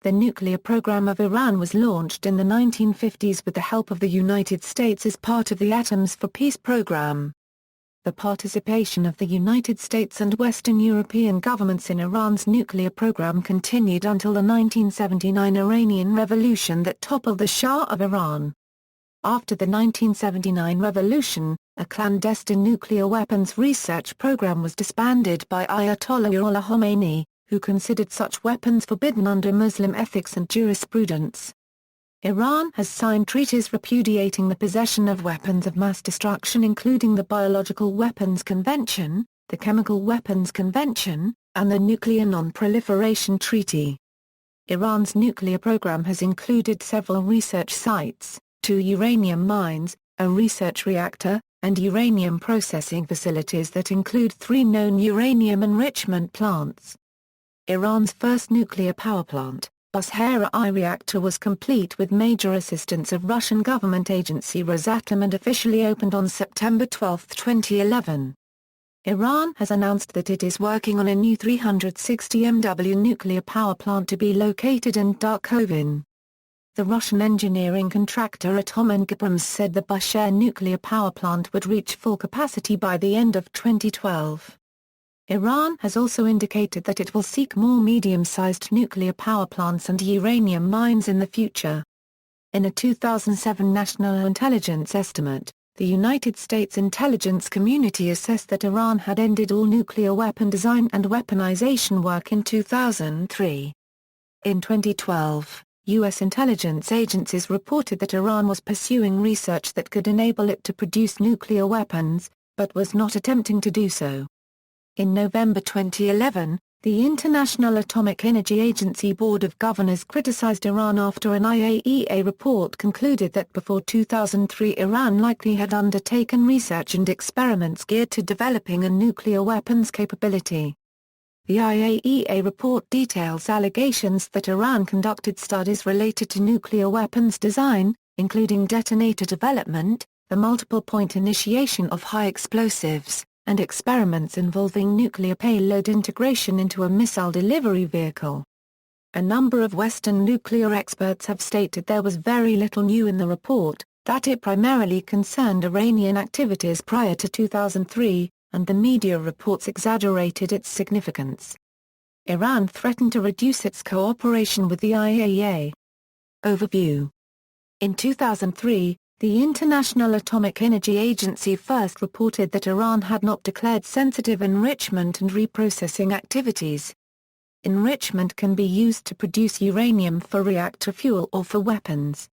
The nuclear program of Iran was launched in the 1950s with the help of the United States as part of the Atoms for Peace program. The participation of the United States and Western European governments in Iran's nuclear program continued until the 1979 Iranian Revolution that toppled the Shah of Iran. After the 1979 revolution, a clandestine nuclear weapons research program was disbanded by Ayatollah Ruhollah Khomeini, who considered such weapons forbidden under Muslim ethics and jurisprudence. Iran has signed treaties repudiating the possession of weapons of mass destruction, including the Biological Weapons Convention, the Chemical Weapons Convention, and the Nuclear Non-Proliferation Treaty. Iran's nuclear program has included several research sites, 2 uranium mines, a research reactor, and uranium processing facilities that include 3 known uranium enrichment plants. Iran's first nuclear power plant, Bushehr I reactor, was complete with major assistance of Russian government agency Rosatom and officially opened on September 12, 2011. Iran has announced that it is working on a new 360 MW nuclear power plant to be located in Dakhovin. The Russian engineering contractor Atomenergoprojekt said the Bushehr nuclear power plant would reach full capacity by the end of 2012. Iran has also indicated that it will seek more medium-sized nuclear power plants and uranium mines in the future. In a 2007 national intelligence estimate, the United States intelligence community assessed that Iran had ended all nuclear weapon design and weaponization work in 2003. In 2012, U.S. intelligence agencies reported that Iran was pursuing research that could enable it to produce nuclear weapons, but was not attempting to do so. In November 2011, the International Atomic Energy Agency Board of Governors criticized Iran after an IAEA report concluded that before 2003 Iran likely had undertaken research and experiments geared to developing a nuclear weapons capability. The IAEA report details allegations that Iran conducted studies related to nuclear weapons design, including detonator development, the multiple-point initiation of high explosives, and experiments involving nuclear payload integration into a missile delivery vehicle. A number of Western nuclear experts have stated there was very little new in the report, that it primarily concerned Iranian activities prior to 2003, and the media reports exaggerated its significance. Iran threatened to reduce its cooperation with the IAEA. Overview. In 2003, the International Atomic Energy Agency first reported that Iran had not declared sensitive enrichment and reprocessing activities. Enrichment can be used to produce uranium for reactor fuel or for weapons.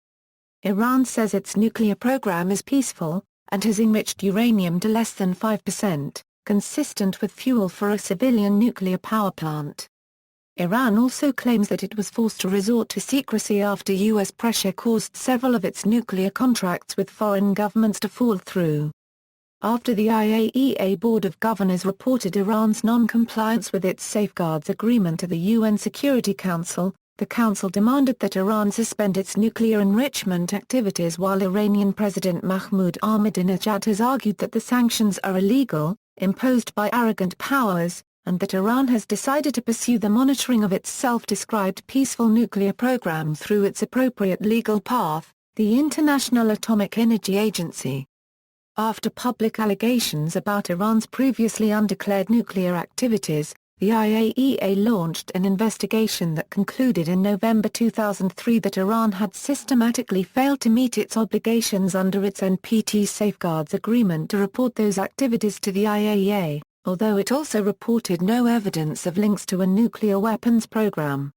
Iran says its nuclear program is peaceful, and has enriched uranium to less than 5%, consistent with fuel for a civilian nuclear power plant. Iran also claims that it was forced to resort to secrecy after U.S. pressure caused several of its nuclear contracts with foreign governments to fall through. After the IAEA Board of Governors reported Iran's non-compliance with its safeguards agreement to the UN Security Council, the Council demanded that Iran suspend its nuclear enrichment activities while Iranian President Mahmoud Ahmadinejad has argued that the sanctions are illegal, imposed by arrogant powers, and that Iran has decided to pursue the monitoring of its self-described peaceful nuclear program through its appropriate legal path, the International Atomic Energy Agency. After public allegations about Iran's previously undeclared nuclear activities, the IAEA launched an investigation that concluded in November 2003 that Iran had systematically failed to meet its obligations under its NPT Safeguards Agreement to report those activities to the IAEA, although it also reported no evidence of links to a nuclear weapons program.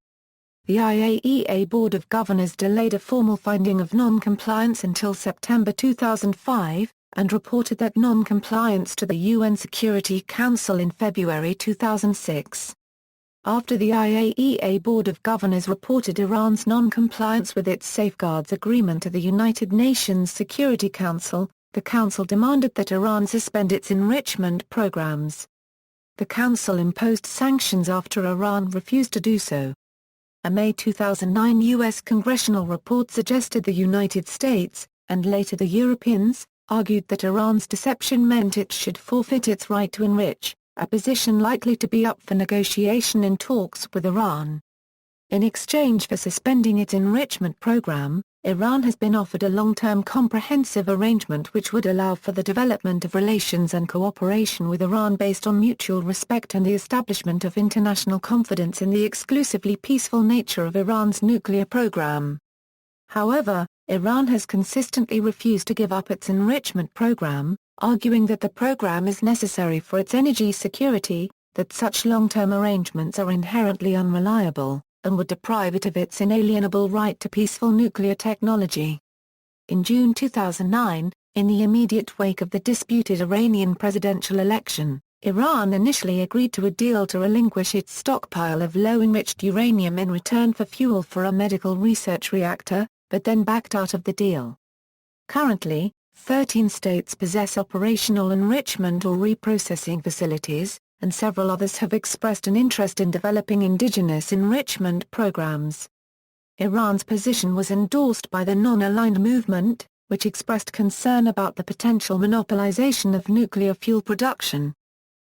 The IAEA Board of Governors delayed a formal finding of non-compliance until September 2005, and reported that non-compliance to the UN Security Council in February 2006. After the IAEA Board of Governors reported Iran's non-compliance with its Safeguards Agreement to the United Nations Security Council, the Council demanded that Iran suspend its enrichment programs. The Council imposed sanctions after Iran refused to do so. A May 2009 U.S. congressional report suggested the United States, and later the Europeans, argued that Iran's deception meant it should forfeit its right to enrich, a position likely to be up for negotiation in talks with Iran. In exchange for suspending its enrichment program, Iran has been offered a long-term comprehensive arrangement which would allow for the development of relations and cooperation with Iran based on mutual respect and the establishment of international confidence in the exclusively peaceful nature of Iran's nuclear program. However, Iran has consistently refused to give up its enrichment program, arguing that the program is necessary for its energy security, that such long-term arrangements are inherently unreliable, and would deprive it of its inalienable right to peaceful nuclear technology. In June 2009, in the immediate wake of the disputed Iranian presidential election, Iran initially agreed to a deal to relinquish its stockpile of low-enriched uranium in return for fuel for a medical research reactor, but then backed out of the deal. Currently, 13 states possess operational enrichment or reprocessing facilities, and several others have expressed an interest in developing indigenous enrichment programs. Iran's position was endorsed by the Non-Aligned Movement, which expressed concern about the potential monopolization of nuclear fuel production.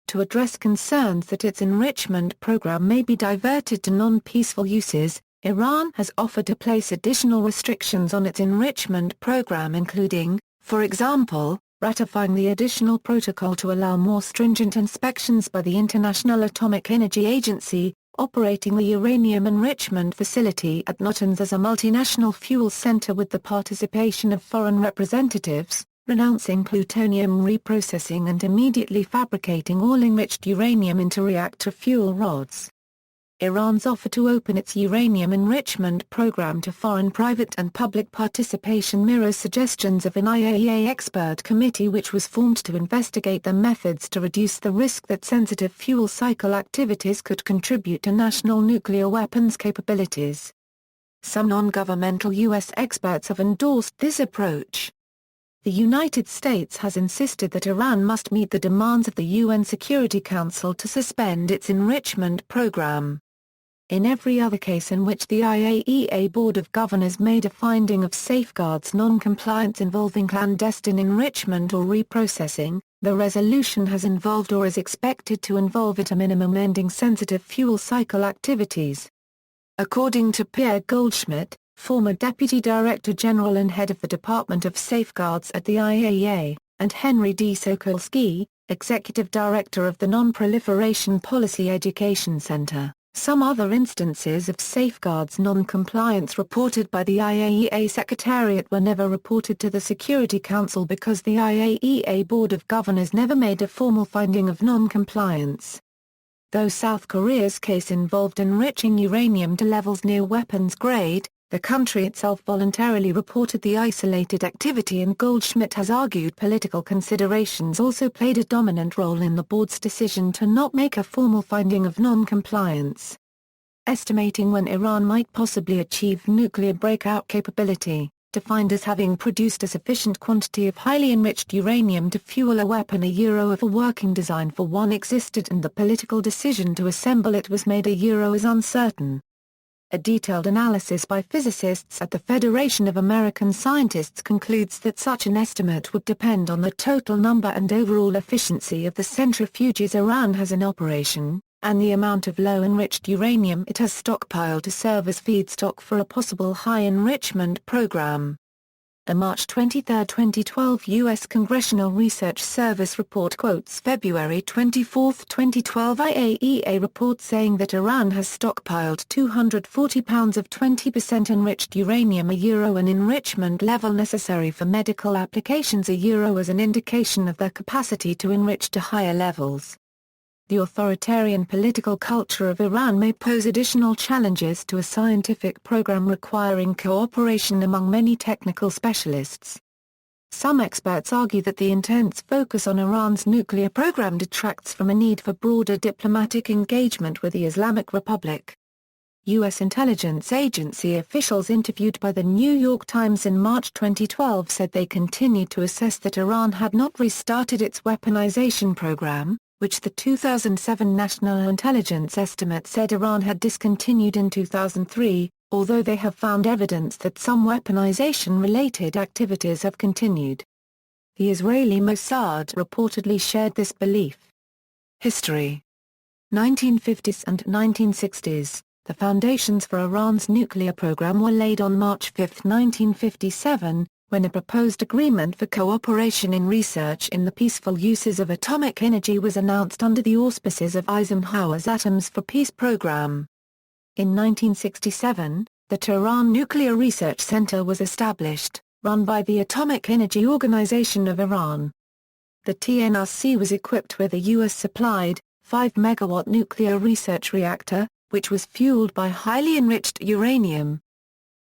To address concerns that its enrichment program may be diverted to non-peaceful uses, Iran has offered to place additional restrictions on its enrichment program, including, for example, ratifying the additional protocol to allow more stringent inspections by the International Atomic Energy Agency, operating the uranium enrichment facility at Natanz as a multinational fuel center with the participation of foreign representatives, renouncing plutonium reprocessing and immediately fabricating all enriched uranium into reactor fuel rods. Iran's offer to open its uranium enrichment program to foreign private and public participation mirrors suggestions of an IAEA expert committee which was formed to investigate the methods to reduce the risk that sensitive fuel cycle activities could contribute to national nuclear weapons capabilities. Some non-governmental U.S. experts have endorsed this approach. The United States has insisted that Iran must meet the demands of the UN Security Council to suspend its enrichment program. In every other case in which the IAEA Board of Governors made a finding of safeguards non-compliance involving clandestine enrichment or reprocessing, the resolution has involved or is expected to involve at a minimum ending sensitive fuel cycle activities. According to Pierre Goldschmidt, former Deputy Director General and head of the Department of Safeguards at the IAEA, and Henry D. Sokolsky, Executive Director of the Non-Proliferation Policy Education Center, some other instances of safeguards non-compliance reported by the IAEA Secretariat were never reported to the Security Council because the IAEA Board of Governors never made a formal finding of non-compliance. Though South Korea's case involved enriching uranium to levels near weapons grade, the country itself voluntarily reported the isolated activity, and Goldschmidt has argued political considerations also played a dominant role in the board's decision to not make a formal finding of non-compliance. Estimating when Iran might possibly achieve nuclear breakout capability, defined as having produced a sufficient quantity of highly enriched uranium to fuel a weapon, if a working design for one existed and the political decision to assemble it was made, is uncertain. A detailed analysis by physicists at the Federation of American Scientists concludes that such an estimate would depend on the total number and overall efficiency of the centrifuges Iran has in operation, and the amount of low-enriched uranium it has stockpiled to serve as feedstock for a possible high-enrichment program. A March 23, 2012 U.S. Congressional Research Service report quotes February 24, 2012 IAEA report saying that Iran has stockpiled 240 pounds of 20% enriched uranium, an enrichment level necessary for medical applications, as an indication of their capacity to enrich to higher levels. The authoritarian political culture of Iran may pose additional challenges to a scientific program requiring cooperation among many technical specialists. Some experts argue that the intense focus on Iran's nuclear program detracts from a need for broader diplomatic engagement with the Islamic Republic. U.S. intelligence agency officials interviewed by the New York Times in March 2012 said they continued to assess that Iran had not restarted its weaponization program, which the 2007 National Intelligence Estimate said Iran had discontinued in 2003, although they have found evidence that some weaponization-related activities have continued. The Israeli Mossad reportedly shared this belief. History. 1950s and 1960s. The foundations for Iran's nuclear program were laid on March 5, 1957, when a proposed agreement for cooperation in research in the peaceful uses of atomic energy was announced under the auspices of Eisenhower's Atoms for Peace program. In 1967, the Tehran Nuclear Research Center was established, run by the Atomic Energy Organization of Iran. The TNRC was equipped with a U.S.-supplied, 5-megawatt nuclear research reactor, which was fueled by highly enriched uranium.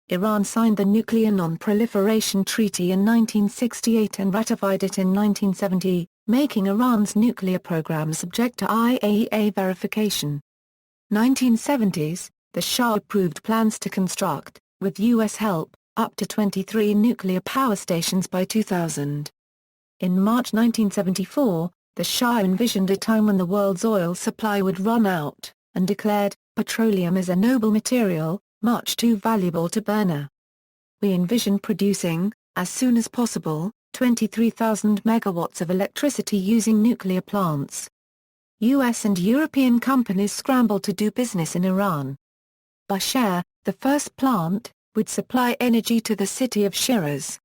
Iran signed the Nuclear Non-Proliferation Treaty in 1968 and ratified it in 1970, making Iran's nuclear program subject to IAEA verification. 1970s, the Shah approved plans to construct, with U.S. help, up to 23 nuclear power stations by 2000. In March 1974, the Shah envisioned a time when the world's oil supply would run out, and declared, "Petroleum is a noble material, much too valuable to burn. We envision producing, as soon as possible, 23,000 megawatts of electricity using nuclear plants." U.S. and European companies scrambled to do business in Iran. Bushehr, the first plant, would supply energy to the city of Shiraz.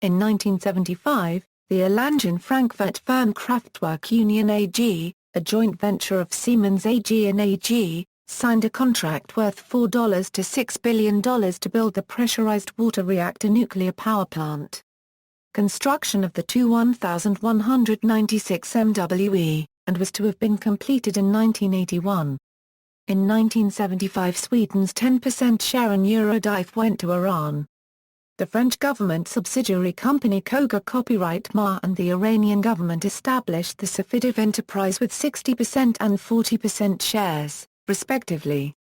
In 1975, the Erlangen-Frankfurt Fernkraftwerk Union AG, a joint venture of Siemens AG and AG, signed a contract worth $4 to $6 billion to build the pressurized water reactor nuclear power plant. Construction of the 1,196 MWE, and was to have been completed in 1981. In 1975, Sweden's 10% share in Eurodif went to Iran. The French government subsidiary company Koga Copyright Ma and the Iranian government established the Safidif enterprise with 60% and 40% shares, respectively.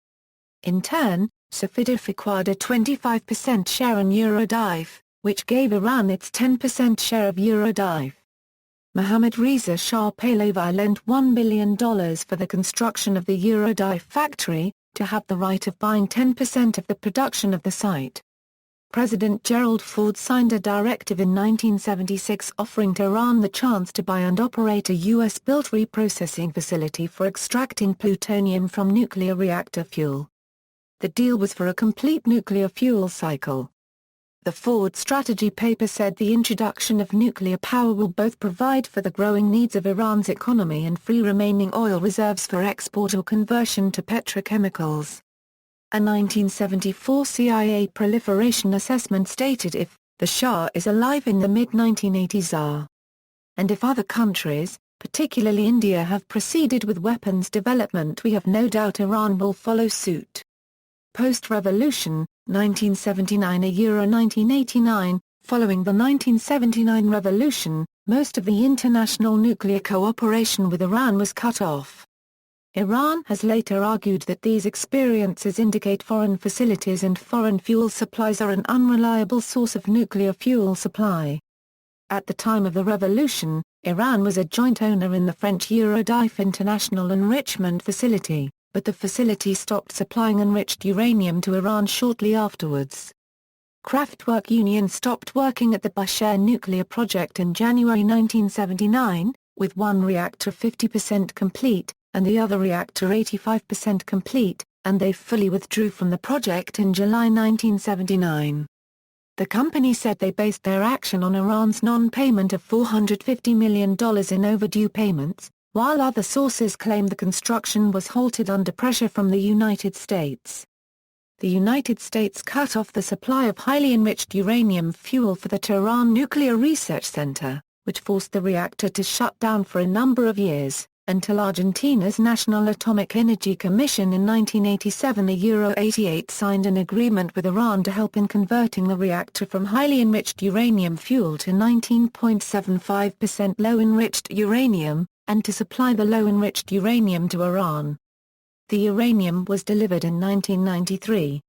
In turn, Safidif acquired a 25% share in Eurodif, which gave Iran its 10% share of Eurodif. Mohammad Reza Shah Pahlavi lent $1 billion for the construction of the Eurodif factory, to have the right of buying 10% of the production of the site. President Gerald Ford signed a directive in 1976 offering Tehran the chance to buy and operate a U.S.-built reprocessing facility for extracting plutonium from nuclear reactor fuel. The deal was for a complete nuclear fuel cycle. The Ford strategy paper said the introduction of nuclear power will both provide for the growing needs of Iran's economy and free remaining oil reserves for export or conversion to petrochemicals. A 1974 CIA proliferation assessment stated if the Shah is alive in the mid-1980s and if other countries, particularly India, have proceeded with weapons development, we have no doubt Iran will follow suit. Post-revolution, 1979–1989, following the 1979 revolution, most of the international nuclear cooperation with Iran was cut off. Iran has later argued that these experiences indicate foreign facilities and foreign fuel supplies are an unreliable source of nuclear fuel supply. At the time of the revolution, Iran was a joint owner in the French Eurodif International Enrichment Facility, but the facility stopped supplying enriched uranium to Iran shortly afterwards. Kraftwerk Union stopped working at the Bushehr nuclear project in January 1979, with one reactor 50% complete, and the other reactor 85% complete, and they fully withdrew from the project in July 1979. The company said they based their action on Iran's non-payment of $450 million in overdue payments, while other sources claim the construction was halted under pressure from the United States. The United States cut off the supply of highly enriched uranium fuel for the Tehran Nuclear Research Center, which forced the reactor to shut down for a number of years, until Argentina's National Atomic Energy Commission in 1987 88 signed an agreement with Iran to help in converting the reactor from highly enriched uranium fuel to 19.75% low-enriched uranium, and to supply the low-enriched uranium to Iran. The uranium was delivered in 1993.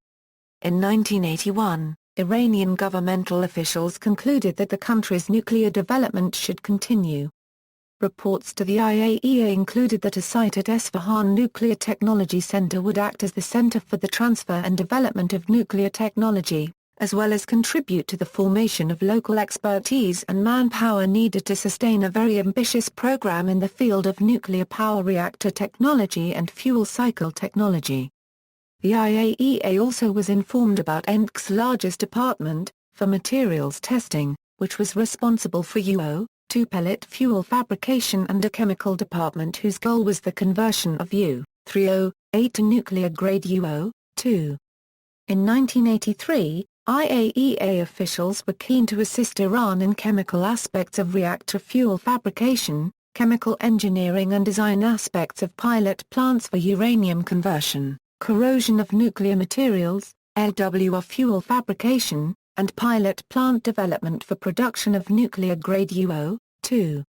In 1981, Iranian governmental officials concluded that the country's nuclear development should continue. Reports to the IAEA included that a site at Esfahan Nuclear Technology Center would act as the center for the transfer and development of nuclear technology, as well as contribute to the formation of local expertise and manpower needed to sustain a very ambitious program in the field of nuclear power reactor technology and fuel cycle technology. The IAEA also was informed about ENC's largest department, for materials testing, which was responsible for U-2 pellet fuel fabrication, and a chemical department whose goal was the conversion of U-3O8 to nuclear-grade U-2. In 1983, IAEA officials were keen to assist Iran in chemical aspects of reactor fuel fabrication, chemical engineering and design aspects of pilot plants for uranium conversion, corrosion of nuclear materials, LWR fuel fabrication, and pilot plant development for production of nuclear-grade U-2.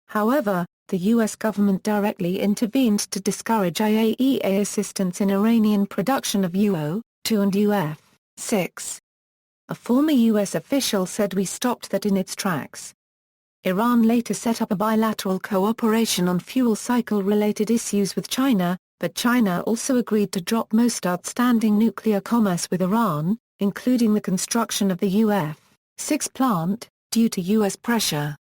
However, the U.S. government directly intervened to discourage IAEA assistance in Iranian production of U-2 and UF-6. A former U.S. official said we stopped that in its tracks. Iran later set up a bilateral cooperation on fuel cycle-related issues with China, but China also agreed to drop most outstanding nuclear commerce with Iran, including the construction of the UF-6 plant, due to U.S. pressure.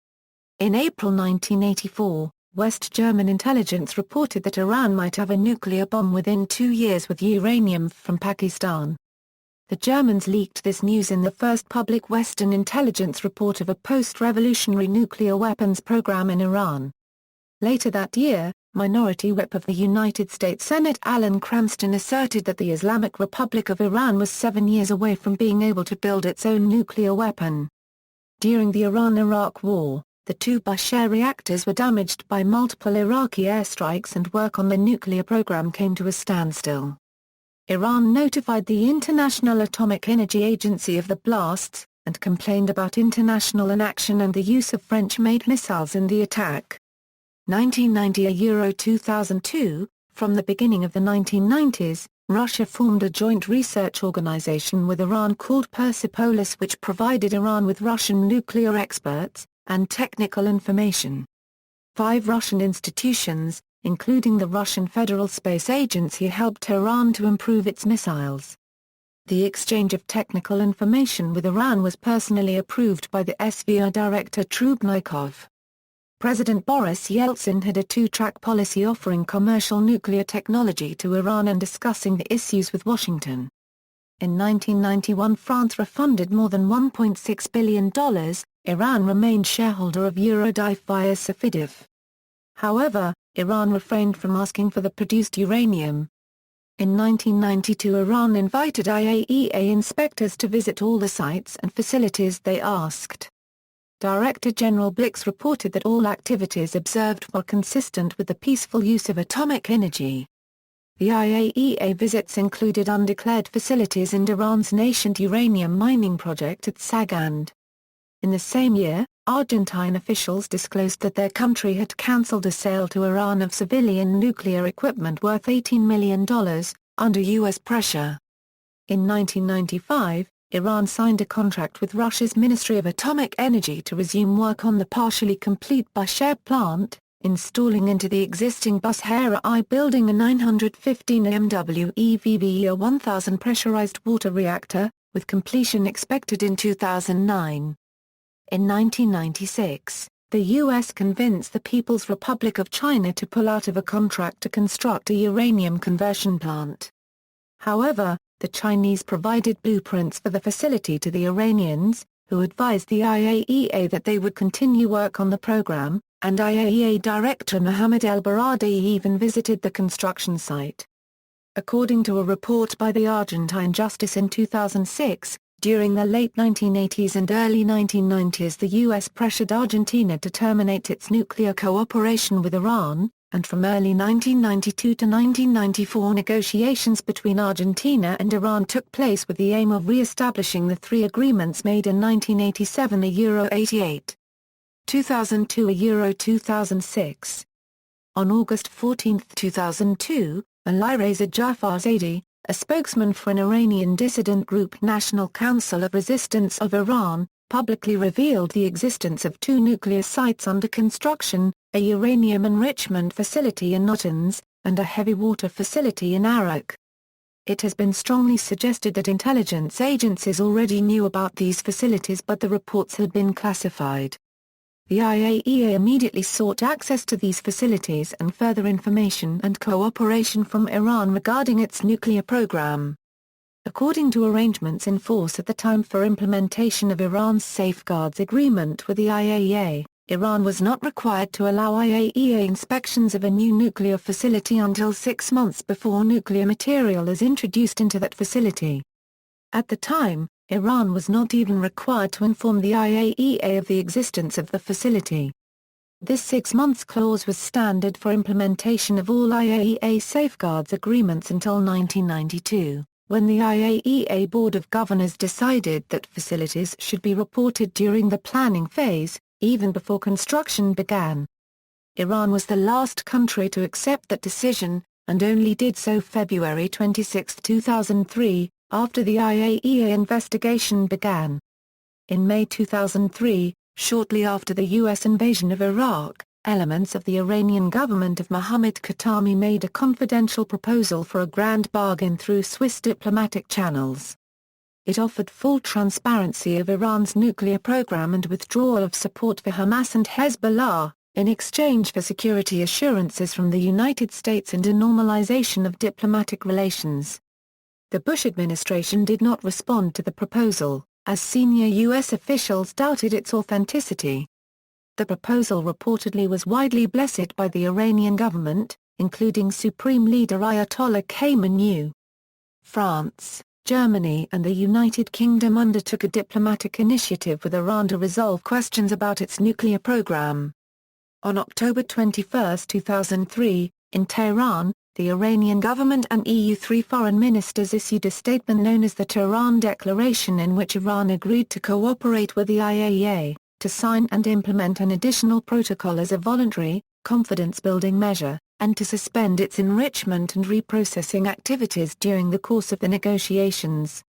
In April 1984, West German intelligence reported that Iran might have a nuclear bomb within 2 years with uranium from Pakistan. The Germans leaked this news in the first public Western intelligence report of a post-revolutionary nuclear weapons program in Iran. Later that year, Minority Whip of the United States Senate Alan Cranston asserted that the Islamic Republic of Iran was 7 years away from being able to build its own nuclear weapon. During the Iran-Iraq War, the 2 Bushehr reactors were damaged by multiple Iraqi airstrikes and work on the nuclear program came to a standstill. Iran notified the International Atomic Energy Agency of the blasts, and complained about international inaction and the use of French-made missiles in the attack. 1990–2002, from the beginning of the 1990s, Russia formed a joint research organization with Iran called Persepolis, which provided Iran with Russian nuclear experts and technical information. 5 Russian institutions, including the Russian Federal Space Agency, helped Iran to improve its missiles. The exchange of technical information with Iran was personally approved by the SVR director Trubnikov. President Boris Yeltsin had a 2-track policy offering commercial nuclear technology to Iran and discussing the issues with Washington. In 1991, France refunded more than $1.6 billion. Iran remained shareholder of Eurodif via Safidif. However, Iran refrained from asking for the produced uranium. In 1992, Iran invited IAEA inspectors to visit all the sites and facilities they asked. Director General Blix reported that all activities observed were consistent with the peaceful use of atomic energy. The IAEA visits included undeclared facilities and Iran's nascent uranium mining project at Sagand. In the same year, Argentine officials disclosed that their country had cancelled a sale to Iran of civilian nuclear equipment worth $18 million, under U.S. pressure. In 1995, Iran signed a contract with Russia's Ministry of Atomic Energy to resume work on the partially complete Bushehr plant, installing into the existing Bushehr I building a 915 MW EVVE 1000 pressurized water reactor, with completion expected in 2009. In 1996, the U.S. convinced the People's Republic of China to pull out of a contract to construct a uranium conversion plant. However, the Chinese provided blueprints for the facility to the Iranians, who advised the IAEA that they would continue work on the program, and IAEA Director Mohammad El-Baradei even visited the construction site. According to a report by the Argentine Justice in 2006, during the late 1980s and early 1990s, the U.S. pressured Argentina to terminate its nuclear cooperation with Iran, and from early 1992 to 1994 negotiations between Argentina and Iran took place with the aim of re-establishing the 3 agreements made in 1987 (88), 2002 (2006). On August 14, 2002, Alireza Jafarzadeh, a spokesman for an Iranian dissident group National Council of Resistance of Iran, publicly revealed the existence of 2 nuclear sites under construction, a uranium enrichment facility in Natanz, and a heavy water facility in Arak. It has been strongly suggested that intelligence agencies already knew about these facilities, but the reports had been classified. The IAEA immediately sought access to these facilities and further information and cooperation from Iran regarding its nuclear program. According to arrangements in force at the time for implementation of Iran's Safeguards Agreement with the IAEA, Iran was not required to allow IAEA inspections of a new nuclear facility until 6 months before nuclear material is introduced into that facility. At the time, Iran was not even required to inform the IAEA of the existence of the facility. This 6 months clause was standard for implementation of all IAEA safeguards agreements until 1992, when the IAEA Board of Governors decided that facilities should be reported during the planning phase, even before construction began. Iran was the last country to accept that decision, and only did so February 26, 2003, after the IAEA investigation began. In May 2003, shortly after the U.S. invasion of Iraq, elements of the Iranian government of Mohammad Khatami made a confidential proposal for a grand bargain through Swiss diplomatic channels. It offered full transparency of Iran's nuclear program and withdrawal of support for Hamas and Hezbollah, in exchange for security assurances from the United States and a normalization of diplomatic relations. The Bush administration did not respond to the proposal, as senior U.S. officials doubted its authenticity. The proposal reportedly was widely blessed by the Iranian government, including Supreme Leader Ayatollah Khomeini. France, Germany and the United Kingdom undertook a diplomatic initiative with Iran to resolve questions about its nuclear program. On October 21, 2003, in Tehran, the Iranian government and EU3 foreign ministers issued a statement known as the Tehran Declaration, in which Iran agreed to cooperate with the IAEA, to sign and implement an additional protocol as a voluntary, confidence-building measure, and to suspend its enrichment and reprocessing activities during the course of the negotiations.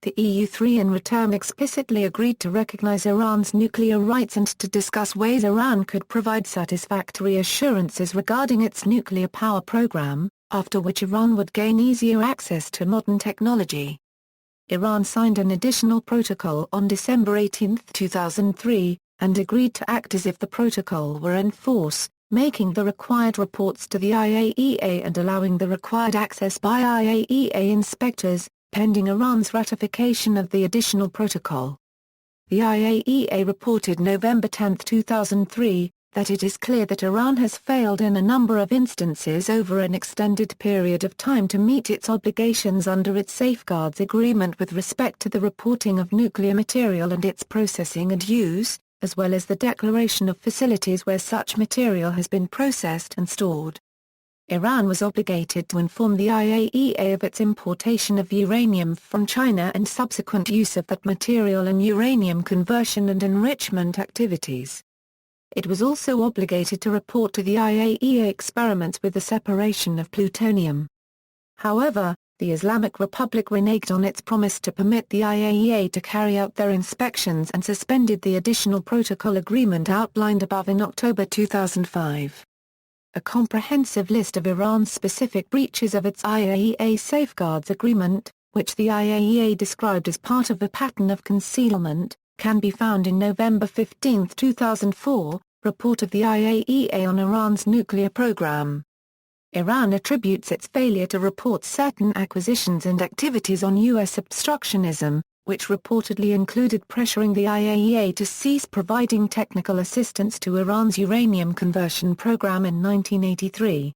The EU3 in return explicitly agreed to recognize Iran's nuclear rights and to discuss ways Iran could provide satisfactory assurances regarding its nuclear power program, after which Iran would gain easier access to modern technology. Iran signed an additional protocol on December 18, 2003, and agreed to act as if the protocol were in force, making the required reports to the IAEA and allowing the required access by IAEA inspectors, pending Iran's ratification of the additional protocol. The IAEA reported November 10, 2003, that it is clear that Iran has failed in a number of instances over an extended period of time to meet its obligations under its Safeguards Agreement with respect to the reporting of nuclear material and its processing and use, as well as the declaration of facilities where such material has been processed and stored. Iran was obligated to inform the IAEA of its importation of uranium from China and subsequent use of that material in uranium conversion and enrichment activities. It was also obligated to report to the IAEA experiments with the separation of plutonium. However, the Islamic Republic reneged on its promise to permit the IAEA to carry out their inspections and suspended the additional protocol agreement outlined above in October 2005. A comprehensive list of Iran's specific breaches of its IAEA Safeguards Agreement, which the IAEA described as part of a pattern of concealment, can be found in November 15, 2004, report of the IAEA on Iran's nuclear program. Iran attributes its failure to report certain acquisitions and activities on U.S. obstructionism, which reportedly included pressuring the IAEA to cease providing technical assistance to Iran's uranium conversion program in 1983.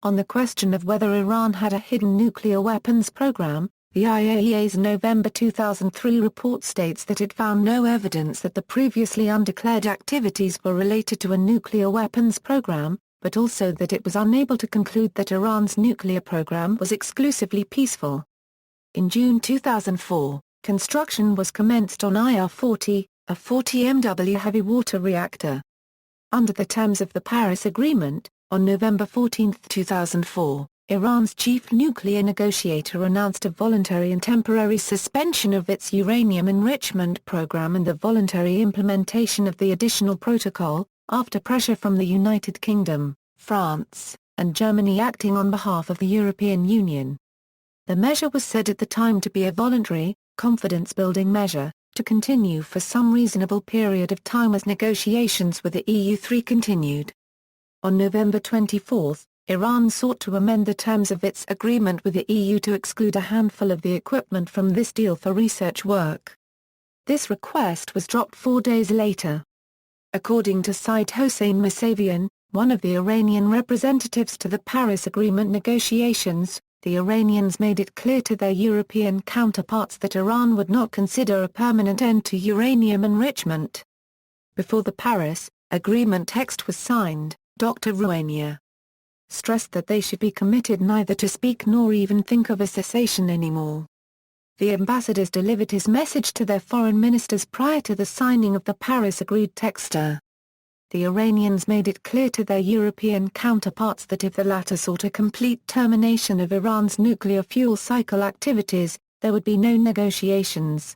On the question of whether Iran had a hidden nuclear weapons program, the IAEA's November 2003 report states that it found no evidence that the previously undeclared activities were related to a nuclear weapons program, but also that it was unable to conclude that Iran's nuclear program was exclusively peaceful. In June 2004, construction was commenced on IR-40, a 40 MW heavy water reactor. Under the terms of the Paris Agreement, on November 14, 2004, Iran's chief nuclear negotiator announced a voluntary and temporary suspension of its uranium enrichment program and the voluntary implementation of the additional protocol, after pressure from the United Kingdom, France, and Germany acting on behalf of the European Union. The measure was said at the time to be a voluntary, confidence-building measure, to continue for some reasonable period of time as negotiations with the EU3 continued. On November 24, Iran sought to amend the terms of its agreement with the EU to exclude a handful of the equipment from this deal for research work. This request was dropped 4 days later. According to Said Hossein Mousavian, one of the Iranian representatives to the Paris Agreement negotiations, the Iranians made it clear to their European counterparts that Iran would not consider a permanent end to uranium enrichment. Before the Paris Agreement text was signed, Dr. Rouhani stressed that they should be committed neither to speak nor even think of a cessation anymore. The ambassadors delivered his message to their foreign ministers prior to the signing of the Paris agreed text. The Iranians made it clear to their European counterparts that if the latter sought a complete termination of Iran's nuclear fuel cycle activities, there would be no negotiations.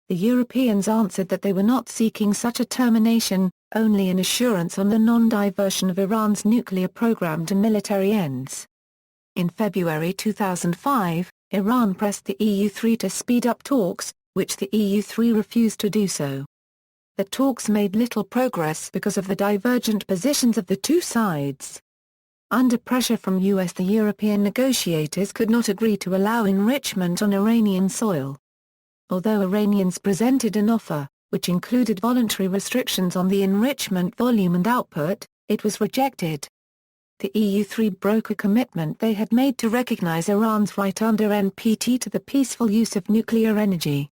The Europeans answered that they were not seeking such a termination, only an assurance on the non-diversion of Iran's nuclear program to military ends. In February 2005, Iran pressed the EU3 to speed up talks, which the EU3 refused to do so. The talks made little progress because of the divergent positions of the two sides. Under pressure from US, the European negotiators could not agree to allow enrichment on Iranian soil. Although Iranians presented an offer, which included voluntary restrictions on the enrichment volume and output, it was rejected. The EU3 broke a commitment they had made to recognize Iran's right under NPT to the peaceful use of nuclear energy.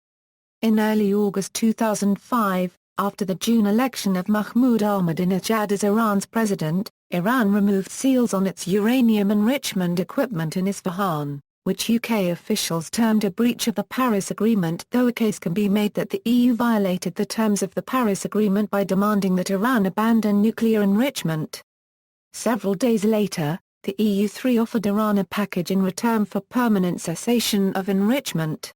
In early August 2005, after the June election of Mahmoud Ahmadinejad as Iran's president, Iran removed seals on its uranium enrichment equipment in Isfahan, which UK officials termed a breach of the Paris Agreement, though a case can be made that the EU violated the terms of the Paris Agreement by demanding that Iran abandon nuclear enrichment. Several days later, the EU3 offered Iran a package in return for permanent cessation of enrichment.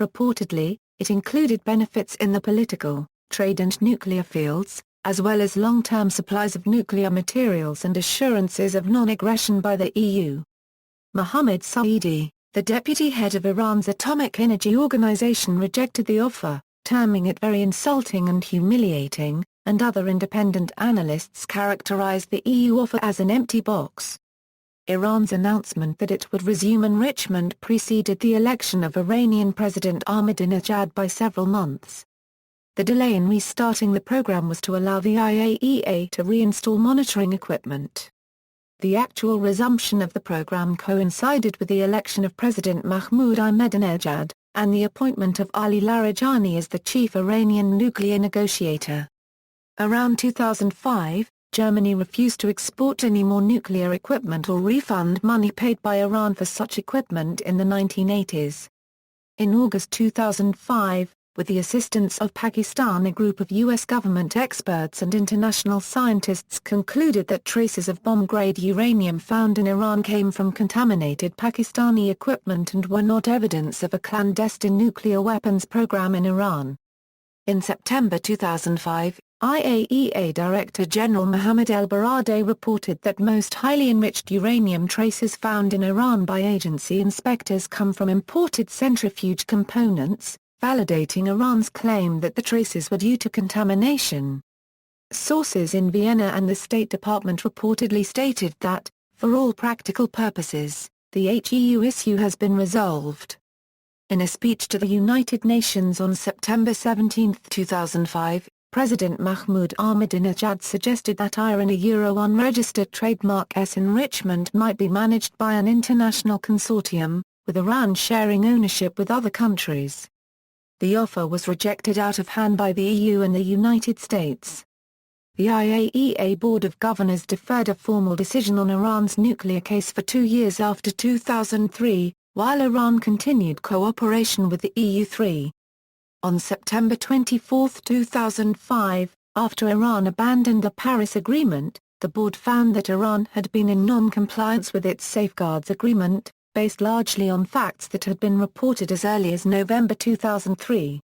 Reportedly, it included benefits in the political, trade and nuclear fields, as well as long-term supplies of nuclear materials and assurances of non-aggression by the EU. Mohammad Saeedi, the deputy head of Iran's Atomic Energy Organization, rejected the offer, terming it very insulting and humiliating, and other independent analysts characterized the EU offer as an empty box. Iran's announcement that it would resume enrichment preceded the election of Iranian President Ahmadinejad by several months. The delay in restarting the program was to allow the IAEA to reinstall monitoring equipment. The actual resumption of the program coincided with the election of President Mahmoud Ahmadinejad, and the appointment of Ali Larijani as the chief Iranian nuclear negotiator. Around 2005, Germany refused to export any more nuclear equipment or refund money paid by Iran for such equipment in the 1980s. In August 2005, with the assistance of Pakistan, a group of U.S. government experts and international scientists concluded that traces of bomb-grade uranium found in Iran came from contaminated Pakistani equipment and were not evidence of a clandestine nuclear weapons program in Iran. In September 2005, IAEA Director General Mohammad El-Baradei reported that most highly enriched uranium traces found in Iran by agency inspectors come from imported centrifuge components, validating Iran's claim that the traces were due to contamination. Sources in Vienna and the State Department reportedly stated that, for all practical purposes, the HEU issue has been resolved. In a speech to the United Nations on September 17, 2005, President Mahmoud Ahmadinejad suggested that Iran-unregistered trademark S enrichment might be managed by an international consortium, with Iran sharing ownership with other countries. The offer was rejected out of hand by the EU and the United States. The IAEA Board of Governors deferred a formal decision on Iran's nuclear case for 2 years after 2003, while Iran continued cooperation with the EU3. On September 24, 2005, after Iran abandoned the Paris Agreement, the board found that Iran had been in non-compliance with its Safeguards Agreement, based largely on facts that had been reported as early as November 2003.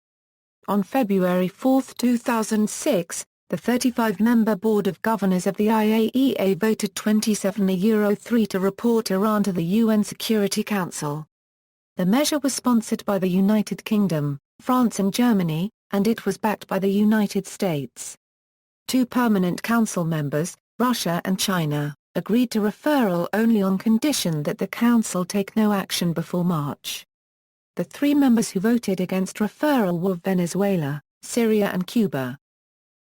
On February 4, 2006, the 35-member Board of Governors of the IAEA voted 27-3 to report Iran to the UN Security Council. The measure was sponsored by the United Kingdom, France and Germany, and it was backed by the United States. 2 permanent council members, Russia and China, agreed to referral only on condition that the council take no action before March. The 3 members who voted against referral were Venezuela, Syria and Cuba.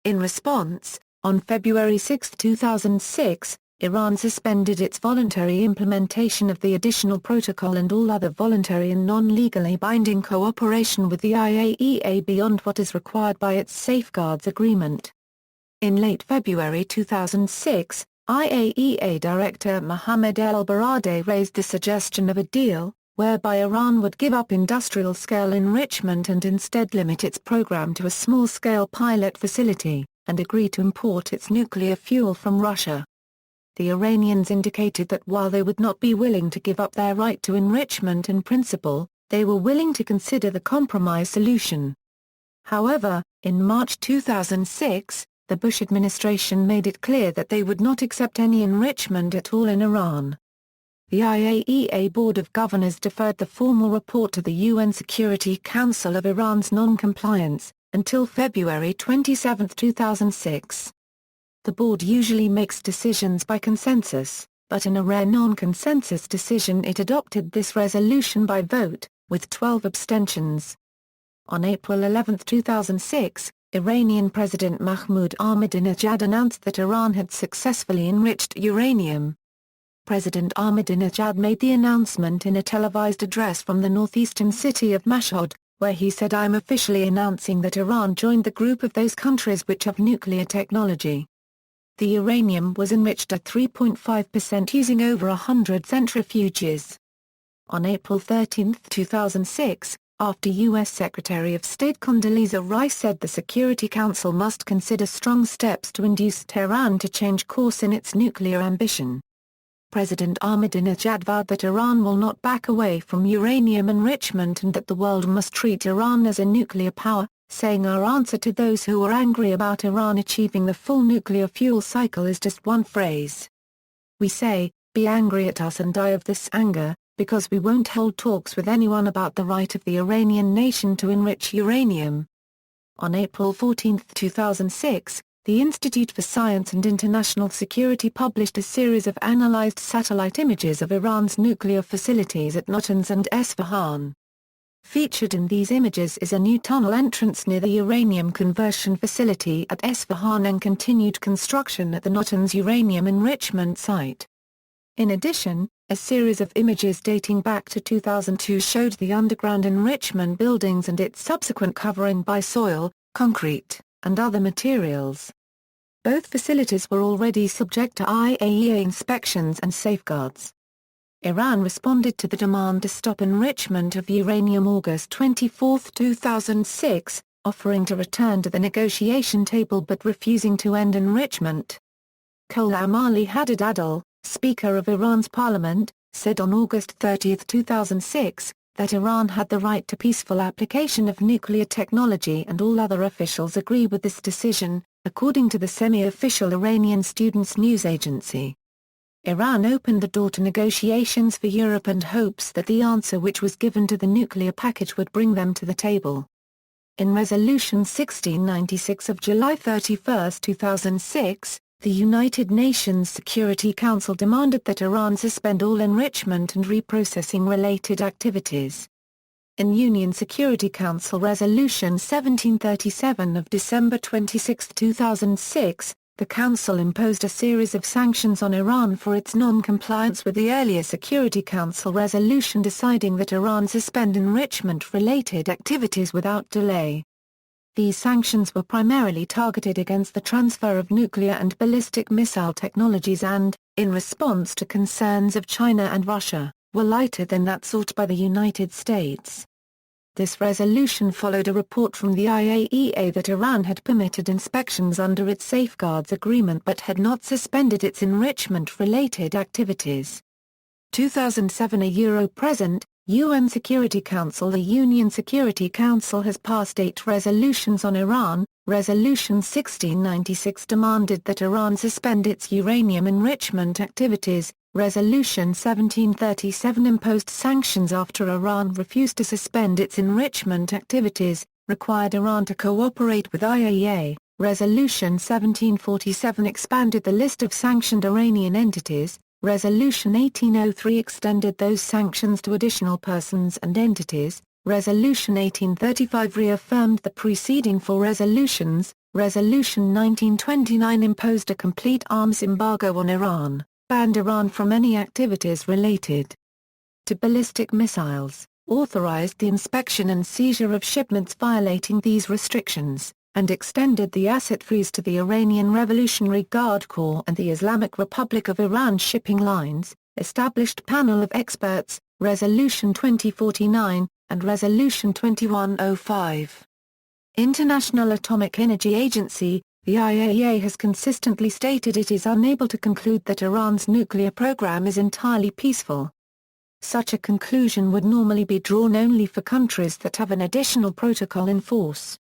In response, on February 6, 2006, Iran suspended its voluntary implementation of the additional protocol and all other voluntary and non-legally binding cooperation with the IAEA beyond what is required by its Safeguards Agreement. In late February 2006, IAEA Director Mohammed El-Baradei raised the suggestion of a deal, whereby Iran would give up industrial-scale enrichment and instead limit its program to a small-scale pilot facility, and agree to import its nuclear fuel from Russia. The Iranians indicated that while they would not be willing to give up their right to enrichment in principle, they were willing to consider the compromise solution. However, in March 2006, the Bush administration made it clear that they would not accept any enrichment at all in Iran. The IAEA Board of Governors deferred the formal report to the UN Security Council of Iran's non-compliance, until February 27, 2006. The board usually makes decisions by consensus, but in a rare non-consensus decision it adopted this resolution by vote, with 12 abstentions. On April 11, 2006, Iranian President Mahmoud Ahmadinejad announced that Iran had successfully enriched uranium. President Ahmadinejad made the announcement in a televised address from the northeastern city of Mashhad, where he said, "I am officially announcing that Iran joined the group of those countries which have nuclear technology." The uranium was enriched at 3.5% using over 100 centrifuges. On April 13, 2006, after U.S. Secretary of State Condoleezza Rice said the Security Council must consider strong steps to induce Tehran to change course in its nuclear ambition, President Ahmadinejad vowed that Iran will not back away from uranium enrichment and that the world must treat Iran as a nuclear power, saying, "Our answer to those who are angry about Iran achieving the full nuclear fuel cycle is just one phrase. We say, be angry at us and die of this anger, because we won't hold talks with anyone about the right of the Iranian nation to enrich uranium." On April 14, 2006, the Institute for Science and International Security published a series of analyzed satellite images of Iran's nuclear facilities at Natanz and Esfahan. Featured in these images is a new tunnel entrance near the uranium conversion facility at Esfahan and continued construction at the Natanz uranium enrichment site. In addition, a series of images dating back to 2002 showed the underground enrichment buildings and its subsequent covering by soil, concrete, and other materials. Both facilities were already subject to IAEA inspections and safeguards. Iran responded to the demand to stop enrichment of uranium August 24, 2006, offering to return to the negotiation table but refusing to end enrichment. Ghulam Ali Haddad, Speaker of Iran's parliament, said on August 30, 2006, that Iran had the right to peaceful application of nuclear technology and all other officials agree with this decision, according to the semi-official Iranian Students News Agency. Iran opened the door to negotiations for Europe and hopes that the answer which was given to the nuclear package would bring them to the table. In Resolution 1696 of July 31, 2006, the United Nations Security Council demanded that Iran suspend all enrichment and reprocessing-related activities. In Union Security Council Resolution 1737 of December 26, 2006, the Council imposed a series of sanctions on Iran for its non-compliance with the earlier Security Council resolution deciding that Iran suspend enrichment-related activities without delay. These sanctions were primarily targeted against the transfer of nuclear and ballistic missile technologies and, in response to concerns of China and Russia, were lighter than that sought by the United States. This resolution followed a report from the IAEA that Iran had permitted inspections under its Safeguards Agreement but had not suspended its enrichment-related activities. 2007 present, UN Security Council. The Union Security Council has passed 8 resolutions on Iran. Resolution 1696 demanded that Iran suspend its uranium enrichment activities. Resolution 1737 imposed sanctions after Iran refused to suspend its enrichment activities. required Iran to cooperate with IAEA. Resolution 1747 expanded the list of sanctioned Iranian entities. Resolution 1803 extended those sanctions to additional persons and entities. Resolution 1835 reaffirmed the preceding four resolutions. Resolution 1929 imposed a complete arms embargo on Iran, banned Iran from any activities related to ballistic missiles, authorized the inspection and seizure of shipments violating these restrictions, and extended the asset freeze to the Iranian Revolutionary Guard Corps and the Islamic Republic of Iran shipping lines, established panel of experts, Resolution 2049, and Resolution 2105. International Atomic Energy Agency, the IAEA has consistently stated it is unable to conclude that Iran's nuclear program is entirely peaceful. Such a conclusion would normally be drawn only for countries that have an additional protocol in force.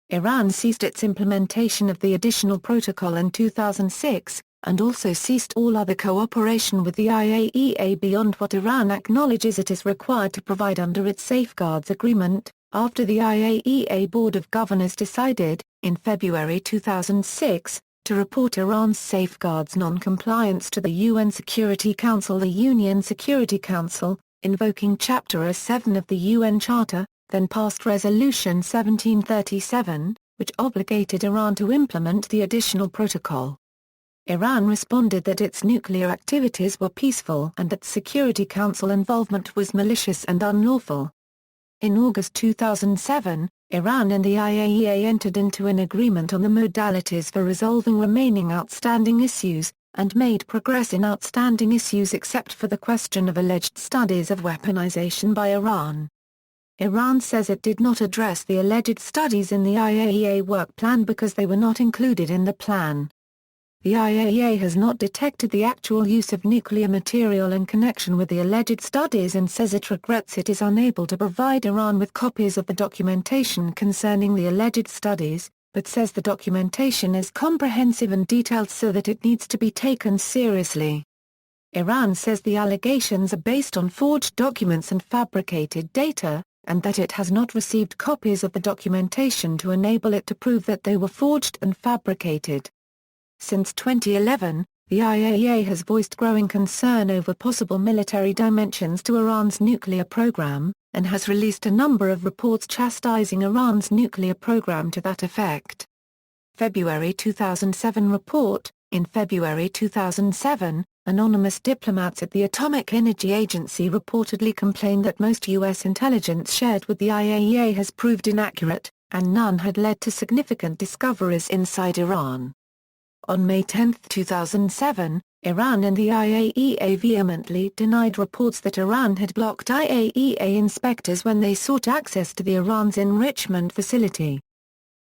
Iran ceased its implementation of the additional protocol in 2006, and also ceased all other cooperation with the IAEA beyond what Iran acknowledges it is required to provide under its Safeguards Agreement, after the IAEA Board of Governors decided, in February 2006, to report Iran's safeguards non-compliance to the UN Security Council. The UN Security Council, invoking Chapter 7 of the UN Charter, then passed Resolution 1737, which obligated Iran to implement the additional protocol. Iran responded that its nuclear activities were peaceful and that Security Council involvement was malicious and unlawful. In August 2007, Iran and the IAEA entered into an agreement on the modalities for resolving remaining outstanding issues, and made progress in outstanding issues except for the question of alleged studies of weaponization by Iran. Iran says it did not address the alleged studies in the IAEA work plan because they were not included in the plan. The IAEA has not detected the actual use of nuclear material in connection with the alleged studies and says it regrets it is unable to provide Iran with copies of the documentation concerning the alleged studies, but says the documentation is comprehensive and detailed so that it needs to be taken seriously. Iran says the allegations are based on forged documents and fabricated data, and that it has not received copies of the documentation to enable it to prove that they were forged and fabricated. Since 2011, the IAEA has voiced growing concern over possible military dimensions to Iran's nuclear program, and has released a number of reports chastising Iran's nuclear program to that effect. February 2007 report: in February 2007, anonymous diplomats at the Atomic Energy Agency reportedly complained that most U.S. intelligence shared with the IAEA has proved inaccurate, and none had led to significant discoveries inside Iran. On May 10, 2007, Iran and the IAEA vehemently denied reports that Iran had blocked IAEA inspectors when they sought access to the Iran's enrichment facility.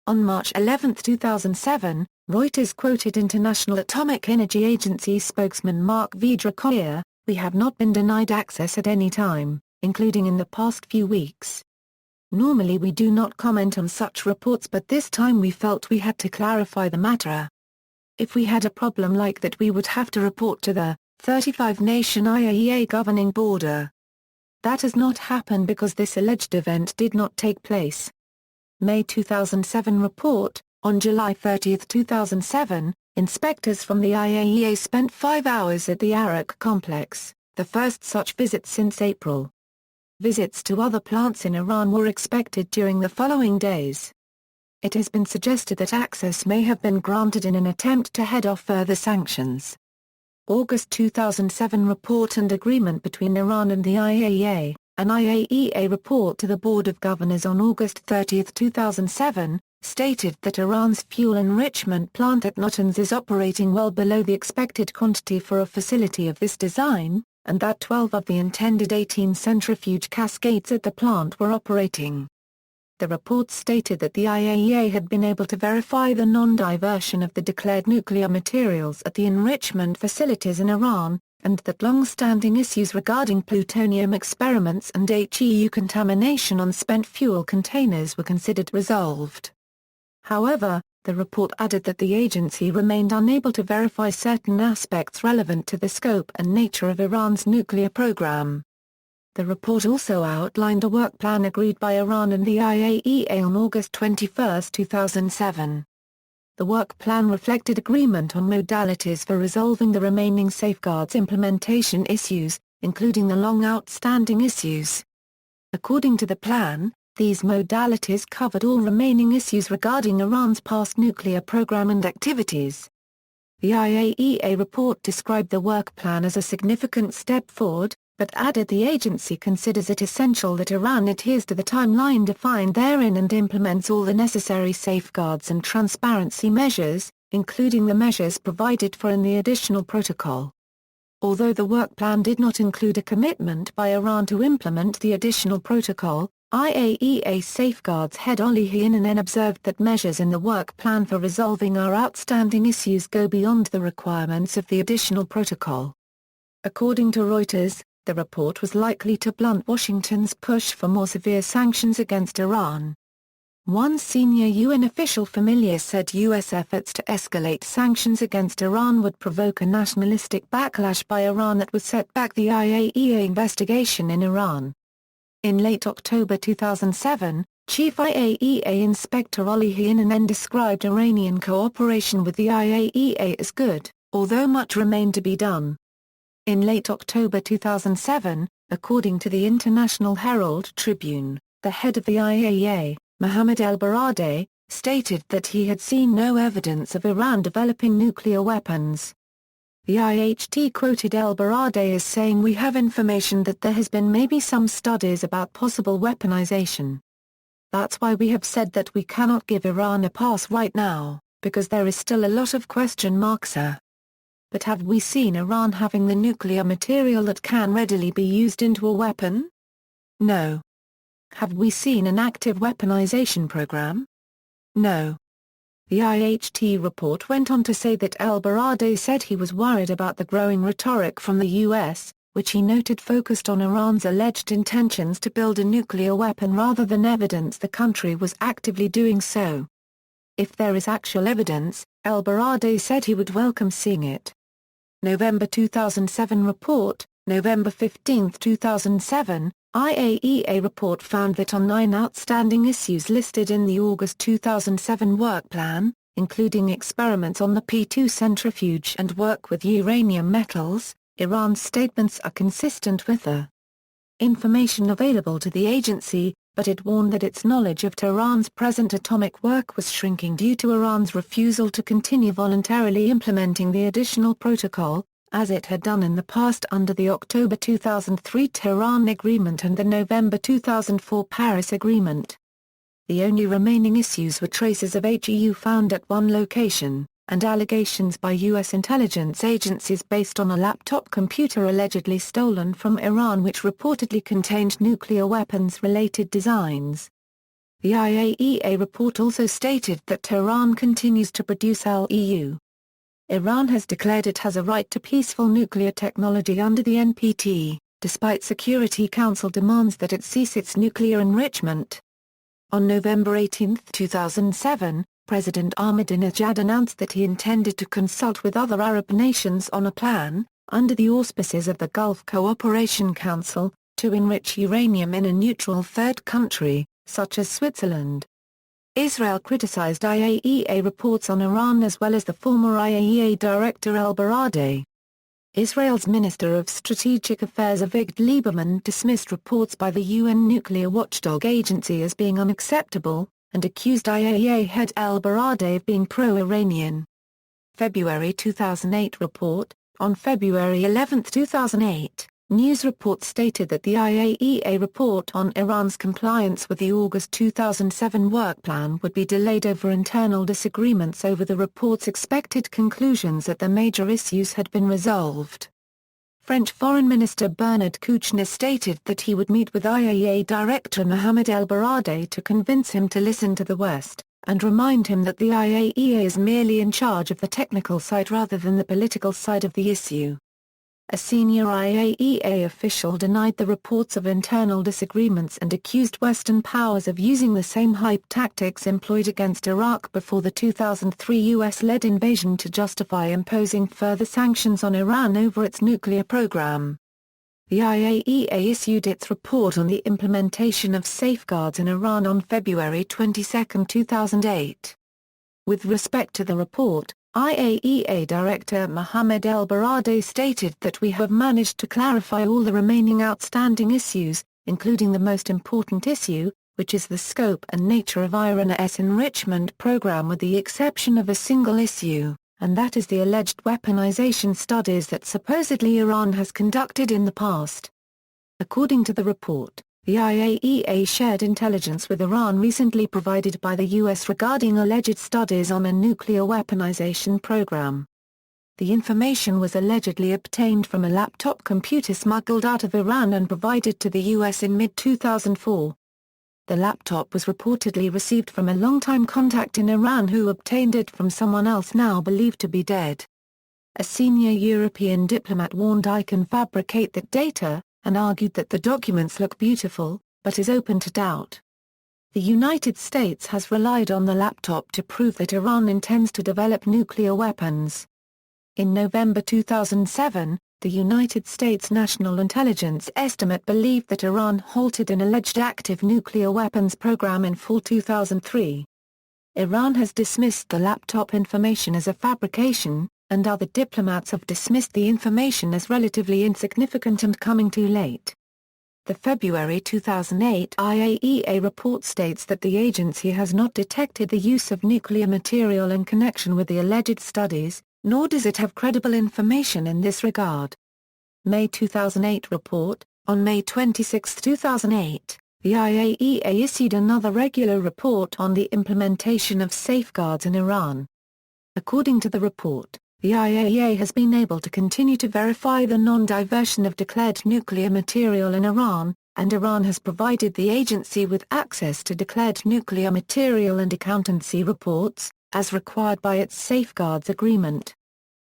On March 11, 2007, Reuters quoted International Atomic Energy Agency spokesman Mark Vidrakhoia, "We have not been denied access at any time, including in the past few weeks. Normally we do not comment on such reports, but this time we felt we had to clarify the matter. If we had a problem like that we would have to report to the 35-nation IAEA governing board. That has not happened because this alleged event did not take place." May 2007 report: on July 30, 2007, inspectors from the IAEA spent 5 hours at the Arak complex, the first such visit since April. Visits to other plants in Iran were expected during the following days. It has been suggested that access may have been granted in an attempt to head off further sanctions. August 2007 report and agreement between Iran and the IAEA. An IAEA report to the Board of Governors on August 30, 2007, stated that Iran's fuel enrichment plant at Natanz is operating well below the expected quantity for a facility of this design, and that 12 of the intended 18 centrifuge cascades at the plant were operating. The report stated that the IAEA had been able to verify the non-diversion of the declared nuclear materials at the enrichment facilities in Iran, and that long-standing issues regarding plutonium experiments and HEU contamination on spent fuel containers were considered resolved. However, the report added that the agency remained unable to verify certain aspects relevant to the scope and nature of Iran's nuclear program. The report also outlined a work plan agreed by Iran and the IAEA on August 21, 2007. The work plan reflected agreement on modalities for resolving the remaining safeguards implementation issues, including the long outstanding issues. According to the plan, these modalities covered all remaining issues regarding Iran's past nuclear program and activities. The IAEA report described the work plan as a significant step forward, but added the agency considers it essential that Iran adheres to the timeline defined therein and implements all the necessary safeguards and transparency measures, including the measures provided for in the additional protocol. Although the work plan did not include a commitment by Iran to implement the additional protocol, IAEA Safeguards head Olli Heinonen observed that measures in the work plan for resolving our outstanding issues go beyond the requirements of the additional protocol. According to Reuters, the report was likely to blunt Washington's push for more severe sanctions against Iran. One senior UN official familiar said U.S. efforts to escalate sanctions against Iran would provoke a nationalistic backlash by Iran that would set back the IAEA investigation in Iran. In late October 2007, Chief IAEA Inspector Olli Heinonen described Iranian cooperation with the IAEA as good, although much remained to be done. In late October 2007, according to the International Herald Tribune, the head of the IAEA, Mohammad El-Baradei, stated that he had seen no evidence of Iran developing nuclear weapons. The IHT quoted El-Baradei as saying, "We have information that there has been maybe some studies about possible weaponization. That's why we have said that we cannot give Iran a pass right now, because there is still a lot of question marks here. But have we seen Iran having the nuclear material that can readily be used into a weapon? No. Have we seen an active weaponization program? No." The IHT report went on to say that El-Baradei said he was worried about the growing rhetoric from the U.S., which he noted focused on Iran's alleged intentions to build a nuclear weapon rather than evidence the country was actively doing so. If there is actual evidence, El-Baradei said he would welcome seeing it. November 2007 report, November 15, 2007, IAEA report found that on 9 outstanding issues listed in the August 2007 work plan, including experiments on the P2 centrifuge and work with uranium metals, Iran's statements are consistent with the information available to the agency, but it warned that its knowledge of Tehran's present atomic work was shrinking due to Iran's refusal to continue voluntarily implementing the additional protocol, as it had done in the past under the October 2003 Tehran Agreement and the November 2004 Paris Agreement. The only remaining issues were traces of HEU found at one location, and allegations by U.S. intelligence agencies based on a laptop computer allegedly stolen from Iran which reportedly contained nuclear weapons-related designs. The IAEA report also stated that Tehran continues to produce LEU. Iran has declared it has a right to peaceful nuclear technology under the NPT, despite Security Council demands that it cease its nuclear enrichment. On November 18, 2007, President Ahmadinejad announced that he intended to consult with other Arab nations on a plan, under the auspices of the Gulf Cooperation Council, to enrich uranium in a neutral third country, such as Switzerland. Israel criticized IAEA reports on Iran as well as the former IAEA Director El-Baradei. Israel's Minister of Strategic Affairs Avigdor Lieberman dismissed reports by the UN nuclear watchdog agency as being unacceptable, and accused IAEA head El-Baradei of being pro-Iranian. February 2008 report, on February 11, 2008. News reports stated that the IAEA report on Iran's compliance with the August 2007 work plan would be delayed over internal disagreements over the report's expected conclusions that the major issues had been resolved. French Foreign Minister Bernard Kouchner stated that he would meet with IAEA Director Mohammad El-Baradei to convince him to listen to the West, and remind him that the IAEA is merely in charge of the technical side rather than the political side of the issue. A senior IAEA official denied the reports of internal disagreements and accused Western powers of using the same hype tactics employed against Iraq before the 2003 US-led invasion to justify imposing further sanctions on Iran over its nuclear program. The IAEA issued its report on the implementation of safeguards in Iran on February 22, 2008. With respect to the report, IAEA Director Mohammed El-Baradei stated that we have managed to clarify all the remaining outstanding issues, including the most important issue, which is the scope and nature of Iran's enrichment program with the exception of a single issue, and that is the alleged weaponization studies that supposedly Iran has conducted in the past. According to the report, the IAEA shared intelligence with Iran recently provided by the U.S. regarding alleged studies on a nuclear weaponization program. The information was allegedly obtained from a laptop computer smuggled out of Iran and provided to the U.S. in mid-2004. The laptop was reportedly received from a longtime contact in Iran who obtained it from someone else now believed to be dead. A senior European diplomat warned I can fabricate that data, and argued that the documents look beautiful, but is open to doubt. The United States has relied on the laptop to prove that Iran intends to develop nuclear weapons. In November 2007, the United States National Intelligence Estimate believed that Iran halted an alleged active nuclear weapons program in fall 2003. Iran has dismissed the laptop information as a fabrication, and other diplomats have dismissed the information as relatively insignificant and coming too late. The February 2008 IAEA report states that the agency has not detected the use of nuclear material in connection with the alleged studies, nor does it have credible information in this regard. May 2008 report: on May 26, 2008, the IAEA issued another regular report on the implementation of safeguards in Iran. According to the report, the IAEA has been able to continue to verify the non-diversion of declared nuclear material in Iran, and Iran has provided the agency with access to declared nuclear material and accountancy reports, as required by its safeguards agreement.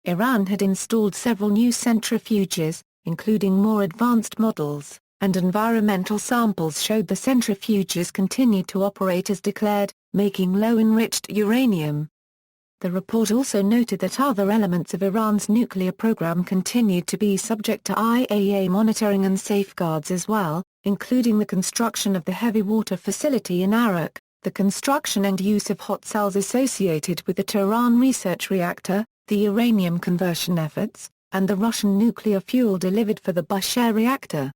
Iran had installed several new centrifuges, including more advanced models, and environmental samples showed the centrifuges continued to operate as declared, making low-enriched uranium. The report also noted that other elements of Iran's nuclear program continued to be subject to IAEA monitoring and safeguards as well, including the construction of the heavy water facility in Arak, the construction and use of hot cells associated with the Tehran research reactor, the uranium conversion efforts, and the Russian nuclear fuel delivered for the Bushehr reactor.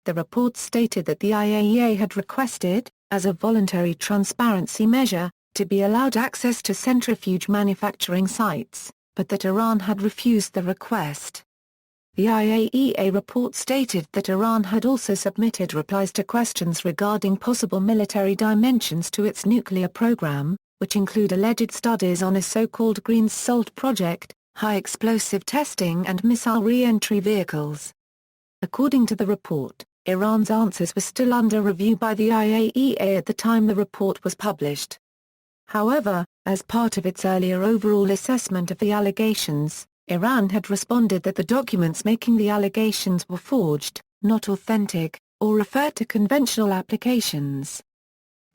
The report stated that the IAEA had requested, as a voluntary transparency measure, to be allowed access to centrifuge manufacturing sites, but that Iran had refused the request. The IAEA report stated that Iran had also submitted replies to questions regarding possible military dimensions to its nuclear program, which include alleged studies on a so-called Green Salt project, high-explosive testing and missile re-entry vehicles. According to the report, Iran's answers were still under review by the IAEA at the time the report was published. However, as part of its earlier overall assessment of the allegations, Iran had responded that the documents making the allegations were forged, not authentic, or referred to conventional applications.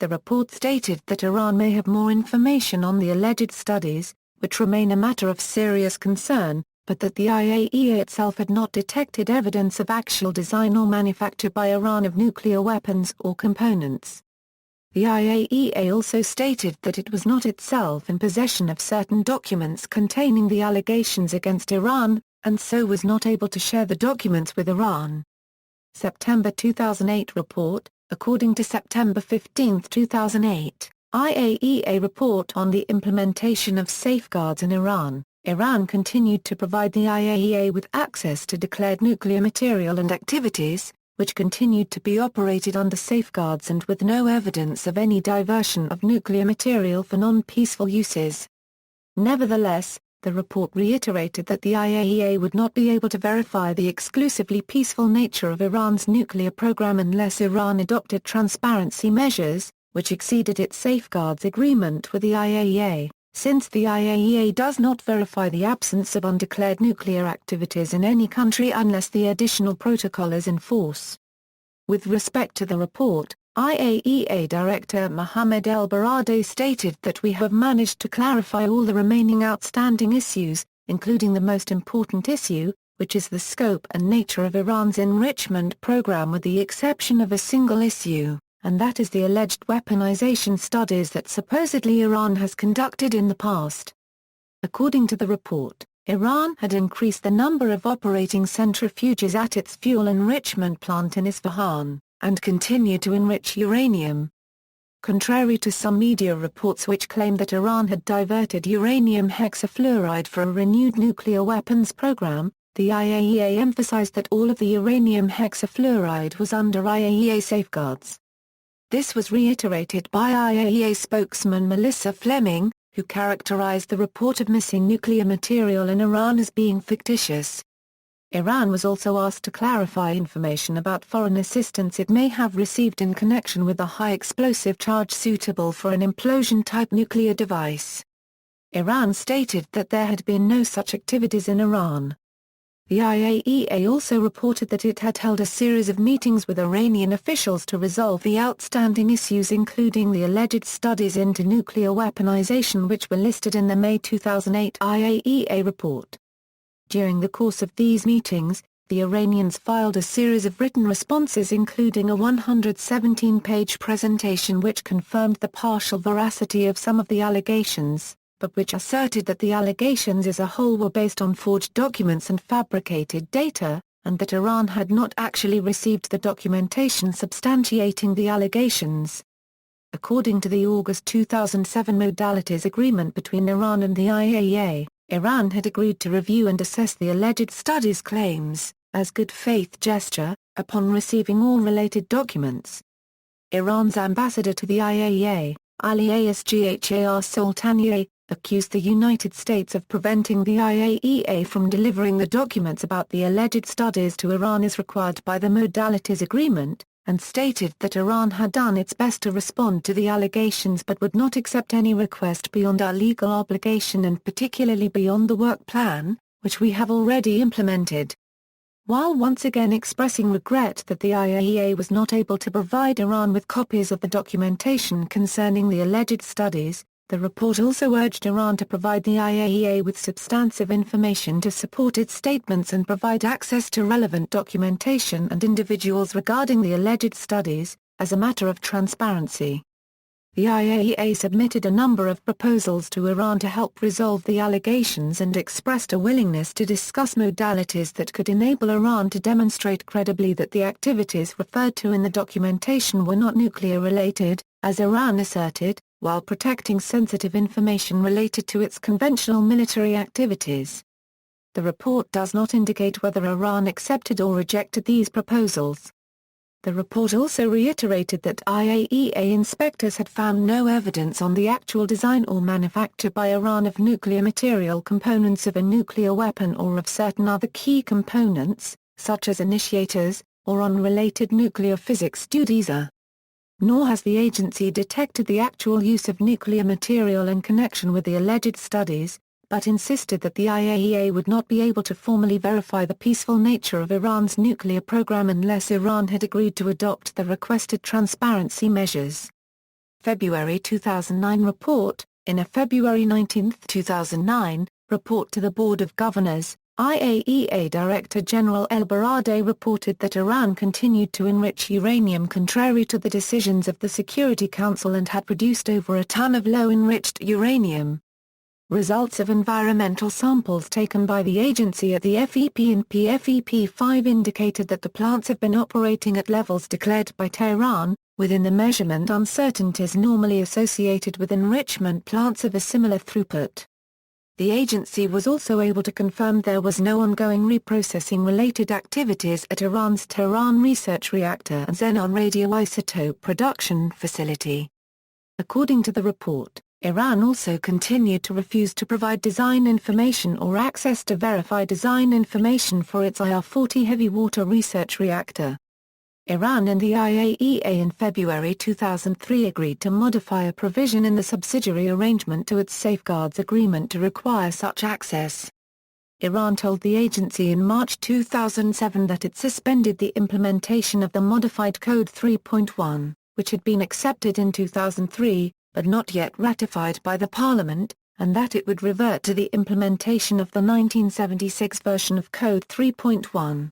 The report stated that Iran may have more information on the alleged studies, which remain a matter of serious concern, but that the IAEA itself had not detected evidence of actual design or manufacture by Iran of nuclear weapons or components. The IAEA also stated that it was not itself in possession of certain documents containing the allegations against Iran, and so was not able to share the documents with Iran. September 2008 report: according to September 15, 2008, IAEA report on the implementation of safeguards in Iran, Iran continued to provide the IAEA with access to declared nuclear material and activities, which continued to be operated under safeguards and with no evidence of any diversion of nuclear material for non-peaceful uses. Nevertheless, the report reiterated that the IAEA would not be able to verify the exclusively peaceful nature of Iran's nuclear program unless Iran adopted transparency measures, which exceeded its safeguards agreement with the IAEA, since the IAEA does not verify the absence of undeclared nuclear activities in any country unless the additional protocol is in force. With respect to the report, IAEA Director Mohammed El-Baradei stated that we have managed to clarify all the remaining outstanding issues, including the most important issue, which is the scope and nature of Iran's enrichment program with the exception of a single issue, and that is the alleged weaponization studies that supposedly Iran has conducted in the past. According to the report, Iran had increased the number of operating centrifuges at its fuel enrichment plant in Isfahan, and continued to enrich uranium. Contrary to some media reports which claim that Iran had diverted uranium hexafluoride for a renewed nuclear weapons program, the IAEA emphasized that all of the uranium hexafluoride was under IAEA safeguards. This was reiterated by IAEA spokesman Melissa Fleming, who characterized the report of missing nuclear material in Iran as being fictitious. Iran was also asked to clarify information about foreign assistance it may have received in connection with a high explosive charge suitable for an implosion-type nuclear device. Iran stated that there had been no such activities in Iran. The IAEA also reported that it had held a series of meetings with Iranian officials to resolve the outstanding issues including the alleged studies into nuclear weaponization which were listed in the May 2008 IAEA report. During the course of these meetings, the Iranians filed a series of written responses including a 117-page presentation which confirmed the partial veracity of some of the allegations, but which asserted that the allegations as a whole were based on forged documents and fabricated data, and that Iran had not actually received the documentation substantiating the allegations. According to the August 2007 modalities agreement between Iran and the IAEA, Iran had agreed to review and assess the alleged studies claims, as good faith gesture, upon receiving all related documents. Iran's ambassador to the IAEA, Ali Asghar Soltanieh, accused the United States of preventing the IAEA from delivering the documents about the alleged studies to Iran as required by the modalities agreement, and stated that Iran had done its best to respond to the allegations but would not accept any request beyond our legal obligation and particularly beyond the work plan, which we have already implemented. While once again expressing regret that the IAEA was not able to provide Iran with copies of the documentation concerning the alleged studies, the report also urged Iran to provide the IAEA with substantive information to support its statements and provide access to relevant documentation and individuals regarding the alleged studies, as a matter of transparency. The IAEA submitted a number of proposals to Iran to help resolve the allegations and expressed a willingness to discuss modalities that could enable Iran to demonstrate credibly that the activities referred to in the documentation were not nuclear-related, as Iran asserted, while protecting sensitive information related to its conventional military activities. The report does not indicate whether Iran accepted or rejected these proposals. The report also reiterated that IAEA inspectors had found no evidence on the actual design or manufacture by Iran of nuclear material components of a nuclear weapon or of certain other key components, such as initiators, or on related nuclear physics duties. Nor has the agency detected the actual use of nuclear material in connection with the alleged studies, but insisted that the IAEA would not be able to formally verify the peaceful nature of Iran's nuclear program unless Iran had agreed to adopt the requested transparency measures. February 2009 report. In a February 19, 2009, report to the Board of Governors, IAEA Director General El-Baradei reported that Iran continued to enrich uranium contrary to the decisions of the Security Council and had produced over a ton of low-enriched uranium. Results of environmental samples taken by the agency at the FEP and PFEP-5 indicated that the plants have been operating at levels declared by Tehran, within the measurement uncertainties normally associated with enrichment plants of a similar throughput. The agency was also able to confirm there was no ongoing reprocessing-related activities at Iran's Tehran Research Reactor and xenon radioisotope production facility. According to the report, Iran also continued to refuse to provide design information or access to verify design information for its IR-40 heavy water research reactor. Iran and the IAEA in February 2003 agreed to modify a provision in the subsidiary arrangement to its safeguards agreement to require such access. Iran told the agency in March 2007 that it suspended the implementation of the modified Code 3.1, which had been accepted in 2003, but not yet ratified by the Parliament, and that it would revert to the implementation of the 1976 version of Code 3.1.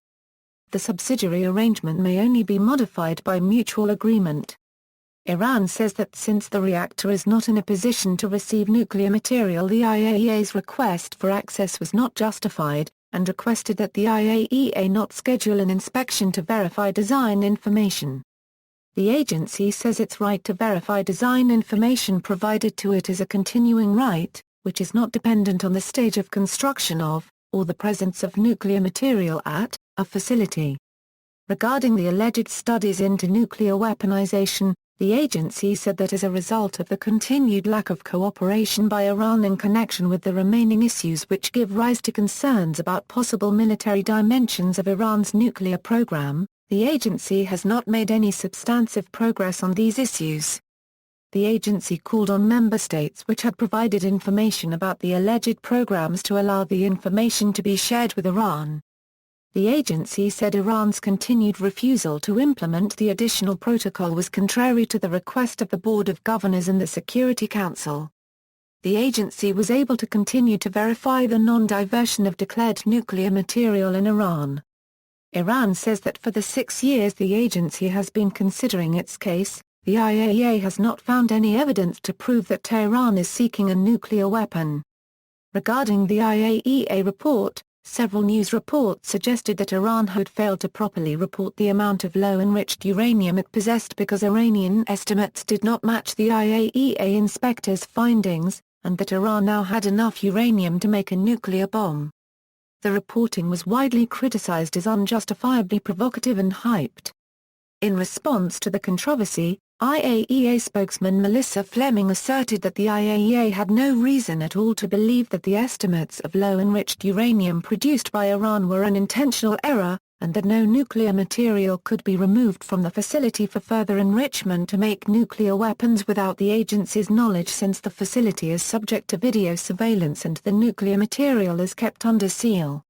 The subsidiary arrangement may only be modified by mutual agreement. Iran says that since the reactor is not in a position to receive nuclear material, the IAEA's request for access was not justified, and requested that the IAEA not schedule an inspection to verify design information. The agency says its right to verify design information provided to it is a continuing right, which is not dependent on the stage of construction of, or the presence of nuclear material at, a facility. Regarding the alleged studies into nuclear weaponization, the agency said that as a result of the continued lack of cooperation by Iran in connection with the remaining issues which give rise to concerns about possible military dimensions of Iran's nuclear program, the agency has not made any substantive progress on these issues. The agency called on member states which had provided information about the alleged programs to allow the information to be shared with Iran. The agency said Iran's continued refusal to implement the additional protocol was contrary to the request of the Board of Governors and the Security Council. The agency was able to continue to verify the non-diversion of declared nuclear material in Iran. Iran says that for the 6 years the agency has been considering its case, the IAEA has not found any evidence to prove that Tehran is seeking a nuclear weapon. Regarding the IAEA report, several news reports suggested that Iran had failed to properly report the amount of low-enriched uranium it possessed because Iranian estimates did not match the IAEA inspectors' findings, and that Iran now had enough uranium to make a nuclear bomb. The reporting was widely criticized as unjustifiably provocative and hyped. In response to the controversy, IAEA spokesman Melissa Fleming asserted that the IAEA had no reason at all to believe that the estimates of low-enriched uranium produced by Iran were an intentional error, and that no nuclear material could be removed from the facility for further enrichment to make nuclear weapons without the agency's knowledge, since the facility is subject to video surveillance and the nuclear material is kept under seal.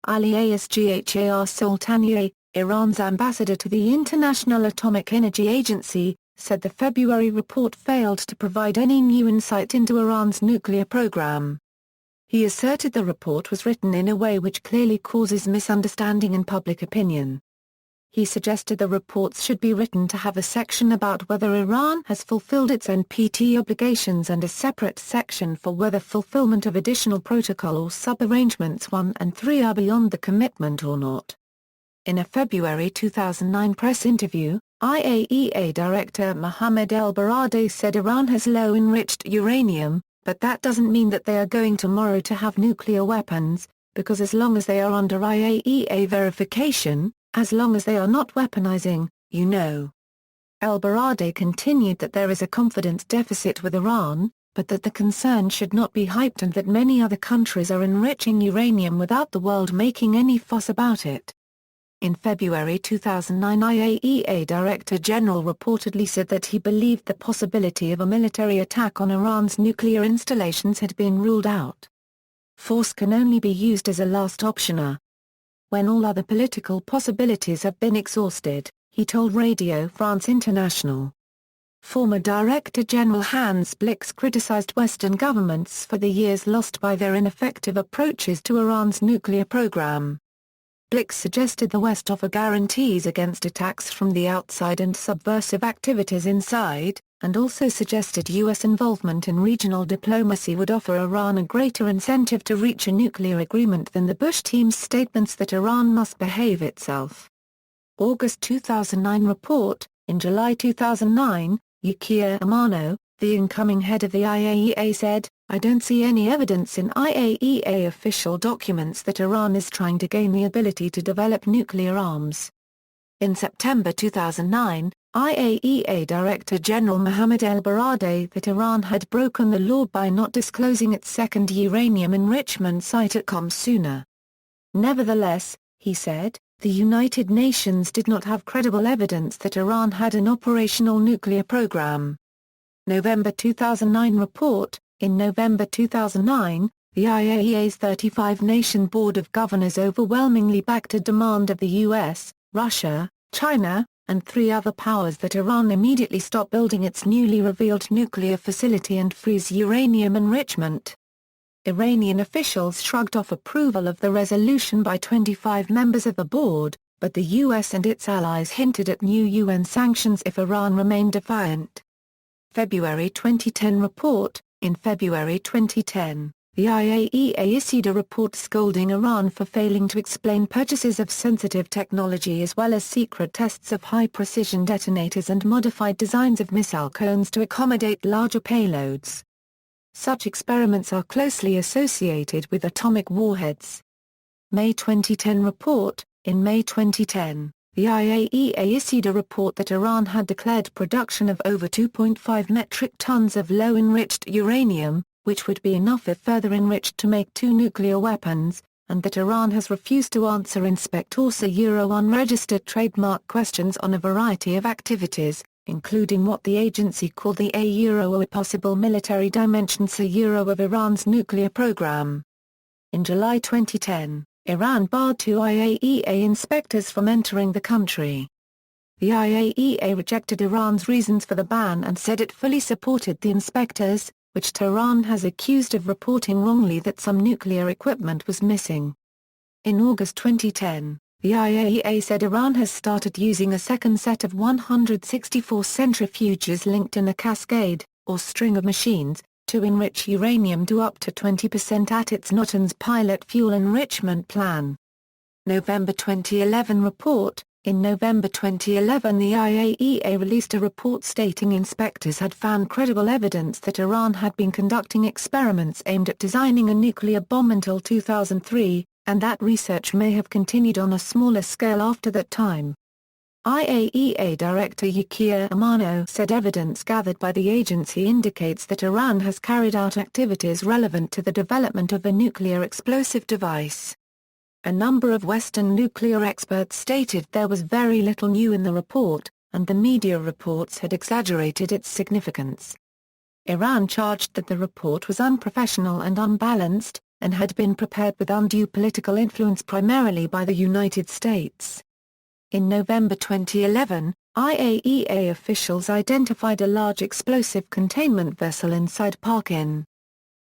Ali Asghar Soltanieh, Iran's ambassador to the International Atomic Energy Agency, said the February report failed to provide any new insight into Iran's nuclear program. He asserted the report was written in a way which clearly causes misunderstanding in public opinion. He suggested the reports should be written to have a section about whether Iran has fulfilled its NPT obligations and a separate section for whether fulfillment of additional protocol or sub-arrangements 1 and 3 are beyond the commitment or not. In a February 2009 press interview, IAEA Director Mohammad El-Baradei said Iran has low-enriched uranium, but that doesn't mean that they are going tomorrow to have nuclear weapons, because as long as they are under IAEA verification, as long as they are not weaponizing, you know. El-Baradei continued that there is a confidence deficit with Iran, but that the concern should not be hyped and that many other countries are enriching uranium without the world making any fuss about it. In February 2009, IAEA Director General reportedly said that he believed the possibility of a military attack on Iran's nuclear installations had been ruled out. Force can only be used as a last option, when all other political possibilities have been exhausted, he told Radio France International. Former Director General Hans Blix criticized Western governments for the years lost by their ineffective approaches to Iran's nuclear program. Blix suggested the West offer guarantees against attacks from the outside and subversive activities inside, and also suggested U.S. involvement in regional diplomacy would offer Iran a greater incentive to reach a nuclear agreement than the Bush team's statements that Iran must behave itself. August 2009 report. In July 2009, Yukiya Amano, the incoming head of the IAEA, said, "I don't see any evidence in IAEA official documents that Iran is trying to gain the ability to develop nuclear arms." In September 2009, IAEA Director General Mohammad El-Baradei that Iran had broken the law by not disclosing its second uranium enrichment site at Qom sooner. Nevertheless, he said, the United Nations did not have credible evidence that Iran had an operational nuclear program. November 2009 report. In November 2009, the IAEA's 35-nation Board of Governors overwhelmingly backed a demand of the US, Russia, China, and 3 other powers that Iran immediately stop building its newly revealed nuclear facility and freeze uranium enrichment. Iranian officials shrugged off approval of the resolution by 25 members of the board, but the US and its allies hinted at new UN sanctions if Iran remained defiant. February 2010 report. In February 2010, the IAEA issued a report scolding Iran for failing to explain purchases of sensitive technology as well as secret tests of high-precision detonators and modified designs of missile cones to accommodate larger payloads. Such experiments are closely associated with atomic warheads. May 2010 report. In May 2010, the IAEA issued a report that Iran had declared production of over 2.5 metric tons of low-enriched uranium, which would be enough if further enriched to make 2 nuclear weapons, and that Iran has refused to answer Inspector unregistered trademark questions on a variety of activities, including what the agency called the a possible military dimensions of Iran's nuclear program. In July 2010, Iran barred 2 IAEA inspectors from entering the country. The IAEA rejected Iran's reasons for the ban and said it fully supported the inspectors, which Tehran has accused of reporting wrongly that some nuclear equipment was missing. In August 2010, the IAEA said Iran has started using a second set of 164 centrifuges linked in a cascade, or string of machines, to enrich uranium to up to 20% at its Natanz pilot fuel enrichment plan. November 2011 report. In November 2011 the IAEA released a report stating inspectors had found credible evidence that Iran had been conducting experiments aimed at designing a nuclear bomb until 2003, and that research may have continued on a smaller scale after that time. IAEA Director Yukiya Amano said evidence gathered by the agency indicates that Iran has carried out activities relevant to the development of a nuclear explosive device. A number of Western nuclear experts stated there was very little new in the report, and the media reports had exaggerated its significance. Iran charged that the report was unprofessional and unbalanced, and had been prepared with undue political influence primarily by the United States. In November 2011, IAEA officials identified a large explosive containment vessel inside Parkin.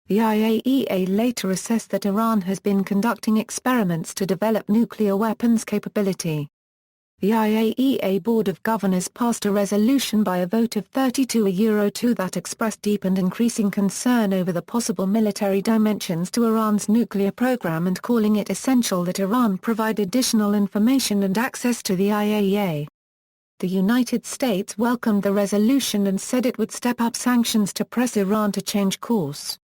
The IAEA later assessed that Iran has been conducting experiments to develop nuclear weapons capability. The IAEA Board of Governors passed a resolution by a vote of 32-2 that expressed deep and increasing concern over the possible military dimensions to Iran's nuclear program and calling it essential that Iran provide additional information and access to the IAEA. The United States welcomed the resolution and said it would step up sanctions to press Iran to change course.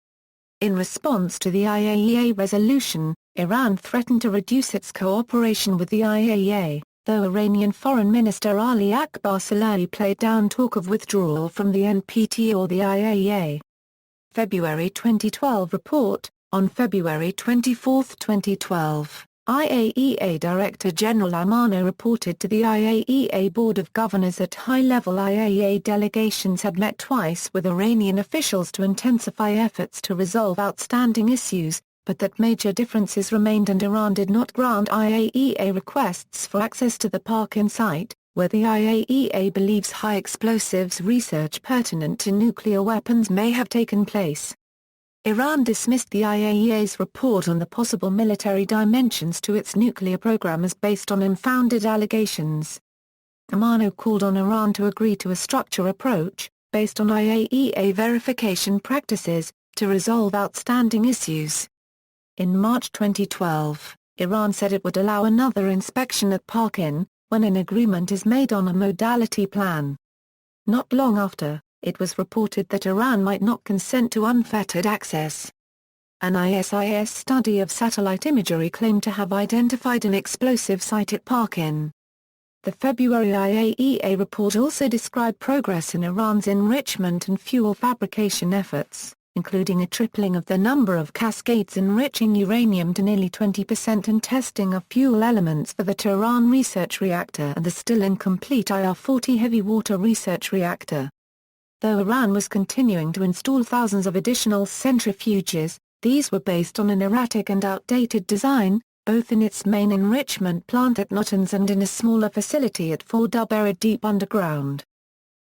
In response to the IAEA resolution, Iran threatened to reduce its cooperation with the IAEA, though Iranian Foreign Minister Ali Akbar Salahi played down talk of withdrawal from the NPT or the IAEA. February 2012 report. On February 24, 2012, IAEA Director General Amano reported to the IAEA Board of Governors that high-level IAEA delegations had met twice with Iranian officials to intensify efforts to resolve outstanding issues, but that major differences remained and Iran did not grant IAEA requests for access to the Parkin site, where the IAEA believes high explosives research pertinent to nuclear weapons may have taken place. Iran dismissed the IAEA's report on the possible military dimensions to its nuclear program as based on unfounded allegations. Amano called on Iran to agree to a structured approach, based on IAEA verification practices, to resolve outstanding issues. In March 2012, Iran said it would allow another inspection at Parkin, when an agreement is made on a modality plan. Not long after, it was reported that Iran might not consent to unfettered access. An ISIS study of satellite imagery claimed to have identified an explosive site at Parkin. The February IAEA report also described progress in Iran's enrichment and fuel fabrication efforts, including a tripling of the number of cascades enriching uranium to nearly 20% and testing of fuel elements for the Tehran research reactor and the still incomplete IR-40 heavy water research reactor. Though Iran was continuing to install thousands of additional centrifuges, these were based on an erratic and outdated design, both in its main enrichment plant at Natanz and in a smaller facility at Fordow buried deep underground.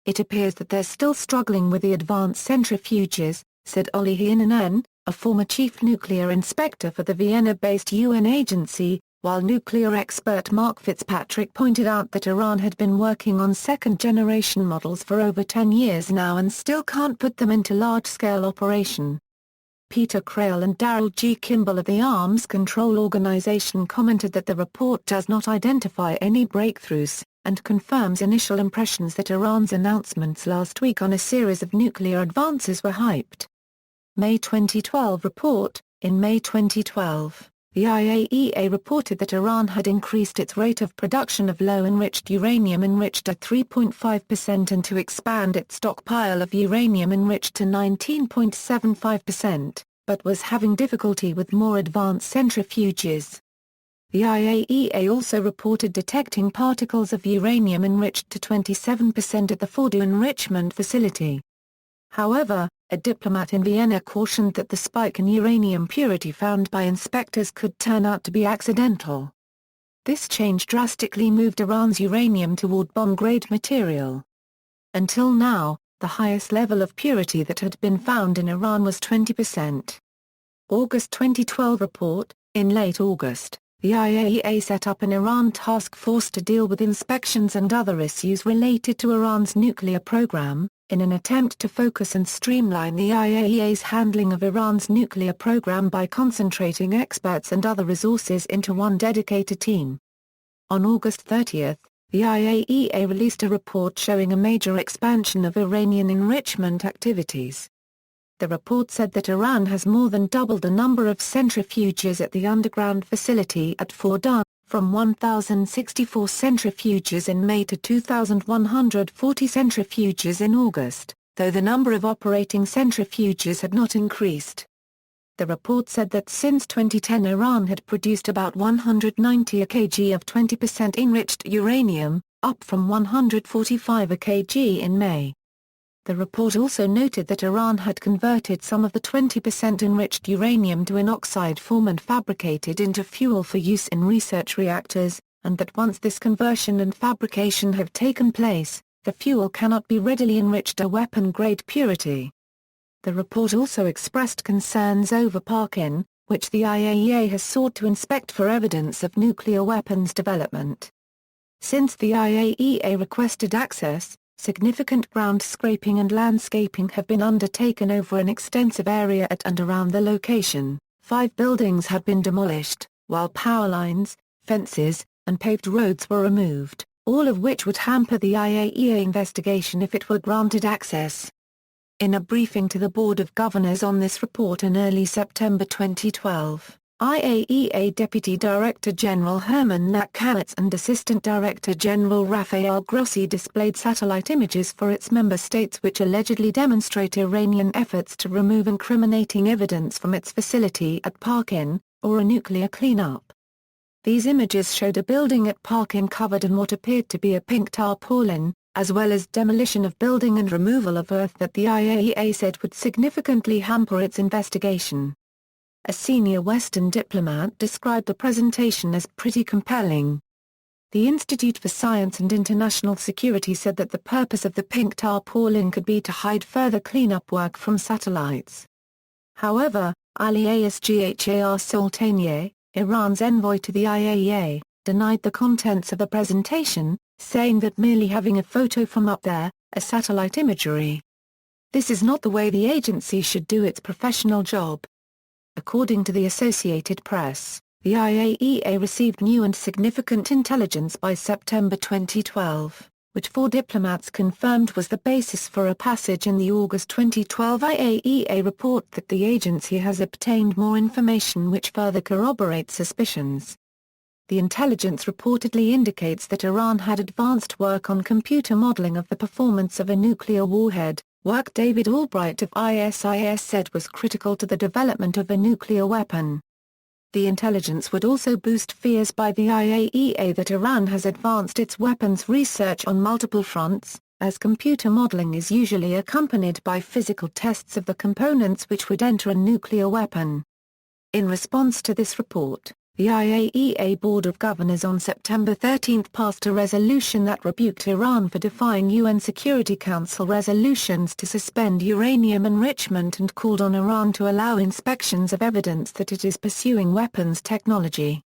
It appears that they're still struggling with the advanced centrifuges, said Olli Heinonen, a former chief nuclear inspector for the Vienna-based UN agency, while nuclear expert Mark Fitzpatrick pointed out that Iran had been working on second-generation models for over 10 years now and still can't put them into large-scale operation. Peter Crail and Daryl G. Kimball of the Arms Control Organization commented that the report does not identify any breakthroughs, and confirms initial impressions that Iran's announcements last week on a series of nuclear advances were hyped. May 2012 report. In May 2012, the IAEA reported that Iran had increased its rate of production of low-enriched uranium enriched at 3.5% and to expand its stockpile of uranium enriched to 19.75%, but was having difficulty with more advanced centrifuges. The IAEA also reported detecting particles of uranium enriched to 27% at the Fordow enrichment facility. However, a diplomat in Vienna cautioned that the spike in uranium purity found by inspectors could turn out to be accidental. This change drastically moved Iran's uranium toward bomb-grade material. Until now, the highest level of purity that had been found in Iran was 20%. August 2012 report. In late August, the IAEA set up an Iran task force to deal with inspections and other issues related to Iran's nuclear program, in an attempt to focus and streamline the IAEA's handling of Iran's nuclear program by concentrating experts and other resources into one dedicated team. On August 30, the IAEA released a report showing a major expansion of Iranian enrichment activities. The report said that Iran has more than doubled the number of centrifuges at the underground facility at Fordow, from 1,064 centrifuges in May to 2,140 centrifuges in August, though the number of operating centrifuges had not increased. The report said that since 2010 Iran had produced about 190 kg of 20% enriched uranium, up from 145 kg in May. The report also noted that Iran had converted some of the 20% enriched uranium to an oxide form and fabricated into fuel for use in research reactors, and that once this conversion and fabrication have taken place, the fuel cannot be readily enriched to weapon-grade purity. The report also expressed concerns over Parkin, which the IAEA has sought to inspect for evidence of nuclear weapons development. Since the IAEA requested access, significant ground scraping and landscaping have been undertaken over an extensive area at and around the location. 5 buildings had been demolished, while power lines, fences, and paved roads were removed, all of which would hamper the IAEA investigation if it were granted access. In a briefing to the Board of Governors on this report in early September 2012, IAEA Deputy Director General Herman Nakanitz and Assistant Director General Rafael Grossi displayed satellite images for its member states which allegedly demonstrate Iranian efforts to remove incriminating evidence from its facility at Parkin, or a nuclear cleanup. These images showed a building at Parkin covered in what appeared to be a pink tarpaulin, as well as demolition of building and removal of earth that the IAEA said would significantly hamper its investigation. A senior Western diplomat described the presentation as pretty compelling. The Institute for Science and International Security said that the purpose of the pink tarpaulin could be to hide further cleanup work from satellites. However, Ali Asghar Soltanieh, Iran's envoy to the IAEA, denied the contents of the presentation, saying that merely having a photo from up there, a satellite imagery. This is not the way the agency should do its professional job. According to the Associated Press, the IAEA received new and significant intelligence by September 2012, which 4 diplomats confirmed was the basis for a passage in the August 2012 IAEA report that the agency has obtained more information which further corroborates suspicions. The intelligence reportedly indicates that Iran had advanced work on computer modeling of the performance of a nuclear warhead, work David Albright of ISIS said was critical to the development of a nuclear weapon. The intelligence would also boost fears by the IAEA that Iran has advanced its weapons research on multiple fronts, as computer modeling is usually accompanied by physical tests of the components which would enter a nuclear weapon. In response to this report, The IAEA Board of Governors on September 13 passed a resolution that rebuked Iran for defying UN Security Council resolutions to suspend uranium enrichment and called on Iran to allow inspections of evidence that it is pursuing weapons technology.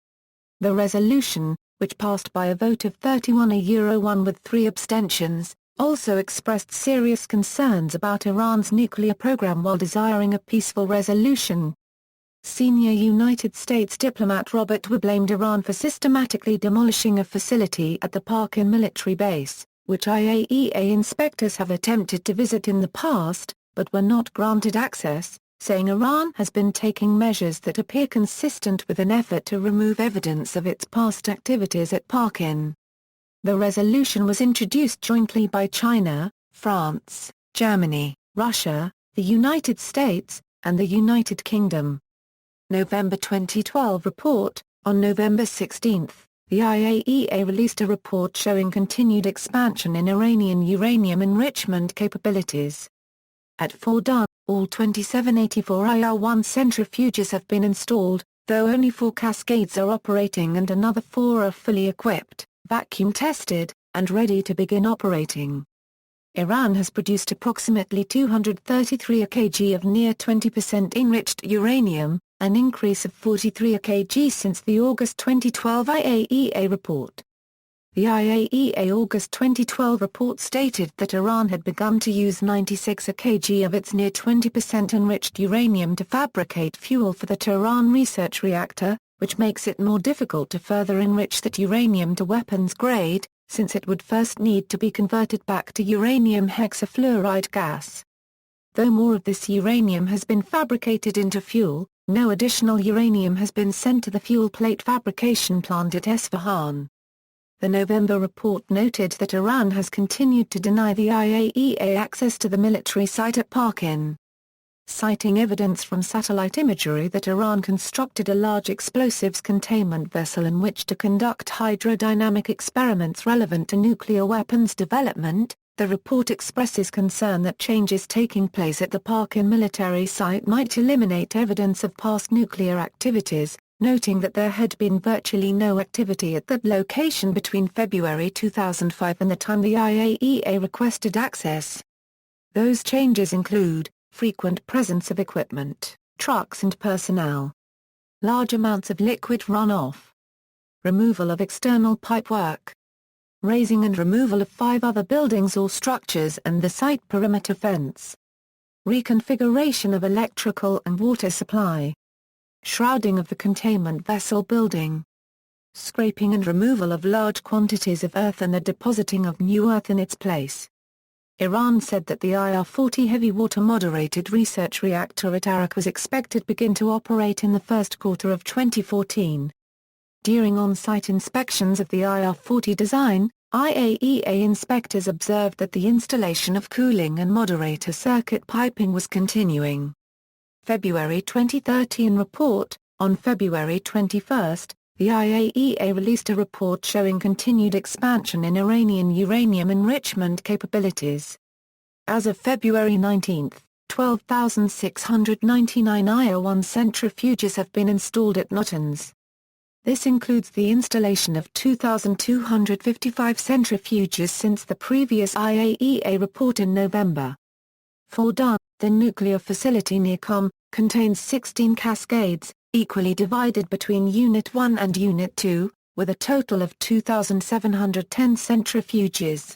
The resolution, which passed by a vote of 31-1 with 3 abstentions, also expressed serious concerns about Iran's nuclear program while desiring a peaceful resolution. Senior United States diplomat Robert Wood blamed Iran for systematically demolishing a facility at the Parkin military base, which IAEA inspectors have attempted to visit in the past, but were not granted access, saying Iran has been taking measures that appear consistent with an effort to remove evidence of its past activities at Parkin. The resolution was introduced jointly by China, France, Germany, Russia, the United States, and the United Kingdom. November 2012 report. On November 16, the IAEA released a report showing continued expansion in Iranian uranium enrichment capabilities. At Fordow, all 27 84IR-1 centrifuges have been installed, though only 4 cascades are operating and another 4 are fully equipped, vacuum-tested, and ready to begin operating. Iran has produced approximately 233 kg of near 20% enriched uranium, an increase of 43 kg since the August 2012 IAEA report. The IAEA August 2012 report stated that Iran had begun to use 96 kg of its near 20% enriched uranium to fabricate fuel for the Tehran research reactor, which makes it more difficult to further enrich that uranium to weapons grade, since it would first need to be converted back to uranium hexafluoride gas. Though more of this uranium has been fabricated into fuel, no additional uranium has been sent to the fuel plate fabrication plant at Isfahan. The November report noted that Iran has continued to deny the IAEA access to the military site at Parkin. Citing evidence from satellite imagery that Iran constructed a large explosives containment vessel in which to conduct hydrodynamic experiments relevant to nuclear weapons development, the report expresses concern that changes taking place at the Parkin military site might eliminate evidence of past nuclear activities, noting that there had been virtually no activity at that location between February 2005 and the time the IAEA requested access. Those changes include frequent presence of equipment, trucks and personnel, large amounts of liquid runoff, removal of external pipework, raising and removal of 5 other buildings or structures and the site perimeter fence, reconfiguration of electrical and water supply, shrouding of the containment vessel building, scraping and removal of large quantities of earth and the depositing of new earth in its place. Iran said that the IR-40 heavy water moderated research reactor at Arak was expected to begin to operate in the first quarter of 2014. During on-site inspections of the IR-40 design, IAEA inspectors observed that the installation of cooling and moderator circuit piping was continuing. February 2013 report. On February 21, the IAEA released a report showing continued expansion in Iranian uranium enrichment capabilities. As of February 19, 12,699 IR-1 centrifuges have been installed at Natanz. This includes the installation of 2,255 centrifuges since the previous IAEA report in November. Fordow, the nuclear facility near Qom, contains 16 cascades, equally divided between Unit 1 and Unit 2, with a total of 2,710 centrifuges.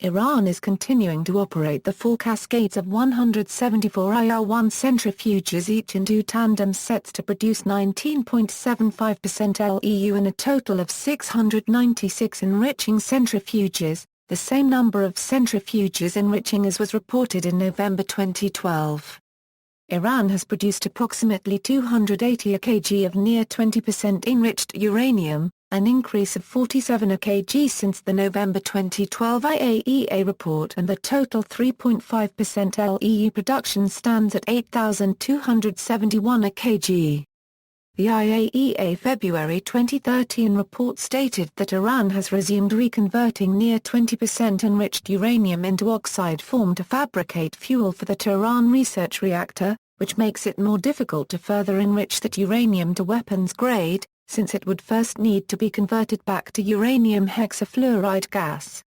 Iran is continuing to operate the 4 cascades of 174 IR-1 centrifuges each in 2 tandem sets to produce 19.75% LEU and a total of 696 enriching centrifuges, the same number of centrifuges enriching as was reported in November 2012. Iran has produced approximately 280 kg of near 20% enriched uranium, an increase of 47 kg since the November 2012 IAEA report, and the total 3.5% LEU production stands at 8,271 kg. The IAEA February 2013 report stated that Iran has resumed reconverting near 20% enriched uranium into oxide form to fabricate fuel for the Tehran research reactor, which makes it more difficult to further enrich that uranium to weapons grade, since it would first need to be converted back to uranium hexafluoride gas.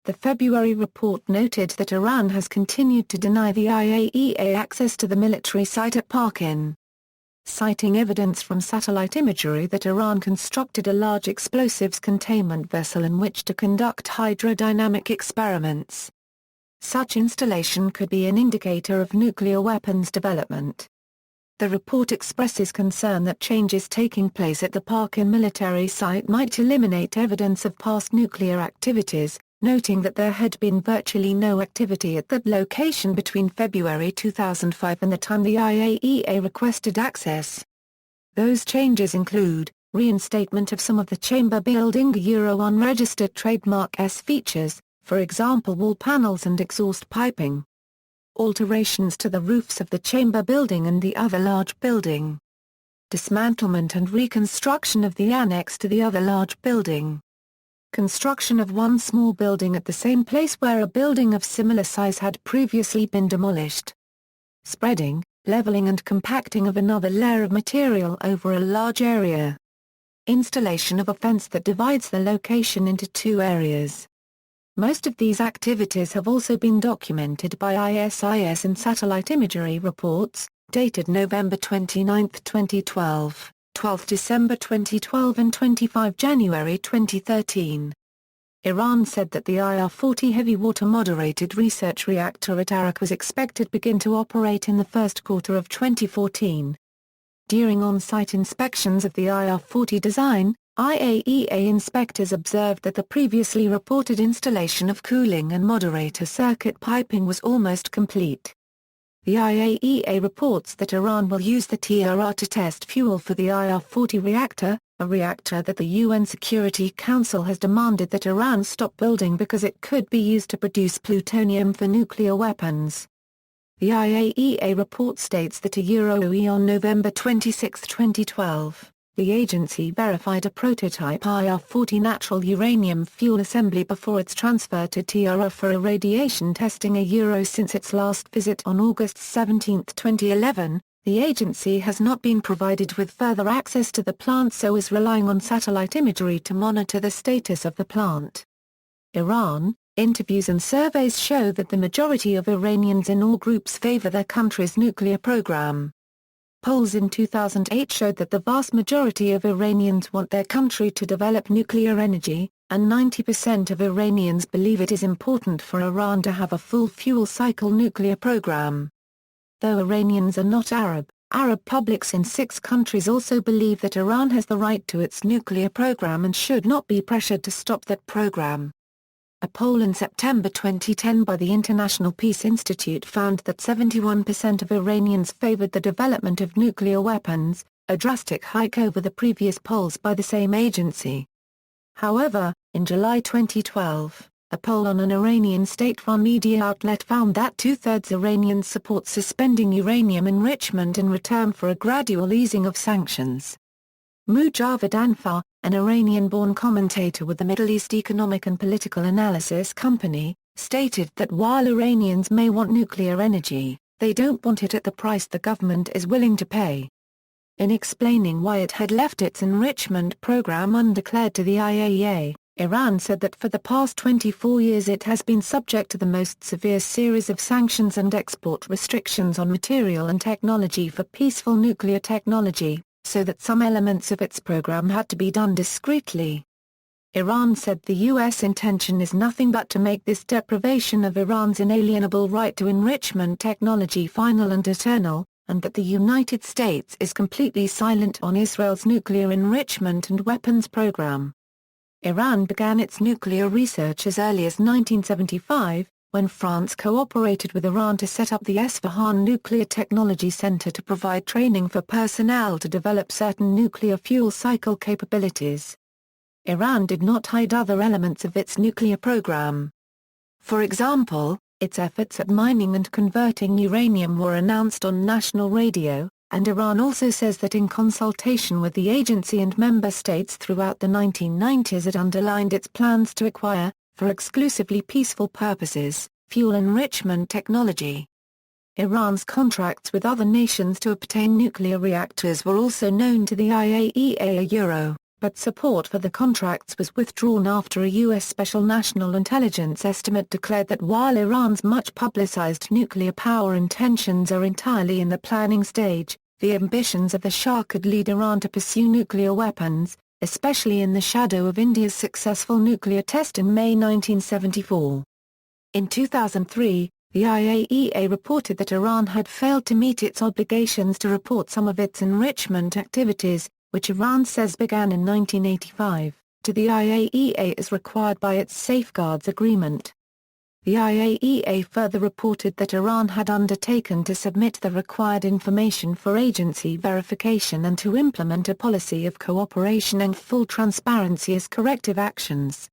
The February report noted that Iran has continued to deny the IAEA access to the military site at Parkin, citing evidence from satellite imagery that Iran constructed a large explosives containment vessel in which to conduct hydrodynamic experiments. Such installation could be an indicator of nuclear weapons development. The report expresses concern that changes taking place at the Parkin military site might eliminate evidence of past nuclear activities, noting that there had been virtually no activity at that location between February 2005 and the time the IAEA requested access. Those changes include reinstatement of some of the chamber building unregistered trademark S features, for example wall panels and exhaust piping. Alterations to the roofs of the chamber building and the other large building. Dismantlement and reconstruction of the annex to the other large building. Construction of one small building at the same place where a building of similar size had previously been demolished. Spreading, leveling and compacting of another layer of material over a large area. Installation of a fence that divides the location into two areas. Most of these activities have also been documented by ISIS in satellite imagery reports, dated November 29, 2012. 12 December 2012 and 25 January 2013. Iran said that the IR-40 heavy water moderated research reactor at Arak was expected to begin to operate in the first quarter of 2014. During on-site inspections of the IR-40 design, IAEA inspectors observed that the previously reported installation of cooling and moderator circuit piping was almost complete. The IAEA reports that Iran will use the TRR to test fuel for the IR-40 reactor, a reactor that the UN Security Council has demanded that Iran stop building because it could be used to produce plutonium for nuclear weapons. The IAEA report states that on November 26, 2012, the agency verified a prototype IR-40 natural uranium fuel assembly before its transfer to TRR for irradiation testing since its last visit on August 17, 2011. The agency has not been provided with further access to the plant, so is relying on satellite imagery to monitor the status of the plant. Iran, interviews and surveys show that the majority of Iranians in all groups favor their country's nuclear program. Polls in 2008 showed that the vast majority of Iranians want their country to develop nuclear energy, and 90% of Iranians believe it is important for Iran to have a full fuel cycle nuclear program. Though Iranians are not Arab, Arab publics in 6 countries also believe that Iran has the right to its nuclear program and should not be pressured to stop that program. A poll in September 2010 by the International Peace Institute found that 71% of Iranians favored the development of nuclear weapons, a drastic hike over the previous polls by the same agency. However, in July 2012, a poll on an Iranian state-run media outlet found that 2/3 Iranians support suspending uranium enrichment in return for a gradual easing of sanctions. Mujahid Anfar, an Iranian-born commentator with the Middle East Economic and Political Analysis Company, stated that while Iranians may want nuclear energy, they don't want it at the price the government is willing to pay. In explaining why it had left its enrichment program undeclared to the IAEA, Iran said that for the past 24 years it has been subject to the most severe series of sanctions and export restrictions on material and technology for peaceful nuclear technology, so that some elements of its program had to be done discreetly. Iran said the U.S. intention is nothing but to make this deprivation of Iran's inalienable right to enrichment technology final and eternal, and that the United States is completely silent on Israel's nuclear enrichment and weapons program. Iran began its nuclear research as early as 1975, when France cooperated with Iran to set up the Esfahan Nuclear Technology Center to provide training for personnel to develop certain nuclear fuel cycle capabilities. Iran did not hide other elements of its nuclear program. For example, its efforts at mining and converting uranium were announced on national radio, and Iran also says that in consultation with the agency and member states throughout the 1990s it underlined its plans to acquire, for exclusively peaceful purposes, fuel enrichment technology. Iran's contracts with other nations to obtain nuclear reactors were also known to the IAEA, but support for the contracts was withdrawn after a U.S. Special National Intelligence estimate declared that while Iran's much-publicized nuclear power intentions are entirely in the planning stage, the ambitions of the Shah could lead Iran to pursue nuclear weapons, especially in the shadow of India's successful nuclear test in May 1974. In 2003, the IAEA reported that Iran had failed to meet its obligations to report some of its enrichment activities, which Iran says began in 1985, to the IAEA as required by its Safeguards Agreement. The IAEA further reported that Iran had undertaken to submit the required information for agency verification and to implement a policy of cooperation and full transparency as corrective actions.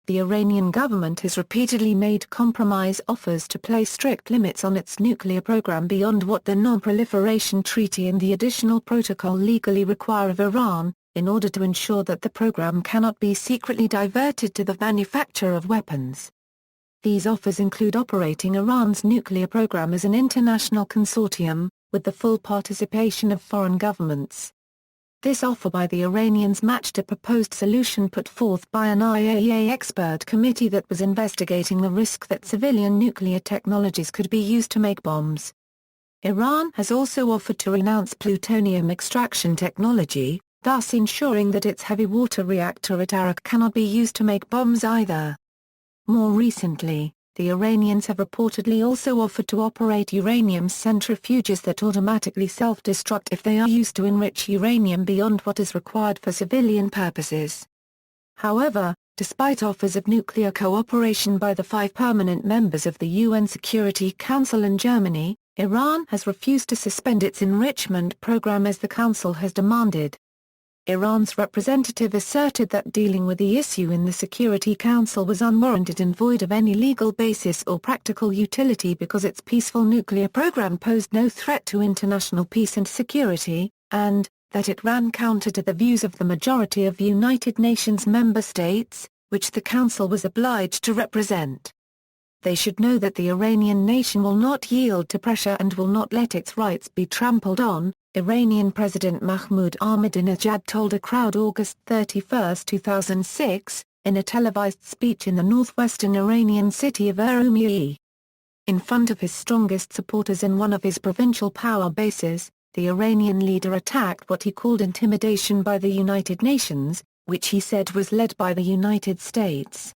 The Iranian government has repeatedly made compromise offers to place strict limits on its nuclear program beyond what the Non-Proliferation Treaty and the additional protocol legally require of Iran, in order to ensure that the program cannot be secretly diverted to the manufacture of weapons. These offers include operating Iran's nuclear program as an international consortium, with the full participation of foreign governments. This offer by the Iranians matched a proposed solution put forth by an IAEA expert committee that was investigating the risk that civilian nuclear technologies could be used to make bombs. Iran has also offered to renounce plutonium extraction technology, thus ensuring that its heavy water reactor at Arak cannot be used to make bombs either. More recently, the Iranians have reportedly also offered to operate uranium centrifuges that automatically self-destruct if they are used to enrich uranium beyond what is required for civilian purposes. However, despite offers of nuclear cooperation by the 5 permanent members of the UN Security Council and Germany, Iran has refused to suspend its enrichment program as the Council has demanded. Iran's representative asserted that dealing with the issue in the Security Council was unwarranted and void of any legal basis or practical utility because its peaceful nuclear program posed no threat to international peace and security, and that it ran counter to the views of the majority of United Nations member states, which the Council was obliged to represent. They should know that the Iranian nation will not yield to pressure and will not let its rights be trampled on, Iranian President Mahmoud Ahmadinejad told a crowd August 31, 2006, in a televised speech in the northwestern Iranian city of Urumqi. In front of his strongest supporters in one of his provincial power bases, the Iranian leader attacked what he called intimidation by the United Nations, which he said was led by the United States.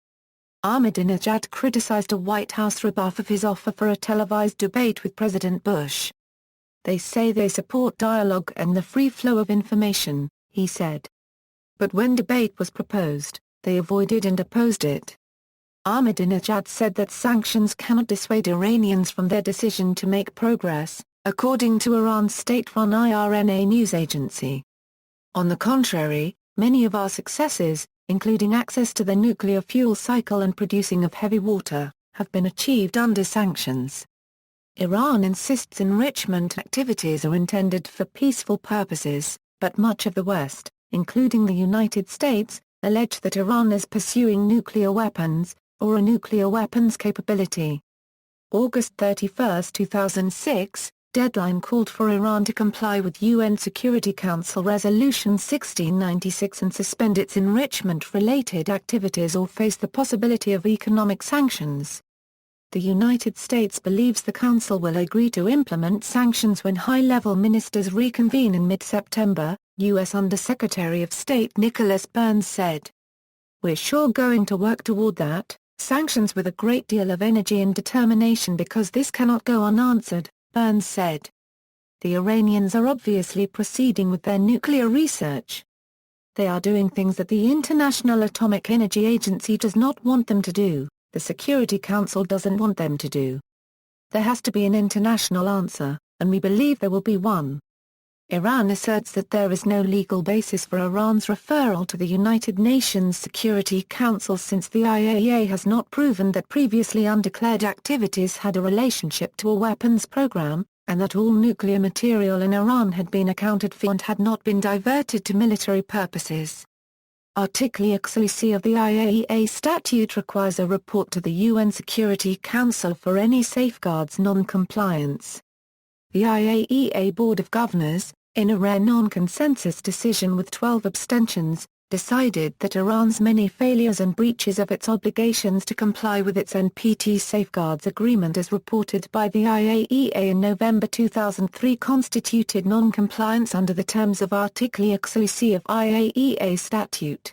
Ahmadinejad criticized a White House rebuff of his offer for a televised debate with President Bush. They say they support dialogue and the free flow of information, he said. But when debate was proposed, they avoided and opposed it. Ahmadinejad said that sanctions cannot dissuade Iranians from their decision to make progress, according to Iran's state-run IRNA news agency. On the contrary, many of our successes, including access to the nuclear fuel cycle and producing of heavy water, have been achieved under sanctions. Iran insists enrichment activities are intended for peaceful purposes, but much of the West, including the United States, allege that Iran is pursuing nuclear weapons, or a nuclear weapons capability. August 31, 2006, deadline called for Iran to comply with UN Security Council Resolution 1696 and suspend its enrichment-related activities or face the possibility of economic sanctions. The United States believes the Council will agree to implement sanctions when high-level ministers reconvene in mid-September, U.S. Undersecretary of State Nicholas Burns said. "We're sure going to work toward that, sanctions with a great deal of energy and determination because this cannot go unanswered," Burns said. The Iranians are obviously proceeding with their nuclear research. They are doing things that the International Atomic Energy Agency does not want them to do. The Security Council doesn't want them to do. There has to be an international answer, and we believe there will be one. Iran asserts that there is no legal basis for Iran's referral to the United Nations Security Council since the IAEA has not proven that previously undeclared activities had a relationship to a weapons program, and that all nuclear material in Iran had been accounted for and had not been diverted to military purposes. Article XC of the IAEA statute requires a report to the UN Security Council for any safeguards non-compliance. The IAEA Board of Governors, in a rare non-consensus decision with 12 abstentions, decided that Iran's many failures and breaches of its obligations to comply with its NPT Safeguards Agreement as reported by the IAEA in November 2003 constituted non-compliance under the terms of Article XC of IAEA statute.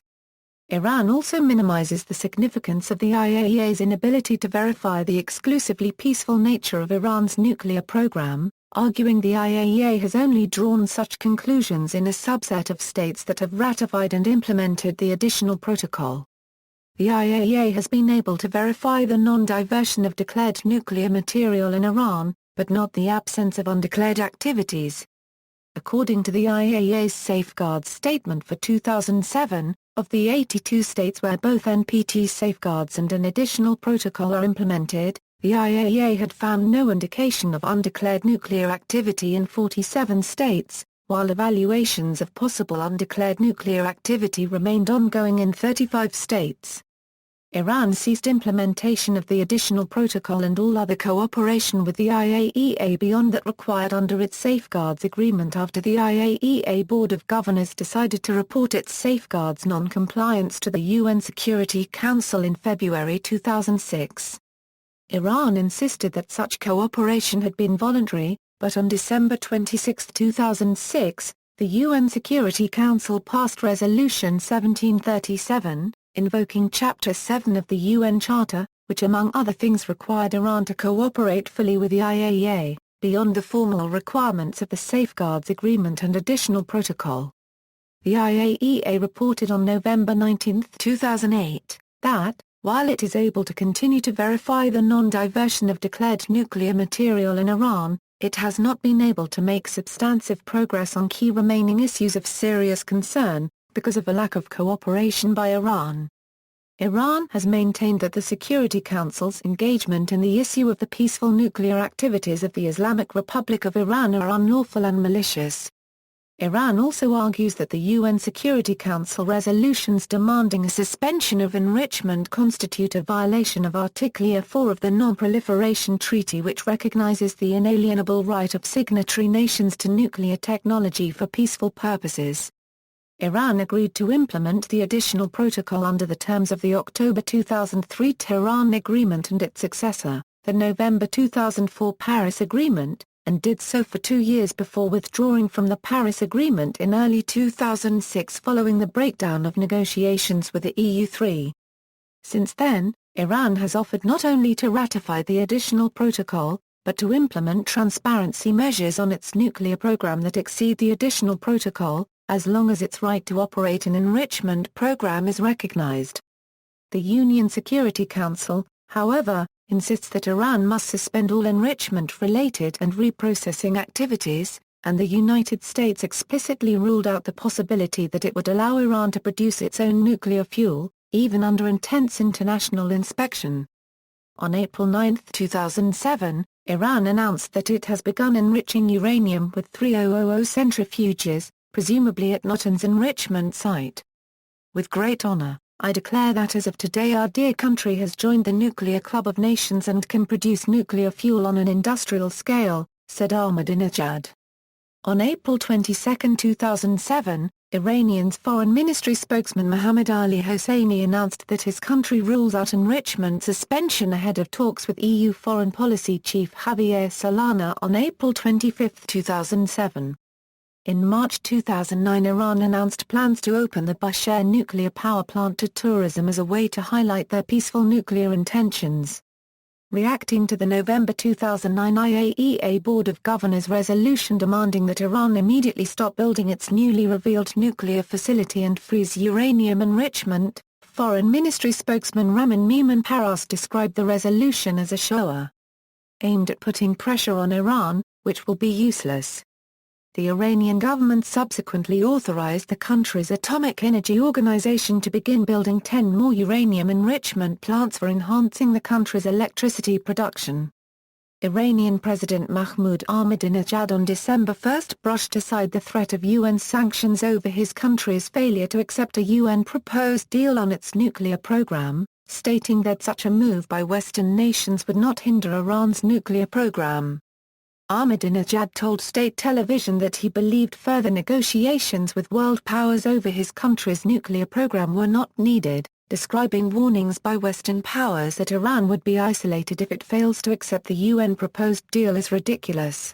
Iran also minimizes the significance of the IAEA's inability to verify the exclusively peaceful nature of Iran's nuclear program, arguing the IAEA has only drawn such conclusions in a subset of states that have ratified and implemented the additional protocol. The IAEA has been able to verify the non-diversion of declared nuclear material in Iran, but not the absence of undeclared activities. According to the IAEA's Safeguards Statement for 2007, of the 82 states where both NPT safeguards and an additional protocol are implemented, the IAEA had found no indication of undeclared nuclear activity in 47 states, while evaluations of possible undeclared nuclear activity remained ongoing in 35 states. Iran ceased implementation of the additional protocol and all other cooperation with the IAEA beyond that required under its safeguards agreement after the IAEA Board of Governors decided to report its safeguards non-compliance to the UN Security Council in February 2006. Iran insisted that such cooperation had been voluntary, but on December 26, 2006, the UN Security Council passed Resolution 1737, invoking Chapter 7 of the UN Charter, which among other things required Iran to cooperate fully with the IAEA, beyond the formal requirements of the Safeguards Agreement and additional protocol. The IAEA reported on November 19, 2008, that, while it is able to continue to verify the non-diversion of declared nuclear material in Iran, it has not been able to make substantive progress on key remaining issues of serious concern, because of a lack of cooperation by Iran. Iran has maintained that the Security Council's engagement in the issue of the peaceful nuclear activities of the Islamic Republic of Iran are unlawful and malicious. Iran also argues that the UN Security Council resolutions demanding a suspension of enrichment constitute a violation of Article 4 of the Non-Proliferation Treaty, which recognizes the inalienable right of signatory nations to nuclear technology for peaceful purposes. Iran agreed to implement the additional protocol under the terms of the October 2003 Tehran Agreement and its successor, the November 2004 Paris Agreement, and did so for 2 years before withdrawing from the Paris Agreement in early 2006 following the breakdown of negotiations with the EU3. Since then, Iran has offered not only to ratify the additional protocol, but to implement transparency measures on its nuclear program that exceed the additional protocol, as long as its right to operate an enrichment program is recognized. The UN Security Council, however, insists that Iran must suspend all enrichment-related and reprocessing activities, and the United States explicitly ruled out the possibility that it would allow Iran to produce its own nuclear fuel, even under intense international inspection. On April 9, 2007, Iran announced that it has begun enriching uranium with 3000 centrifuges, presumably at Natanz enrichment site. With great honor, I declare that as of today our dear country has joined the Nuclear Club of Nations and can produce nuclear fuel on an industrial scale, said Ahmadinejad. On April 22, 2007, Iranian's Foreign Ministry spokesman Mohammad Ali Hosseini announced that his country rules out enrichment suspension ahead of talks with EU Foreign Policy Chief Javier Solana on April 25, 2007. In March 2009, Iran announced plans to open the Bushehr nuclear power plant to tourism as a way to highlight their peaceful nuclear intentions. Reacting to the November 2009 IAEA Board of Governors resolution demanding that Iran immediately stop building its newly revealed nuclear facility and freeze uranium enrichment, Foreign Ministry spokesman Ramin Mehman-Paras described the resolution as a show aimed at putting pressure on Iran, which will be useless. The Iranian government subsequently authorized the country's Atomic Energy Organization to begin building 10 more uranium enrichment plants for enhancing the country's electricity production. Iranian President Mahmoud Ahmadinejad on December 1 brushed aside the threat of UN sanctions over his country's failure to accept a UN-proposed deal on its nuclear program, stating that such a move by Western nations would not hinder Iran's nuclear program. Ahmadinejad told state television that he believed further negotiations with world powers over his country's nuclear program were not needed, describing warnings by Western powers that Iran would be isolated if it fails to accept the UN-proposed deal as ridiculous.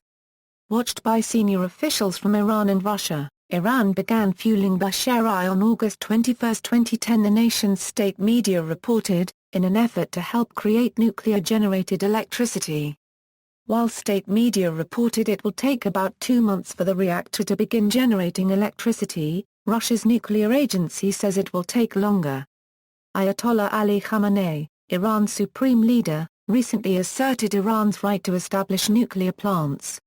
Watched by senior officials from Iran and Russia, Iran began fueling Bashar on August 21, 2010, the nation's state media reported, in an effort to help create nuclear-generated electricity. While state media reported it will take about 2 months for the reactor to begin generating electricity, Russia's nuclear agency says it will take longer. Ayatollah Ali Khamenei, Iran's supreme leader, recently asserted Iran's right to establish nuclear plants.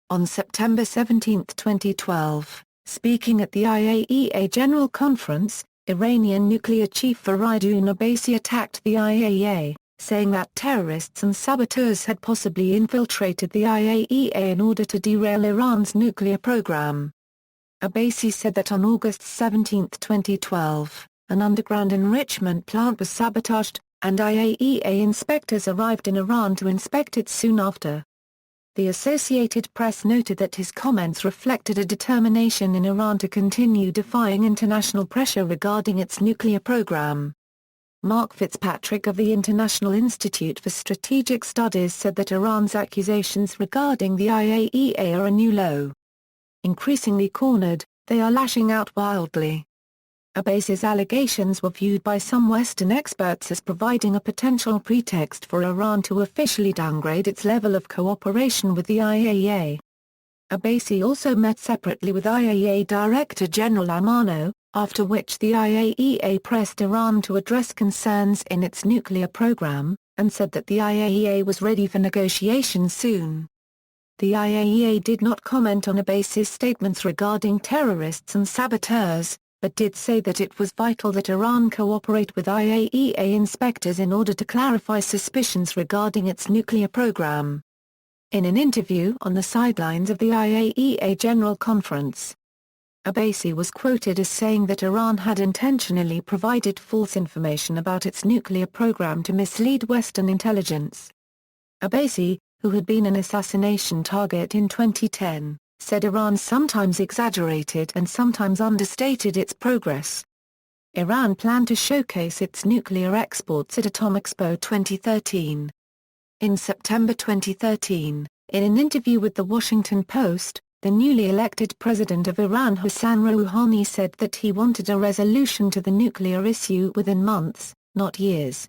On September 17, 2012, speaking at the IAEA General Conference, Iranian nuclear chief Faridun Abbasi attacked the IAEA, saying that terrorists and saboteurs had possibly infiltrated the IAEA in order to derail Iran's nuclear program. Abbasi said that on August 17, 2012, an underground enrichment plant was sabotaged, and IAEA inspectors arrived in Iran to inspect it soon after. The Associated Press noted that his comments reflected a determination in Iran to continue defying international pressure regarding its nuclear program. Mark Fitzpatrick of the International Institute for Strategic Studies said that Iran's accusations regarding the IAEA are a new low. Increasingly cornered, they are lashing out wildly. Abbasi's allegations were viewed by some Western experts as providing a potential pretext for Iran to officially downgrade its level of cooperation with the IAEA. Abbasi also met separately with IAEA Director General Amano, after which the IAEA pressed Iran to address concerns in its nuclear program, and said that the IAEA was ready for negotiations soon. The IAEA did not comment on Abbasi's statements regarding terrorists and saboteurs, but did say that it was vital that Iran cooperate with IAEA inspectors in order to clarify suspicions regarding its nuclear program. In an interview on the sidelines of the IAEA General Conference, Abbasi was quoted as saying that Iran had intentionally provided false information about its nuclear program to mislead Western intelligence. Abbasi, who had been an assassination target in 2010, said Iran sometimes exaggerated and sometimes understated its progress. Iran planned to showcase its nuclear exports at Atomexpo 2013. In September 2013, in an interview with The Washington Post, the newly elected president of Iran Hassan Rouhani said that he wanted a resolution to the nuclear issue within months, not years.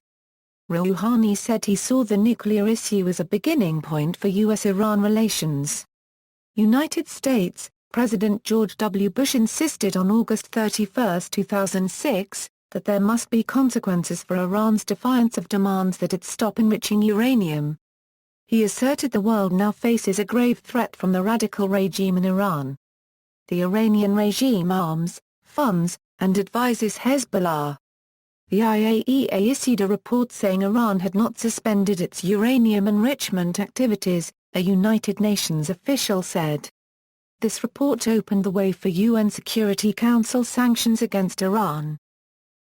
Rouhani said he saw the nuclear issue as a beginning point for U.S.-Iran relations. United States, President George W. Bush insisted on August 31, 2006, that there must be consequences for Iran's defiance of demands that it stop enriching uranium. He asserted the world now faces a grave threat from the radical regime in Iran. The Iranian regime arms, funds, and advises Hezbollah. The IAEA issued a report saying Iran had not suspended its uranium enrichment activities, a United Nations official said. This report opened the way for UN Security Council sanctions against Iran.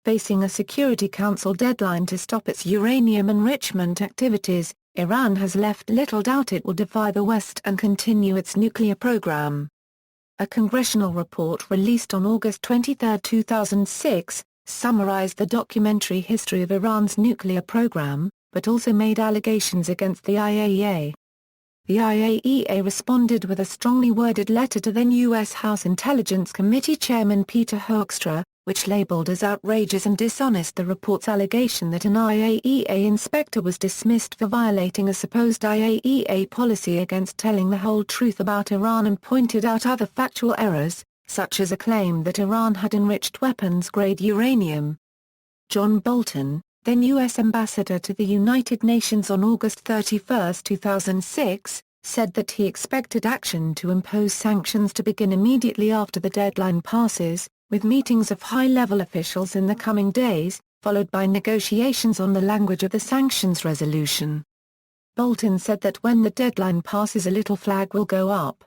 Facing a Security Council deadline to stop its uranium enrichment activities, Iran has left little doubt it will defy the West and continue its nuclear program. A congressional report released on August 23, 2006, summarized the documentary history of Iran's nuclear program, but also made allegations against the IAEA. The IAEA responded with a strongly worded letter to then U.S. House Intelligence Committee Chairman Peter Hoekstra, which labeled as outrageous and dishonest the report's allegation that an IAEA inspector was dismissed for violating a supposed IAEA policy against telling the whole truth about Iran, and pointed out other factual errors, such as a claim that Iran had enriched weapons-grade uranium. John Bolton, then U.S. Ambassador to the United Nations on August 31, 2006, said that he expected action to impose sanctions to begin immediately after the deadline passes, with meetings of high-level officials in the coming days, followed by negotiations on the language of the sanctions resolution. Bolton said that when the deadline passes a little flag will go up.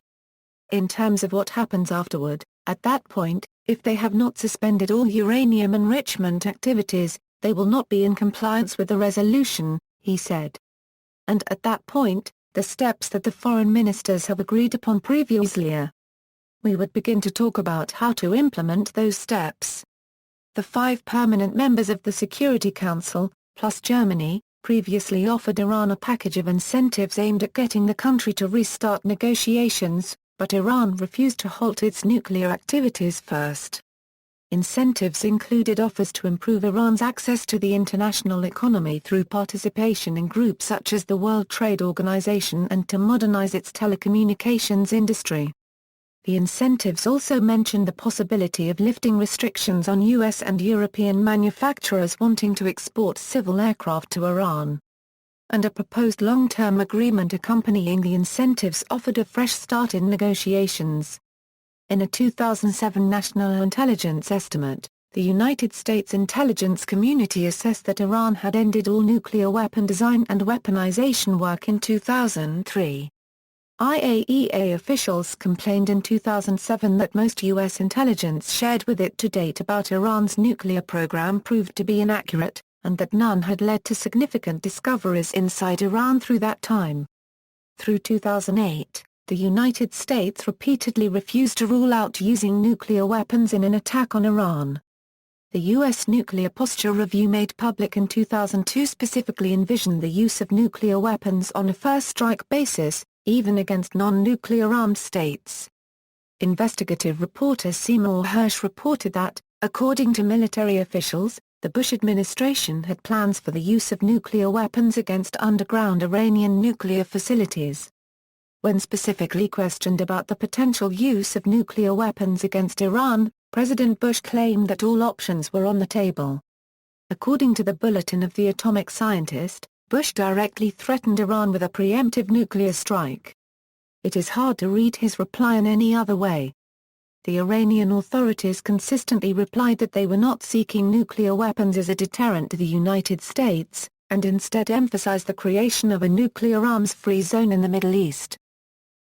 In terms of what happens afterward, at that point, if they have not suspended all uranium enrichment activities, they will not be in compliance with the resolution, he said. And at that point, the steps that the foreign ministers have agreed upon previously are. We would begin to talk about how to implement those steps. The 5 permanent members of the Security Council, plus Germany, previously offered Iran a package of incentives aimed at getting the country to restart negotiations, but Iran refused to halt its nuclear activities first. Incentives included offers to improve Iran's access to the international economy through participation in groups such as the World Trade Organization and to modernize its telecommunications industry. The incentives also mentioned the possibility of lifting restrictions on U.S. and European manufacturers wanting to export civil aircraft to Iran. And a proposed long-term agreement accompanying the incentives offered a fresh start in negotiations. In a 2007 national intelligence estimate, the United States intelligence community assessed that Iran had ended all nuclear weapon design and weaponization work in 2003. IAEA officials complained in 2007 that most U.S. intelligence shared with it to date about Iran's nuclear program proved to be inaccurate, and that none had led to significant discoveries inside Iran through that time. Through 2008, the United States repeatedly refused to rule out using nuclear weapons in an attack on Iran. The U.S. Nuclear Posture Review made public in 2002 specifically envisioned the use of nuclear weapons on a first-strike basis, even against non-nuclear armed states. Investigative reporter Seymour Hersh reported that, according to military officials, the Bush administration had plans for the use of nuclear weapons against underground Iranian nuclear facilities. When specifically questioned about the potential use of nuclear weapons against Iran, President Bush claimed that all options were on the table. According to the Bulletin of the Atomic Scientist, Bush directly threatened Iran with a preemptive nuclear strike. It is hard to read his reply in any other way. The Iranian authorities consistently replied that they were not seeking nuclear weapons as a deterrent to the United States, and instead emphasized the creation of a nuclear arms-free zone in the Middle East.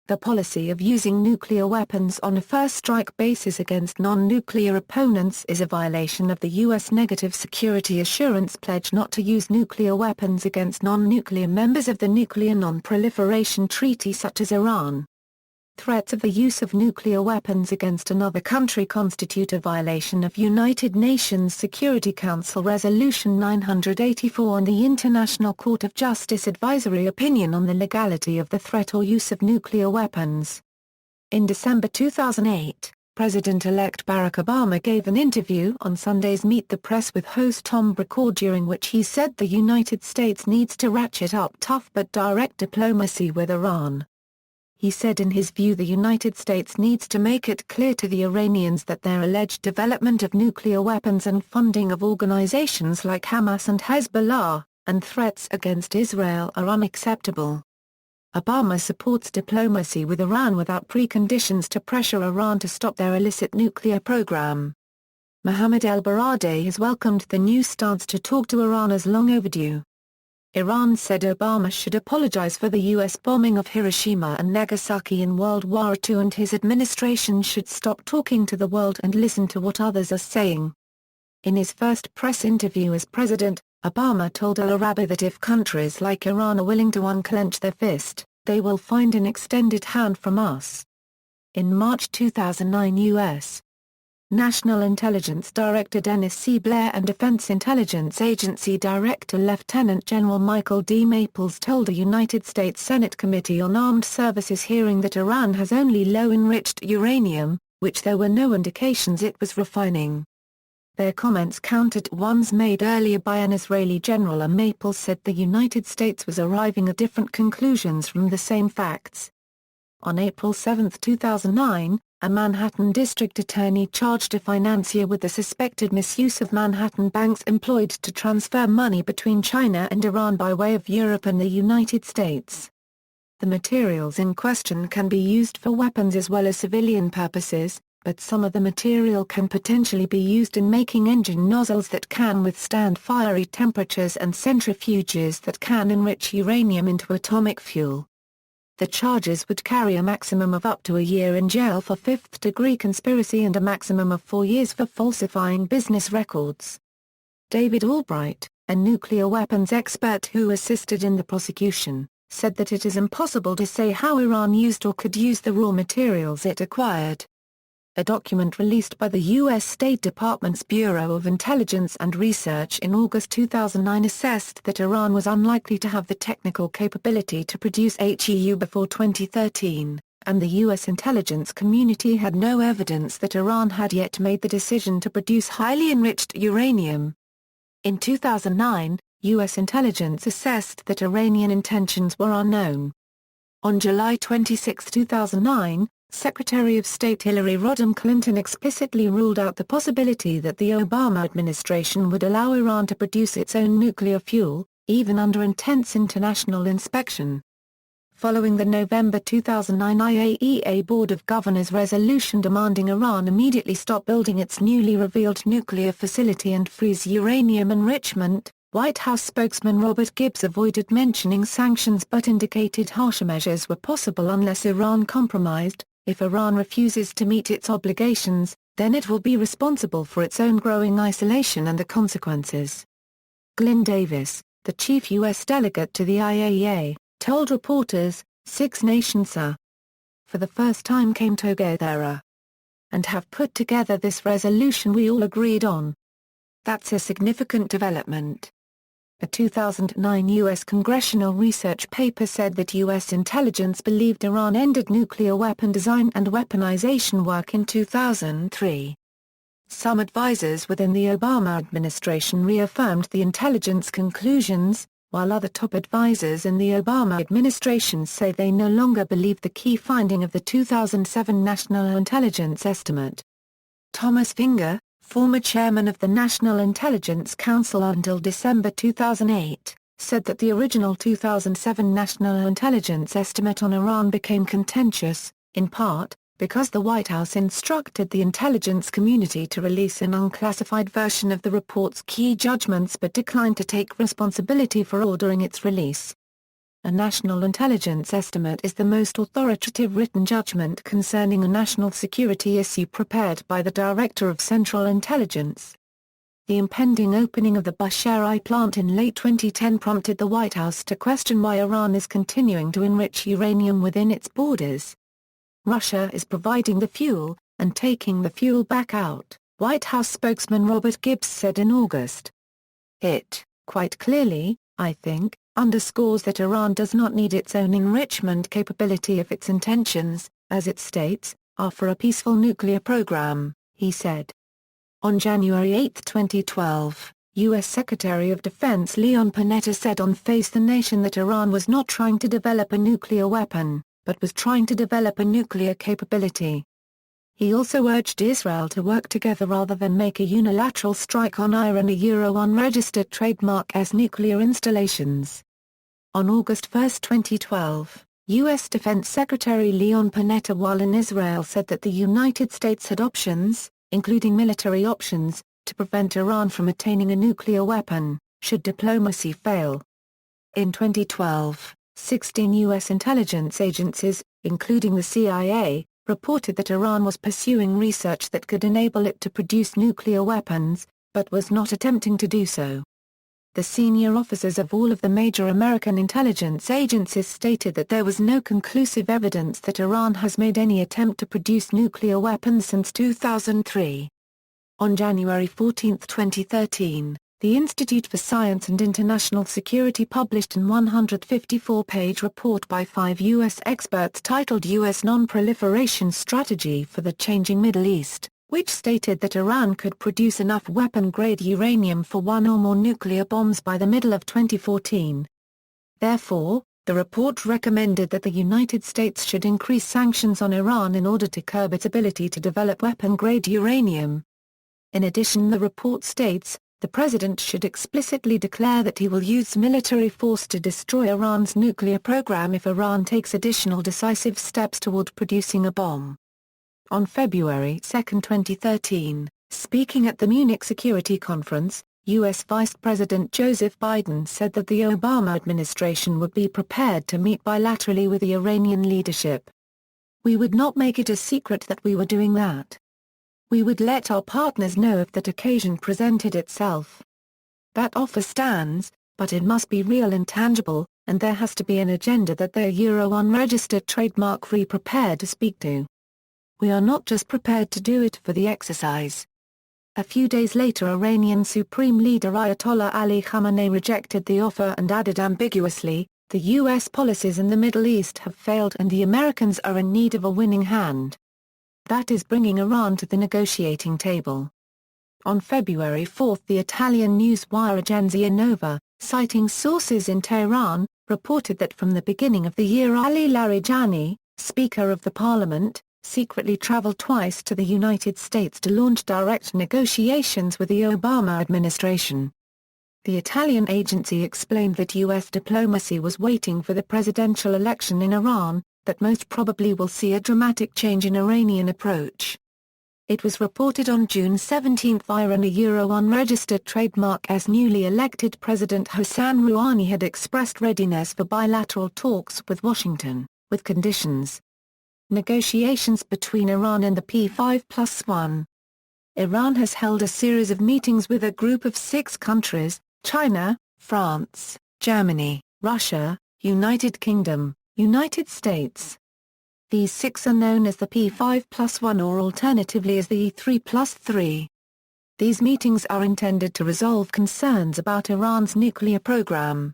The policy of using nuclear weapons on a first-strike basis against non-nuclear opponents is a violation of the U.S. Negative Security Assurance Pledge not to use nuclear weapons against non-nuclear members of the Nuclear Non-Proliferation Treaty such as Iran. Threats of the use of nuclear weapons against another country constitute a violation of United Nations Security Council Resolution 984 and the International Court of Justice Advisory Opinion on the legality of the threat or use of nuclear weapons. In December 2008, President-elect Barack Obama gave an interview on Sunday's Meet the Press with host Tom Brokaw during which he said the United States needs to ratchet up tough but direct diplomacy with Iran. He said in his view the United States needs to make it clear to the Iranians that their alleged development of nuclear weapons and funding of organizations like Hamas and Hezbollah, and threats against Israel are unacceptable. Obama supports diplomacy with Iran without preconditions to pressure Iran to stop their illicit nuclear program. Mohammad El-Baradei has welcomed the new stance to talk to Iran as long overdue. Iran said Obama should apologize for the U.S. bombing of Hiroshima and Nagasaki in World War II and his administration should stop talking to the world and listen to what others are saying. In his first press interview as president, Obama told Al Arabi that if countries like Iran are willing to unclench their fist, they will find an extended hand from us. In March 2009 U.S. National Intelligence Director Dennis C. Blair and Defense Intelligence Agency Director Lieutenant General Michael D. Maples told a United States Senate Committee on Armed Services hearing that Iran has only low-enriched uranium, which there were no indications it was refining. Their comments countered ones made earlier by an Israeli general, and Maples said the United States was arriving at different conclusions from the same facts. On April 7, 2009, a Manhattan district attorney charged a financier with the suspected misuse of Manhattan banks employed to transfer money between China and Iran by way of Europe and the United States. The materials in question can be used for weapons as well as civilian purposes, but some of the material can potentially be used in making engine nozzles that can withstand fiery temperatures and centrifuges that can enrich uranium into atomic fuel. The charges would carry a maximum of up to a year in jail for fifth-degree conspiracy and a maximum of 4 years for falsifying business records. David Albright, a nuclear weapons expert who assisted in the prosecution, said that it is impossible to say how Iran used or could use the raw materials it acquired. A document released by the U.S. State Department's Bureau of Intelligence and Research in August 2009 assessed that Iran was unlikely to have the technical capability to produce HEU before 2013, and the U.S. intelligence community had no evidence that Iran had yet made the decision to produce highly enriched uranium. In 2009, U.S. intelligence assessed that Iranian intentions were unknown. On July 26, 2009, Secretary of State Hillary Rodham Clinton explicitly ruled out the possibility that the Obama administration would allow Iran to produce its own nuclear fuel, even under intense international inspection. Following the November 2009 IAEA Board of Governors resolution demanding Iran immediately stop building its newly revealed nuclear facility and freeze uranium enrichment, White House spokesman Robert Gibbs avoided mentioning sanctions but indicated harsher measures were possible unless Iran compromised. If Iran refuses to meet its obligations, then it will be responsible for its own growing isolation and the consequences. Glyn Davis, the chief U.S. delegate to the IAEA, told reporters, "6 nations for the first time came together and have put together this resolution we all agreed on. That's a significant development." A 2009 U.S. congressional research paper said that U.S. intelligence believed Iran ended nuclear weapon design and weaponization work in 2003. Some advisors within the Obama administration reaffirmed the intelligence conclusions, while other top advisors in the Obama administration say they no longer believe the key finding of the 2007 National Intelligence Estimate. Thomas Finger, former chairman of the National Intelligence Council until December 2008, said that the original 2007 National Intelligence Estimate on Iran became contentious, in part, because the White House instructed the intelligence community to release an unclassified version of the report's key judgments but declined to take responsibility for ordering its release. A national intelligence estimate is the most authoritative written judgment concerning a national security issue prepared by the Director of Central Intelligence. The impending opening of the Bushehr plant in late 2010 prompted the White House to question why Iran is continuing to enrich uranium within its borders. Russia is providing the fuel, and taking the fuel back out, White House spokesman Robert Gibbs said in August. It, quite clearly, I think, underscores that Iran does not need its own enrichment capability if its intentions, as it states, are for a peaceful nuclear program, he said. On January 8, 2012, U.S. Secretary of Defense Leon Panetta said on Face the Nation that Iran was not trying to develop a nuclear weapon, but was trying to develop a nuclear capability. He also urged Israel to work together rather than make a unilateral strike on Iran unregistered trademark as nuclear installations. On August 1, 2012, U.S. Defense Secretary Leon Panetta while in Israel said that the United States had options, including military options, to prevent Iran from attaining a nuclear weapon, should diplomacy fail. In 2012, 16 U.S. intelligence agencies, including the CIA, reported that Iran was pursuing research that could enable it to produce nuclear weapons, but was not attempting to do so. The senior officers of all of the major American intelligence agencies stated that there was no conclusive evidence that Iran has made any attempt to produce nuclear weapons since 2003. On January 14, 2013, the Institute for Science and International Security published an 154-page report by 5 U.S. experts titled U.S. Non-Proliferation Strategy for the Changing Middle East, which stated that Iran could produce enough weapon-grade uranium for one or more nuclear bombs by the middle of 2014. Therefore, the report recommended that the United States should increase sanctions on Iran in order to curb its ability to develop weapon-grade uranium. In addition, the report states, the President should explicitly declare that he will use military force to destroy Iran's nuclear program if Iran takes additional decisive steps toward producing a bomb. On February 2, 2013, speaking at the Munich Security Conference, U.S. Vice President Joseph Biden said that the Obama administration would be prepared to meet bilaterally with the Iranian leadership. "We would not make it a secret that we were doing that. We would let our partners know if that occasion presented itself. That offer stands, but it must be real and tangible, and there has to be an agenda that they're unregistered trademark-free prepared to speak to. We are not just prepared to do it for the exercise." A few days later, Iranian Supreme Leader Ayatollah Ali Khamenei rejected the offer and added ambiguously, "The U.S. policies in the Middle East have failed and the Americans are in need of a winning hand. That is bringing Iran to the negotiating table." On February 4, the Italian news wire Agenzia Nova, citing sources in Tehran, reported that from the beginning of the year Ali Larijani, Speaker of the Parliament, secretly traveled twice to the United States to launch direct negotiations with the Obama administration. The Italian agency explained that U.S. diplomacy was waiting for the presidential election in Iran, that most probably will see a dramatic change in Iranian approach. It was reported on June 17 Iran unregistered trademark as newly elected President Hassan Rouhani had expressed readiness for bilateral talks with Washington, with conditions. Negotiations between Iran and the P5+1. Iran has held a series of meetings with a group of 6 countries, China, France, Germany, Russia, United Kingdom, United States. These 6 are known as the P5+1 or alternatively as the E3+3. These meetings are intended to resolve concerns about Iran's nuclear program.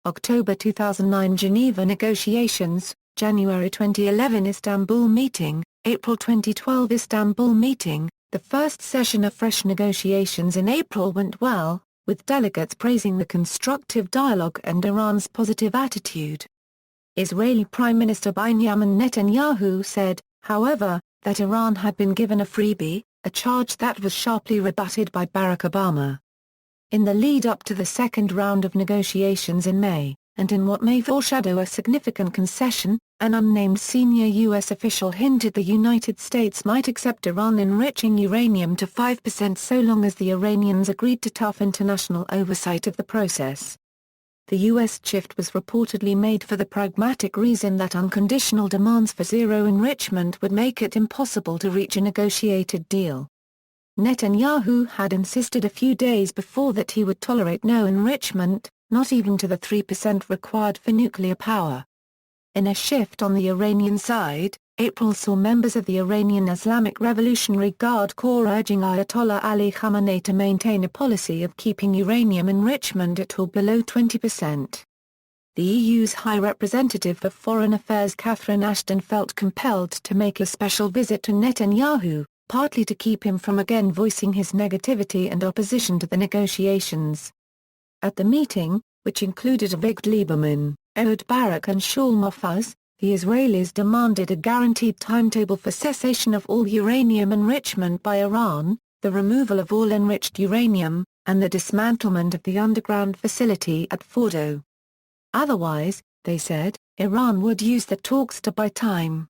October 2009 Geneva negotiations, January 2011 Istanbul meeting, April 2012 Istanbul meeting. The first session of fresh negotiations in April went well, with delegates praising the constructive dialogue and Iran's positive attitude. Israeli Prime Minister Benjamin Netanyahu said, however, that Iran had been given a freebie, a charge that was sharply rebutted by Barack Obama. In the lead-up to the second round of negotiations in May, and in what may foreshadow a significant concession, an unnamed senior U.S. official hinted the United States might accept Iran enriching uranium to 5% so long as the Iranians agreed to tough international oversight of the process. The U.S. shift was reportedly made for the pragmatic reason that unconditional demands for zero enrichment would make it impossible to reach a negotiated deal. Netanyahu had insisted a few days before that he would tolerate no enrichment, not even to the 3% required for nuclear power. In a shift on the Iranian side, April saw members of the Iranian Islamic Revolutionary Guard Corps urging Ayatollah Ali Khamenei to maintain a policy of keeping uranium enrichment at or below 20%. The EU's High Representative for Foreign Affairs Catherine Ashton felt compelled to make a special visit to Netanyahu, partly to keep him from again voicing his negativity and opposition to the negotiations. At the meeting, which included Avigdor Lieberman, Ehud Barak and Shaul Mofaz, the Israelis demanded a guaranteed timetable for cessation of all uranium enrichment by Iran, the removal of all enriched uranium, and the dismantlement of the underground facility at Fordo. Otherwise, they said, Iran would use the talks to buy time.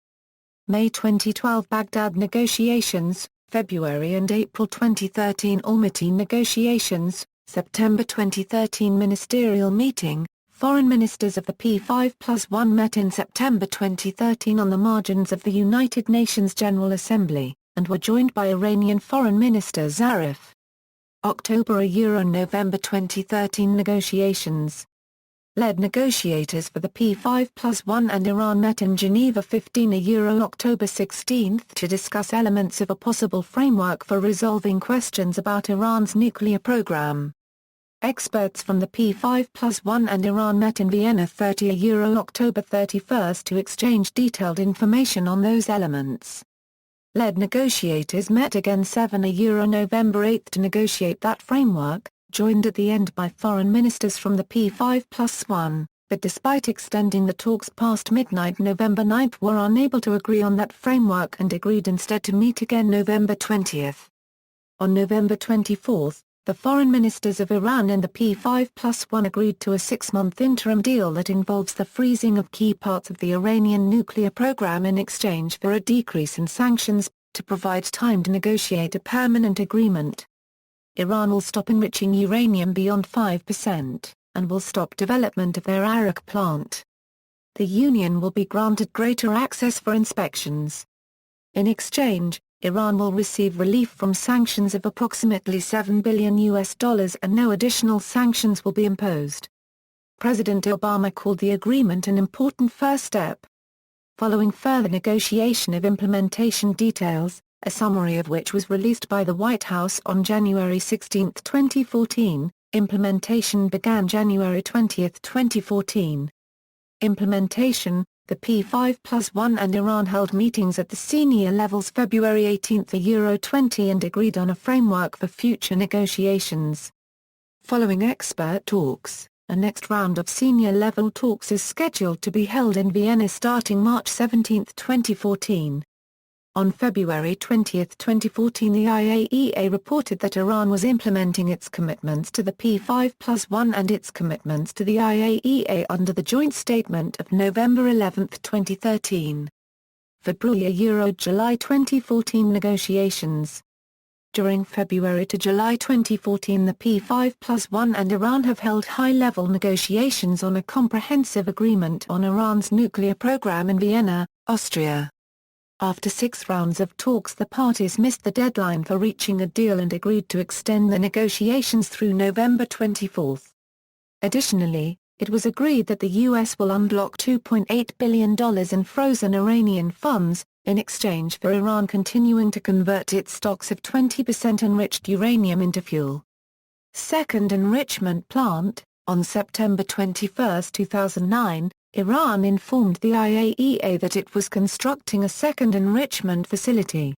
May 2012 Baghdad negotiations, February and April 2013 Almaty negotiations, September 2013 ministerial meeting. Foreign ministers of the P5+1 met in September 2013 on the margins of the United Nations General Assembly, and were joined by Iranian Foreign Minister Zarif. October-November 2013 negotiations. Led negotiators for the P5+1 and Iran met in Geneva 15 October 16 to discuss elements of a possible framework for resolving questions about Iran's nuclear program. Experts from the P5+1 and Iran met in Vienna 30 October 31 to exchange detailed information on those elements. Lead negotiators met again 7 November 8 to negotiate that framework, joined at the end by foreign ministers from the P5+1, but despite extending the talks past midnight November 9 were unable to agree on that framework and agreed instead to meet again November 20. On November 24, The foreign ministers of Iran and the P5+1 agreed to a 6-month interim deal that involves the freezing of key parts of the Iranian nuclear program in exchange for a decrease in sanctions, to provide time to negotiate a permanent agreement. Iran will stop enriching uranium beyond 5%, and will stop development of their Arak plant. The Union will be granted greater access for inspections. In exchange, Iran will receive relief from sanctions of approximately $7 billion and no additional sanctions will be imposed. President Obama called the agreement an important first step. Following further negotiation of implementation details, a summary of which was released by the White House on January 16, 2014, implementation began January 20, 2014. Implementation: the P5+1 and Iran held meetings at the senior levels February 18 20 and agreed on a framework for future negotiations. Following expert talks, a next round of senior-level talks is scheduled to be held in Vienna starting March 17, 2014. On February 20, 2014, the IAEA reported that Iran was implementing its commitments to the P5+1 and its commitments to the IAEA under the joint statement of November 11, 2013. February-July 2014 negotiations. During February to July 2014, the P5+1 and Iran have held high-level negotiations on a comprehensive agreement on Iran's nuclear program in Vienna, Austria. After 6 rounds of talks, the parties missed the deadline for reaching a deal and agreed to extend the negotiations through November 24. Additionally, it was agreed that the U.S. will unblock $2.8 billion in frozen Iranian funds, in exchange for Iran continuing to convert its stocks of 20% enriched uranium into fuel. Second enrichment plant. On September 21, 2009, Iran informed the IAEA that it was constructing a second enrichment facility.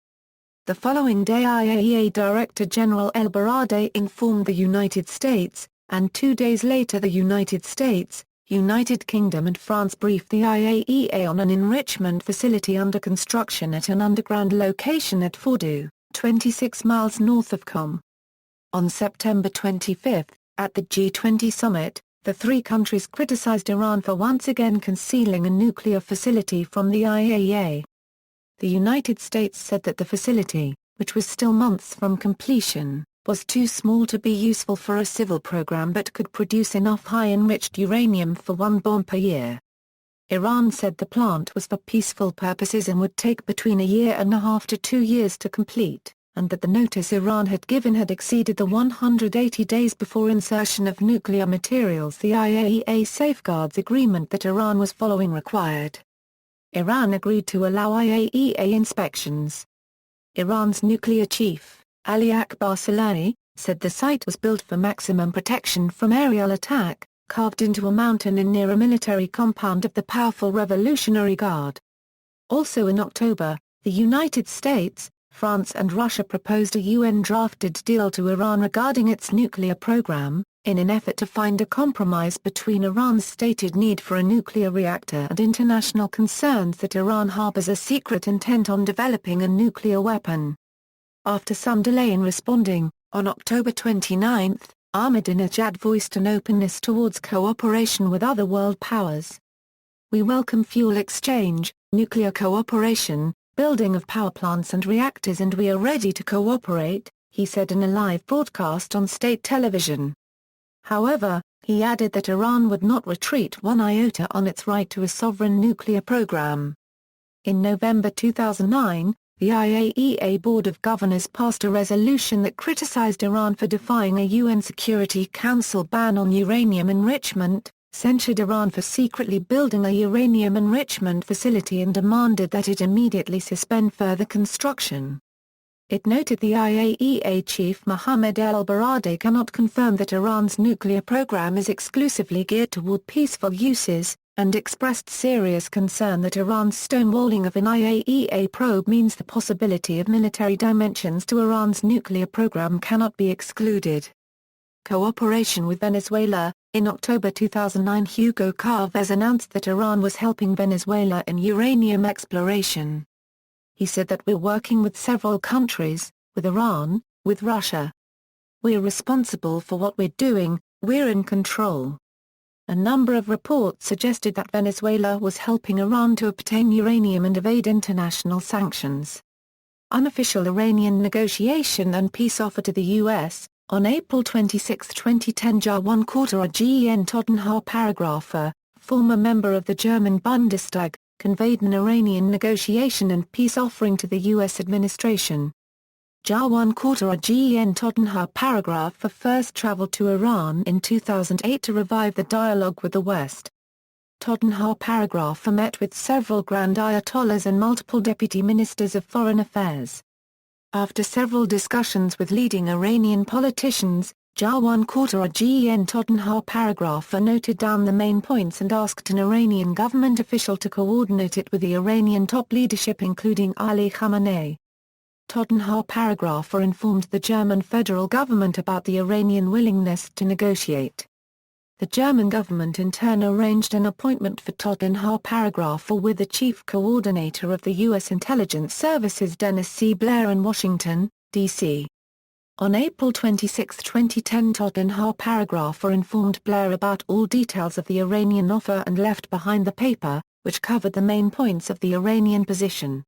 The following day, IAEA Director General El Baradei informed the United States, and 2 days later the United States, United Kingdom and France briefed the IAEA on an enrichment facility under construction at an underground location at Fordow, 26 miles north of Qom. On September 25, at the G20 summit, the 3 countries criticized Iran for once again concealing a nuclear facility from the IAEA. The United States said that the facility, which was still months from completion, was too small to be useful for a civil program but could produce enough high-enriched uranium for 1 bomb per year. Iran said the plant was for peaceful purposes and would take between 1.5 to 2 years to complete, and that the notice Iran had given had exceeded the 180 days before insertion of nuclear materials the IAEA safeguards agreement that Iran was following required. Iran agreed to allow IAEA inspections. Iran's nuclear chief, Ali Akbar Salani, said the site was built for maximum protection from aerial attack, carved into a mountain and near a military compound of the powerful Revolutionary Guard. Also in October, the United States, France and Russia proposed a UN-drafted deal to Iran regarding its nuclear program, in an effort to find a compromise between Iran's stated need for a nuclear reactor and international concerns that Iran harbors a secret intent on developing a nuclear weapon. After some delay in responding, on October 29, Ahmadinejad voiced an openness towards cooperation with other world powers. "We welcome fuel exchange, nuclear cooperation, building of power plants and reactors, and we are ready to cooperate," he said in a live broadcast on state television. However, he added that Iran would not retreat one iota on its right to a sovereign nuclear program. In November 2009, the IAEA Board of Governors passed a resolution that criticized Iran for defying a UN Security Council ban on uranium enrichment, censured Iran for secretly building a uranium enrichment facility and demanded that it immediately suspend further construction. It noted the IAEA chief Mohammad El-Baradei cannot confirm that Iran's nuclear program is exclusively geared toward peaceful uses, and expressed serious concern that Iran's stonewalling of an IAEA probe means the possibility of military dimensions to Iran's nuclear program cannot be excluded. Cooperation with Venezuela. In October 2009, Hugo Chavez announced that Iran was helping Venezuela in uranium exploration. He said that "we're working with several countries, with Iran, with Russia, "We're responsible for what we're doing, we're in control." A number of reports suggested that Venezuela was helping Iran to obtain uranium and evade international sanctions. Unofficial Iranian negotiation and peace offer to the U.S. On April 26, 2010, Jawan Quarter-Gen Totenhauer, former member of the German Bundestag, conveyed an Iranian negotiation and peace offering to the U.S. administration. Jawan Quarter-Gen Totenhauer first traveled to Iran in 2008 to revive the dialogue with the West. Totenhauer met with several Grand Ayatollahs and multiple deputy ministers of foreign affairs. After several discussions with leading Iranian politicians, Jawan Quarter-Gen Totenhauer noted down the main points and asked an Iranian government official to coordinate it with the Iranian top leadership including Ali Khamenei. Totenhauer informed the German federal government about the Iranian willingness to negotiate. The German government in turn arranged an appointment for Totenhauer with the chief coordinator of the U.S. intelligence services Dennis C. Blair in Washington, D.C. On April 26, 2010, Totenhauer informed Blair about all details of the Iranian offer and left behind the paper, which covered the main points of the Iranian position.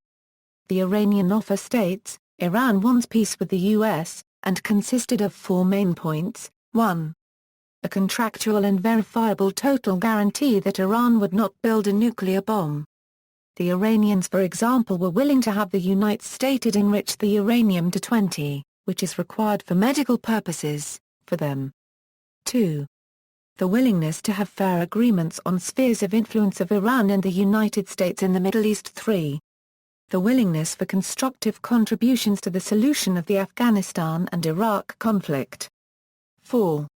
The Iranian offer states, Iran wants peace with the U.S., and consisted of 4 main points. 1. A contractual and verifiable total guarantee that Iran would not build a nuclear bomb. The Iranians, for example, were willing to have the United States enrich the uranium to 20, which is required for medical purposes, for them. 2. The willingness to have fair agreements on spheres of influence of Iran and the United States in the Middle East. 3. The willingness for constructive contributions to the solution of the Afghanistan and Iraq conflict. 4.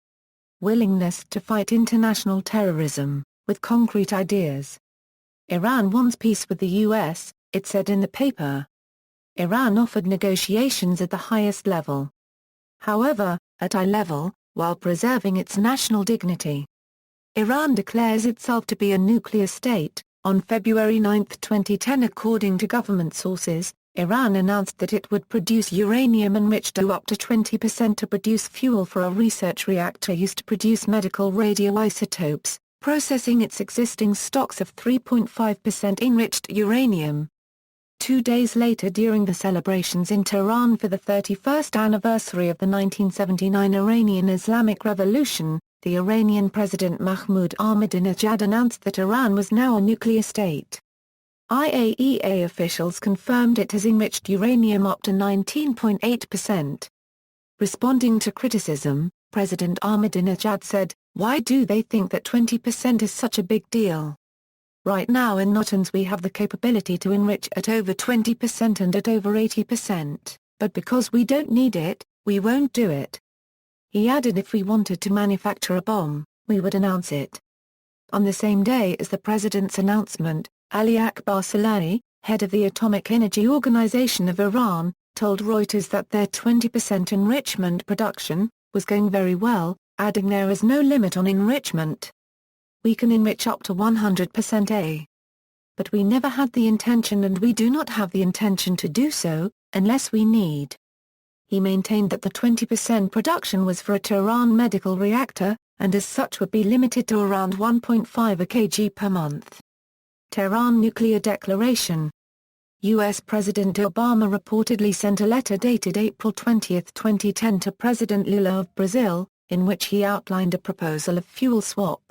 Willingness to fight international terrorism, with concrete ideas. Iran wants peace with the U.S., it said in the paper. Iran offered negotiations at the highest level. However, at eye level, while preserving its national dignity. Iran declares itself to be a nuclear state. On February 9, 2010, according to government sources, Iran announced that it would produce uranium enriched to up to 20% to produce fuel for a research reactor used to produce medical radioisotopes, processing its existing stocks of 3.5% enriched uranium. 2 days later, during the celebrations in Tehran for the 31st anniversary of the 1979 Iranian Islamic Revolution, the Iranian President Mahmoud Ahmadinejad announced that Iran was now a nuclear state. IAEA officials confirmed it has enriched uranium up to 19.8%. Responding to criticism, President Ahmadinejad said, "Why do they think that 20% is such a big deal? Right now in Natanz we have the capability to enrich at over 20% and at over 80%, but because we don't need it, we won't do it." He added, "If we wanted to manufacture a bomb, we would announce it." On the same day as the president's announcement, Ali Akbar Saleh, head of the Atomic Energy Organization of Iran, told Reuters that their 20% enrichment production was going very well, adding, "There is no limit on enrichment. We can enrich up to 100% A. But we never had the intention and we do not have the intention to do so, unless we need." He maintained that the 20% production was for a Tehran medical reactor, and as such would be limited to around 1.5 kg per month. Tehran Nuclear Declaration. U.S. President Obama reportedly sent a letter dated April 20, 2010 to President Lula of Brazil, in which he outlined a proposal of fuel swap.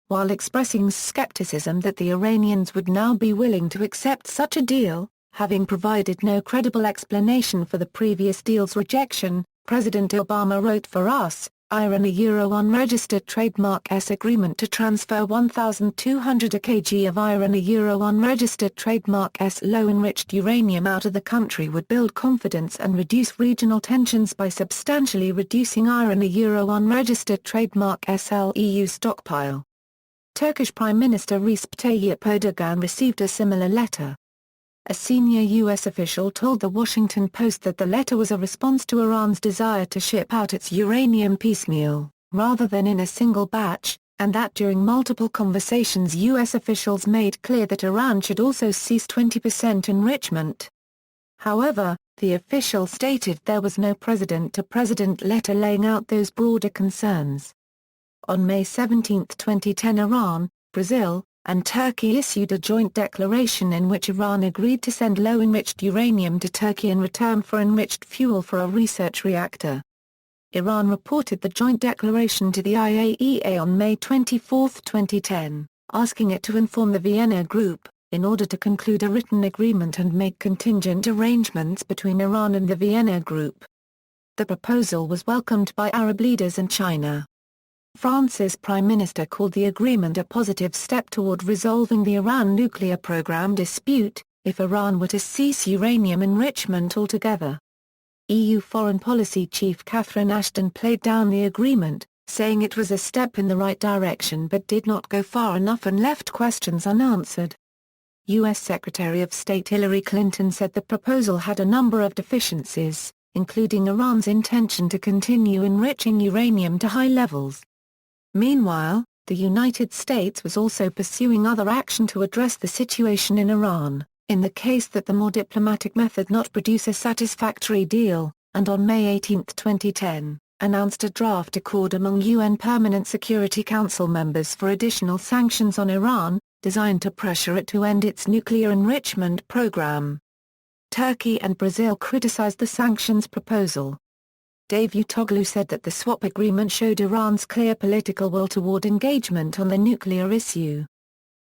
While expressing skepticism that the Iranians would now be willing to accept such a deal, having provided no credible explanation for the previous deal's rejection, President Obama wrote, "For us, Iran a unregistered trademark S agreement to transfer 1,200 kg of Iran a unregistered trademark S low-enriched uranium out of the country would build confidence and reduce regional tensions by substantially reducing Iran a unregistered trademark SL EU stockpile." Turkish Prime Minister Recep Tayyip Erdogan received a similar letter. A senior U.S. official told The Washington Post that the letter was a response to Iran's desire to ship out its uranium piecemeal, rather than in a single batch, and that during multiple conversations U.S. officials made clear that Iran should also cease 20% enrichment. However, the official stated there was no president-to-president letter laying out those broader concerns. On May 17, 2010, Iran, Brazil, and Turkey issued a joint declaration in which Iran agreed to send low-enriched uranium to Turkey in return for enriched fuel for a research reactor. Iran reported the joint declaration to the IAEA on May 24, 2010, asking it to inform the Vienna Group, in order to conclude a written agreement and make contingent arrangements between Iran and the Vienna Group. The proposal was welcomed by Arab leaders and China. France's Prime Minister called the agreement a positive step toward resolving the Iran nuclear program dispute, if Iran were to cease uranium enrichment altogether. EU Foreign Policy Chief Catherine Ashton played down the agreement, saying it was a step in the right direction but did not go far enough and left questions unanswered. U.S. Secretary of State Hillary Clinton said the proposal had a number of deficiencies, including Iran's intention to continue enriching uranium to high levels. Meanwhile, the United States was also pursuing other action to address the situation in Iran, in the case that the more diplomatic method not produce a satisfactory deal, and on May 18, 2010, announced a draft accord among UN Permanent Security Council members for additional sanctions on Iran, designed to pressure it to end its nuclear enrichment program. Turkey and Brazil criticized the sanctions proposal. Davutoglu said that the swap agreement showed Iran's clear political will toward engagement on the nuclear issue.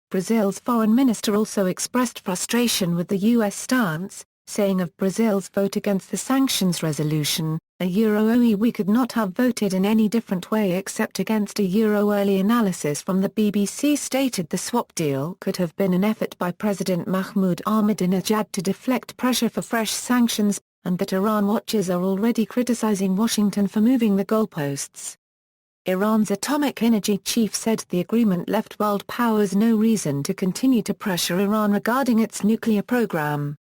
Brazil's foreign minister also expressed frustration with the U.S. stance, saying of Brazil's vote against the sanctions resolution, we could not have voted in any different way except against early analysis from the BBC stated the swap deal could have been an effort by President Mahmoud Ahmadinejad to deflect pressure for fresh sanctions, and that Iran watchers are already criticizing Washington for moving the goalposts. Iran's atomic energy chief said the agreement left world powers no reason to continue to pressure Iran regarding its nuclear program.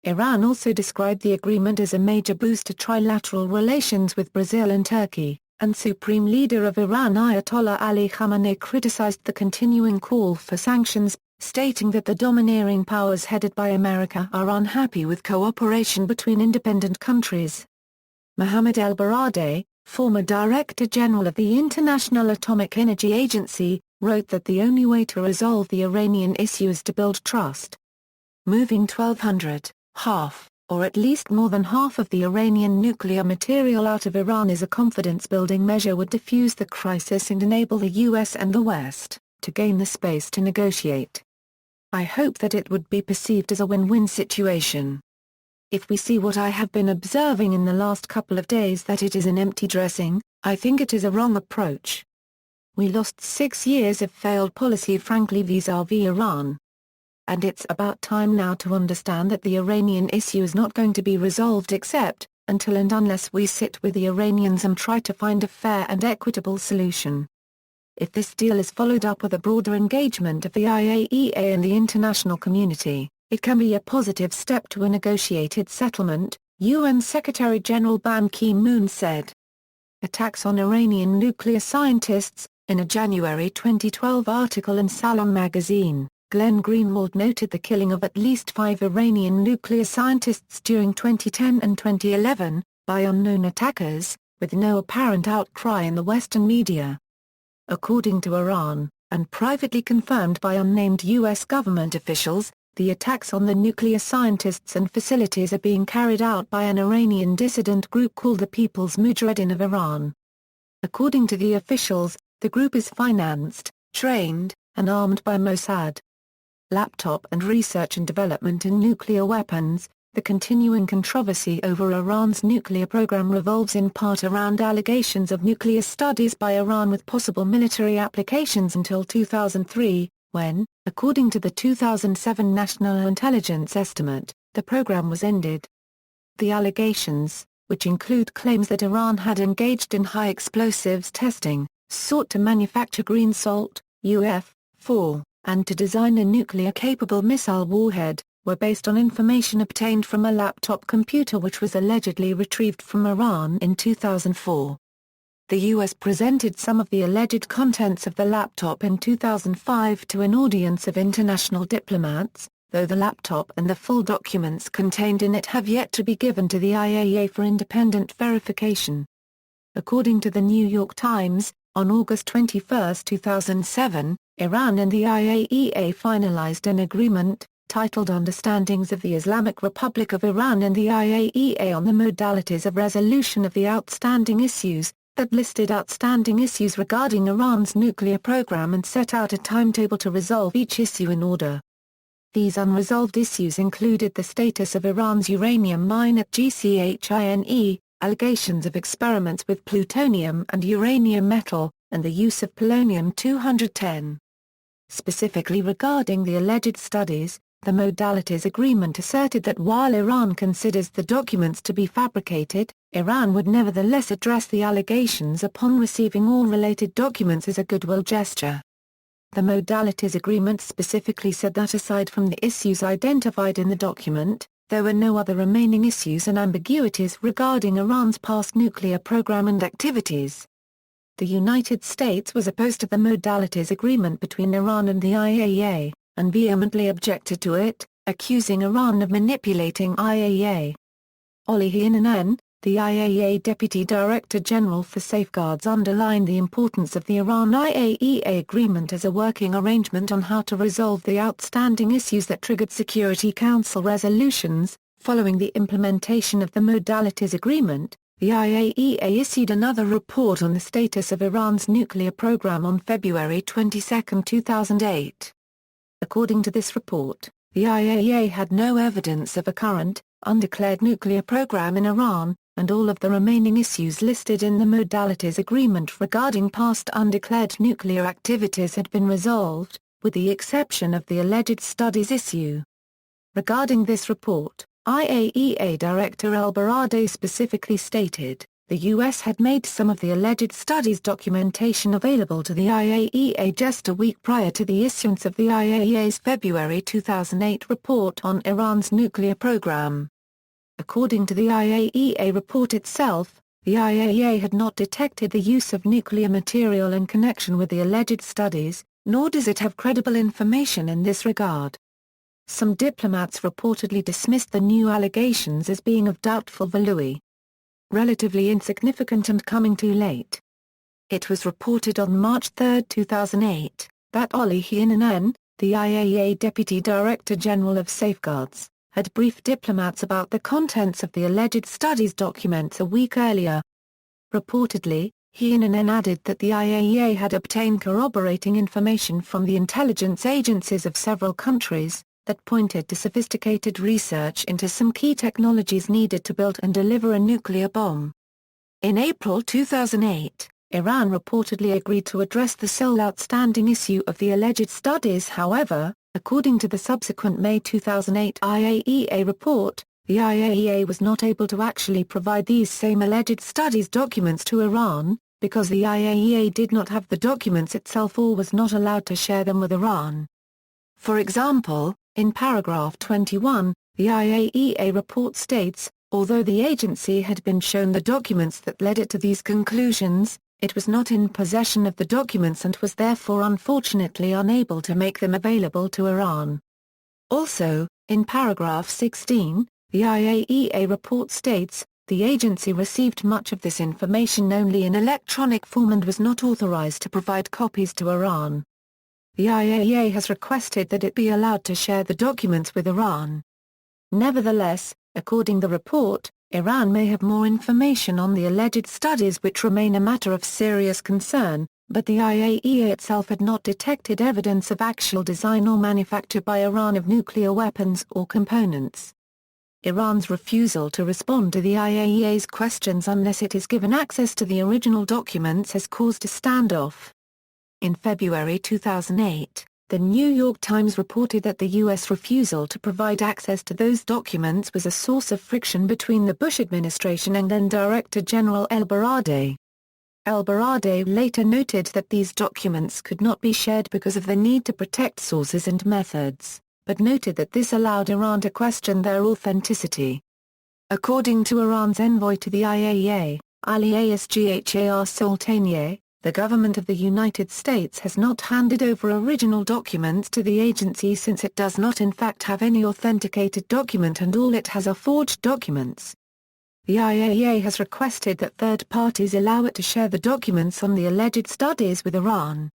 Iran also described the agreement as a major boost to trilateral relations with Brazil and Turkey, and Supreme Leader of Iran Ayatollah Ali Khamenei criticized the continuing call for sanctions, stating that the domineering powers headed by America are unhappy with cooperation between independent countries. Mohammad El-Baradei, former Director General of the International Atomic Energy Agency, wrote that the only way to resolve the Iranian issue is to build trust. Moving 1,200, half, or at least more than half of the Iranian nuclear material out of Iran is a confidence-building measure would defuse the crisis and enable the US and the West to gain the space to negotiate. I hope that it would be perceived as a win-win situation. If we see what I have been observing in the last couple of days that it is an empty dressing, I think it is a wrong approach. We lost 6 years of failed policy frankly vis-à-vis Iran. And it's about time now to understand that the Iranian issue is not going to be resolved except, until and unless we sit with the Iranians and try to find a fair and equitable solution. If this deal is followed up with a broader engagement of the IAEA and the international community, it can be a positive step to a negotiated settlement, UN Secretary-General Ban Ki-moon said. Attacks on Iranian nuclear scientists. In a January 2012 article in Salon magazine, Glenn Greenwald noted the killing of at least 5 Iranian nuclear scientists during 2010 and 2011, by unknown attackers, with no apparent outcry in the Western media. According to Iran, and privately confirmed by unnamed U.S. government officials, the attacks on the nuclear scientists and facilities are being carried out by an Iranian dissident group called the People's Mujahideen of Iran. According to the officials, the group is financed, trained, and armed by Mossad. Laptop and research and development in nuclear weapons. The continuing controversy over Iran's nuclear program revolves in part around allegations of nuclear studies by Iran with possible military applications until 2003, when, according to the 2007 National Intelligence Estimate, the program was ended. The allegations, which include claims that Iran had engaged in high explosives testing, sought to manufacture green salt, UF-4, and to design a nuclear-capable missile warhead, were based on information obtained from a laptop computer which was allegedly retrieved from Iran in 2004. The U.S. presented some of the alleged contents of the laptop in 2005 to an audience of international diplomats, though the laptop and the full documents contained in it have yet to be given to the IAEA for independent verification. According to the New York Times, on August 21, 2007, Iran and the IAEA finalized an agreement, titled Understandings of the Islamic Republic of Iran and the IAEA on the modalities of resolution of the outstanding issues, that listed outstanding issues regarding Iran's nuclear program and set out a timetable to resolve each issue in order. These unresolved issues included the status of Iran's uranium mine at Gchine, allegations of experiments with plutonium and uranium metal, and the use of polonium-210. Specifically regarding the alleged studies, the Modalities Agreement asserted that while Iran considers the documents to be fabricated, Iran would nevertheless address the allegations upon receiving all related documents as a goodwill gesture. The Modalities Agreement specifically said that aside from the issues identified in the document, there were no other remaining issues and ambiguities regarding Iran's past nuclear program and activities. The United States was opposed to the Modalities Agreement between Iran and the IAEA, and vehemently objected to it, accusing Iran of manipulating IAEA. Oli Heinonen, the IAEA Deputy Director General for Safeguards, underlined the importance of the Iran-IAEA agreement as a working arrangement on how to resolve the outstanding issues that triggered Security Council resolutions. Following the implementation of the Modalities Agreement, the IAEA issued another report on the status of Iran's nuclear program on February 22, 2008. According to this report, the IAEA had no evidence of a current, undeclared nuclear program in Iran, and all of the remaining issues listed in the Modalities Agreement regarding past undeclared nuclear activities had been resolved, with the exception of the alleged studies issue. Regarding this report, IAEA Director El-Baradei specifically stated, the U.S. had made some of the alleged studies documentation available to the IAEA just a week prior to the issuance of the IAEA's February 2008 report on Iran's nuclear program. According to the IAEA report itself, the IAEA had not detected the use of nuclear material in connection with the alleged studies, nor does it have credible information in this regard. Some diplomats reportedly dismissed the new allegations as being of doubtful value, relatively insignificant and coming too late. It was reported on March 3, 2008, that Oli Heinonen, the IAEA Deputy Director General of Safeguards, had briefed diplomats about the contents of the alleged studies documents a week earlier. Reportedly, Heinonen added that the IAEA had obtained corroborating information from the intelligence agencies of several countries, that pointed to sophisticated research into some key technologies needed to build and deliver a nuclear bomb. In April 2008, Iran reportedly agreed to address the sole outstanding issue of the alleged studies. However, according to the subsequent May 2008 IAEA report, the IAEA was not able to actually provide these same alleged studies documents to Iran, because the IAEA did not have the documents itself or was not allowed to share them with Iran. For example, in paragraph 21, the IAEA report states, although the agency had been shown the documents that led it to these conclusions, it was not in possession of the documents and was therefore unfortunately unable to make them available to Iran. Also, in paragraph 16, the IAEA report states, the agency received much of this information only in electronic form and was not authorized to provide copies to Iran. The IAEA has requested that it be allowed to share the documents with Iran. Nevertheless, according to the report, Iran may have more information on the alleged studies which remain a matter of serious concern, but the IAEA itself had not detected evidence of actual design or manufacture by Iran of nuclear weapons or components. Iran's refusal to respond to the IAEA's questions unless it is given access to the original documents has caused a standoff. In February 2008, the New York Times reported that the U.S. refusal to provide access to those documents was a source of friction between the Bush administration and then Director General El-Baradei. El-Baradei later noted that these documents could not be shared because of the need to protect sources and methods, but noted that this allowed Iran to question their authenticity. According to Iran's envoy to the IAEA, Ali Asghar Soltanieh, The government of the United States has not handed over original documents to the agency since it does not in fact have any authenticated document and all it has are forged documents. The IAEA has requested that third parties allow it to share the documents on the alleged studies with Iran.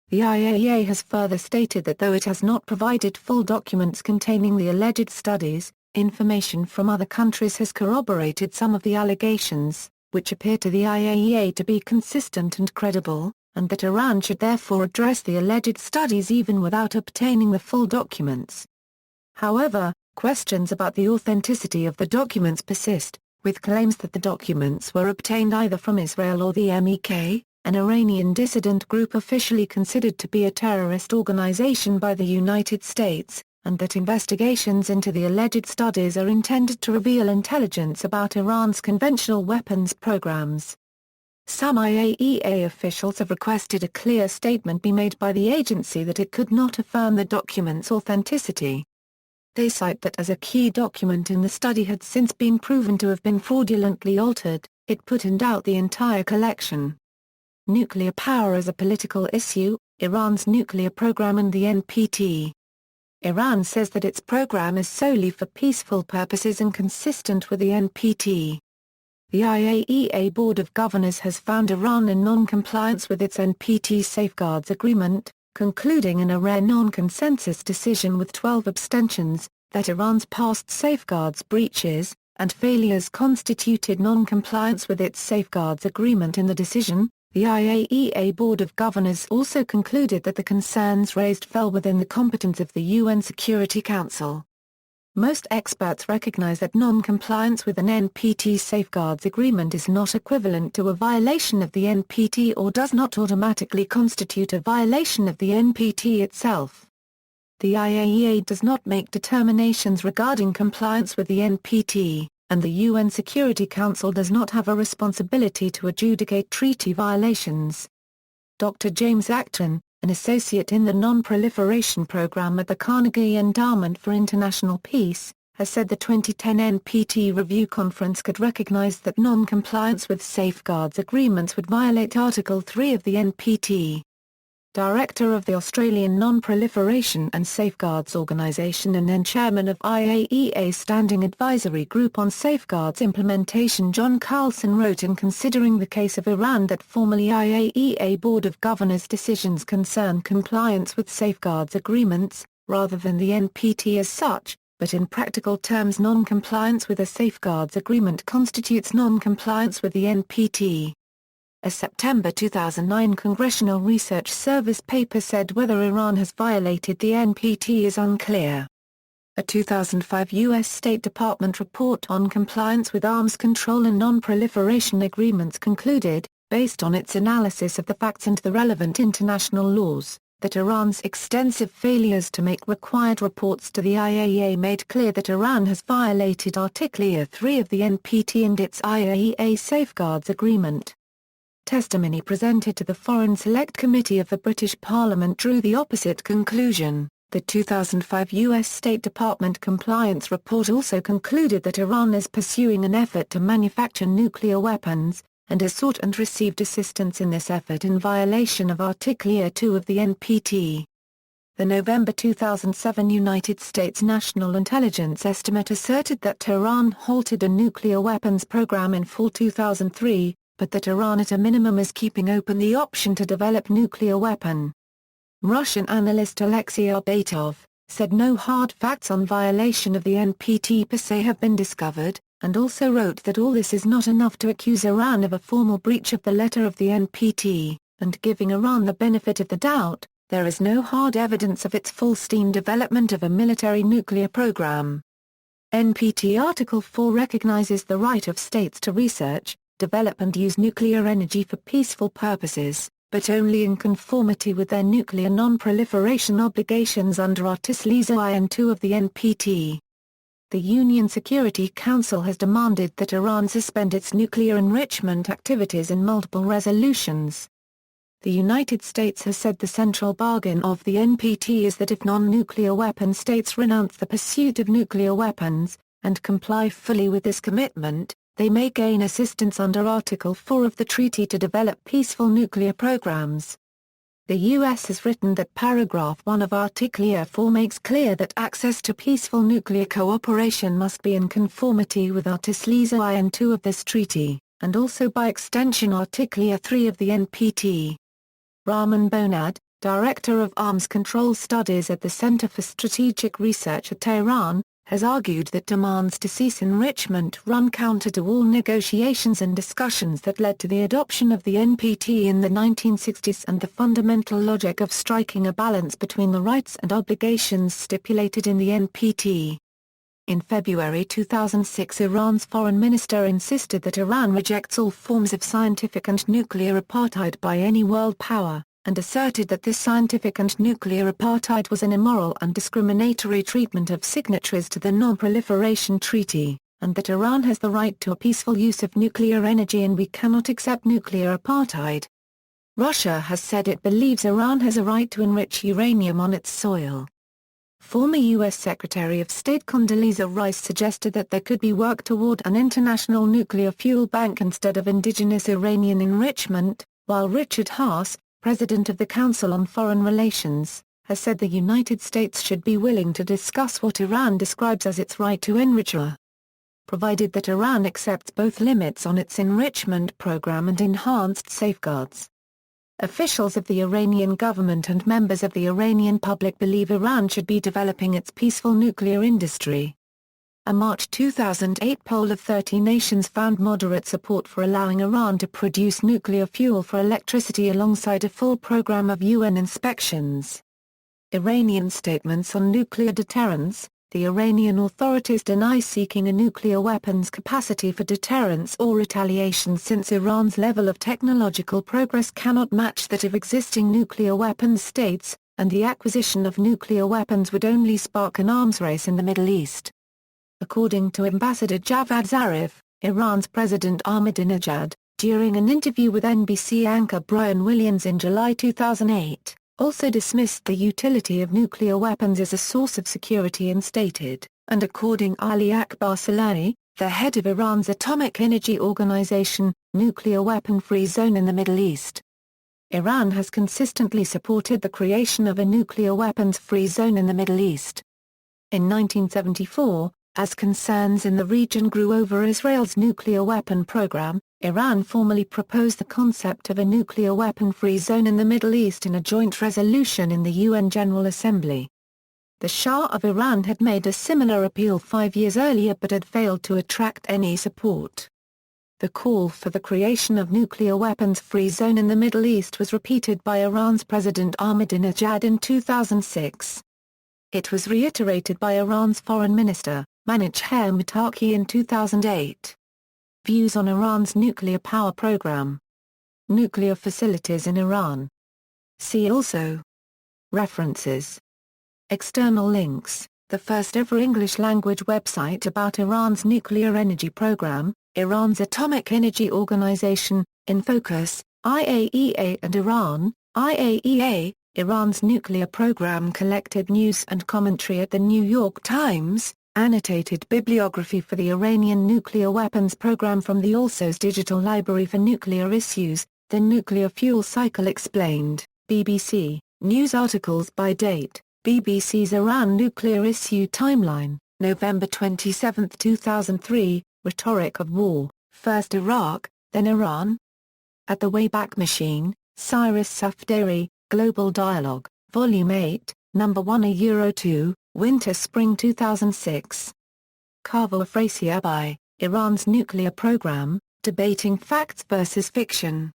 The IAEA has further stated that though it has not provided full documents containing the alleged studies, information from other countries has corroborated some of the allegations, which appear to the IAEA to be consistent and credible, and that Iran should therefore address the alleged studies even without obtaining the full documents. However, questions about the authenticity of the documents persist, with claims that the documents were obtained either from Israel or the MEK, an Iranian dissident group officially considered to be a terrorist organization by the United States, and that investigations into the alleged studies are intended to reveal intelligence about Iran's conventional weapons programs. Some IAEA officials have requested a clear statement be made by the agency that it could not affirm the document's authenticity. They cite that as a key document in the study had since been proven to have been fraudulently altered, it put in doubt the entire collection. Nuclear power as a political issue, Iran's nuclear program and the NPT. Iran says that its program is solely for peaceful purposes and consistent with the NPT. The IAEA Board of Governors has found Iran in non-compliance with its NPT Safeguards Agreement, concluding in a rare non-consensus decision with 12 abstentions, that Iran's past safeguards breaches and failures constituted non-compliance with its Safeguards Agreement. In the decision, the IAEA Board of Governors also concluded that the concerns raised fell within the competence of the UN Security Council. Most experts recognize that non-compliance with an NPT Safeguards Agreement is not equivalent to a violation of the NPT or does not automatically constitute a violation of the NPT itself. The IAEA does not make determinations regarding compliance with the NPT, and the UN Security Council does not have a responsibility to adjudicate treaty violations. Dr. James Acton, an associate in the Non-Proliferation Program at the Carnegie Endowment for International Peace, has said the 2010 NPT Review Conference could recognize that non-compliance with safeguards agreements would violate Article 3 of the NPT. Director of the Australian Non-Proliferation and Safeguards Organisation and then Chairman of IAEA's Standing Advisory Group on Safeguards Implementation John Carlson wrote in considering the case of Iran that formally IAEA Board of Governors decisions concern compliance with safeguards agreements, rather than the NPT as such, but in practical terms non-compliance with a safeguards agreement constitutes non-compliance with the NPT. A September 2009 Congressional Research Service paper said whether Iran has violated the NPT is unclear. A 2005 U.S. State Department report on compliance with arms control and non-proliferation agreements concluded, based on its analysis of the facts and the relevant international laws, that Iran's extensive failures to make required reports to the IAEA made clear that Iran has violated Article 3 of the NPT and its IAEA Safeguards Agreement. Testimony presented to the Foreign Select Committee of the British Parliament drew the opposite conclusion. The 2005 U.S. State Department Compliance Report also concluded that Iran is pursuing an effort to manufacture nuclear weapons, and has sought and received assistance in this effort in violation of Article 2 of the NPT. The November 2007 United States National Intelligence Estimate asserted that Tehran halted a nuclear weapons program in fall 2003, but that Iran at a minimum is keeping open the option to develop nuclear weapon. Russian analyst Alexei Arbatov said no hard facts on violation of the NPT per se have been discovered, and also wrote that all this is not enough to accuse Iran of a formal breach of the letter of the NPT, and giving Iran the benefit of the doubt, there is no hard evidence of its full-steam development of a military nuclear program. NPT Article 4 recognizes the right of states to research, develop and use nuclear energy for peaceful purposes, but only in conformity with their nuclear non-proliferation obligations under Article I and II of the NPT. The UN Security Council has demanded that Iran suspend its nuclear enrichment activities in multiple resolutions. The United States has said the central bargain of the NPT is that if non-nuclear weapon states renounce the pursuit of nuclear weapons, and comply fully with this commitment, they may gain assistance under Article 4 of the treaty to develop peaceful nuclear programs. The U.S. has written that Paragraph 1 of Article 4 makes clear that access to peaceful nuclear cooperation must be in conformity with Article 1 and 2 of this treaty, and also by extension Article 3 of the NPT. Rahman Bonad, Director of Arms Control Studies at the Center for Strategic Research at Tehran, has argued that demands to cease enrichment run counter to all negotiations and discussions that led to the adoption of the NPT in the 1960s and the fundamental logic of striking a balance between the rights and obligations stipulated in the NPT. In February 2006, Iran's foreign minister insisted that Iran rejects all forms of scientific and nuclear apartheid by any world power, and asserted that this scientific and nuclear apartheid was an immoral and discriminatory treatment of signatories to the Non-Proliferation Treaty, and that Iran has the right to a peaceful use of nuclear energy and we cannot accept nuclear apartheid. Russia has said it believes Iran has a right to enrich uranium on its soil. Former U.S. Secretary of State Condoleezza Rice suggested that there could be work toward an international nuclear fuel bank instead of indigenous Iranian enrichment, while Richard Haass, President of the Council on Foreign Relations, has said the United States should be willing to discuss what Iran describes as its right to enrich uranium, provided that Iran accepts both limits on its enrichment program and enhanced safeguards. Officials of the Iranian government and members of the Iranian public believe Iran should be developing its peaceful nuclear industry. A March 2008 poll of 30 nations found moderate support for allowing Iran to produce nuclear fuel for electricity alongside a full program of UN inspections. Iranian statements on nuclear deterrence. The Iranian authorities deny seeking a nuclear weapons capacity for deterrence or retaliation since Iran's level of technological progress cannot match that of existing nuclear weapons states, and the acquisition of nuclear weapons would only spark an arms race in the Middle East. According to Ambassador Javad Zarif, Iran's President Ahmadinejad, during an interview with NBC anchor Brian Williams in July 2008, also dismissed the utility of nuclear weapons as a source of security and stated, and according Ali Akbar Salani, the head of Iran's Atomic Energy Organization, nuclear weapon-free zone in the Middle East. Iran has consistently supported the creation of a nuclear weapons-free zone in the Middle East. In 1974, as concerns in the region grew over Israel's nuclear weapon program, Iran formally proposed the concept of a nuclear weapon-free zone in the Middle East in a joint resolution in the UN General Assembly. The Shah of Iran had made a similar appeal 5 years earlier but had failed to attract any support. The call for the creation of nuclear weapons-free zone in the Middle East was repeated by Iran's President Ahmadinejad in 2006. It was reiterated by Iran's Foreign Minister, Manouchehr Mottaki in 2008. Views on Iran's nuclear power program. Nuclear facilities in Iran. See also. References. External links. The first ever English-language website about Iran's nuclear energy program, Iran's Atomic Energy Organization, in focus, IAEA and Iran, IAEA, Iran's nuclear program. Collected news and commentary at the New York Times. Annotated bibliography for the Iranian nuclear weapons program from the ALSO's Digital Library for Nuclear Issues, The Nuclear Fuel Cycle Explained, BBC, news articles by date, BBC's Iran Nuclear Issue Timeline, November 27, 2003, Rhetoric of War, First Iraq, then Iran? At the Wayback Machine, Cyrus Safdari, Global Dialogue, Volume 8, No. 1/2, Winter-Spring 2006. Kaveh Afrasiab I, Iran's Nuclear Program, Debating Facts versus Fiction.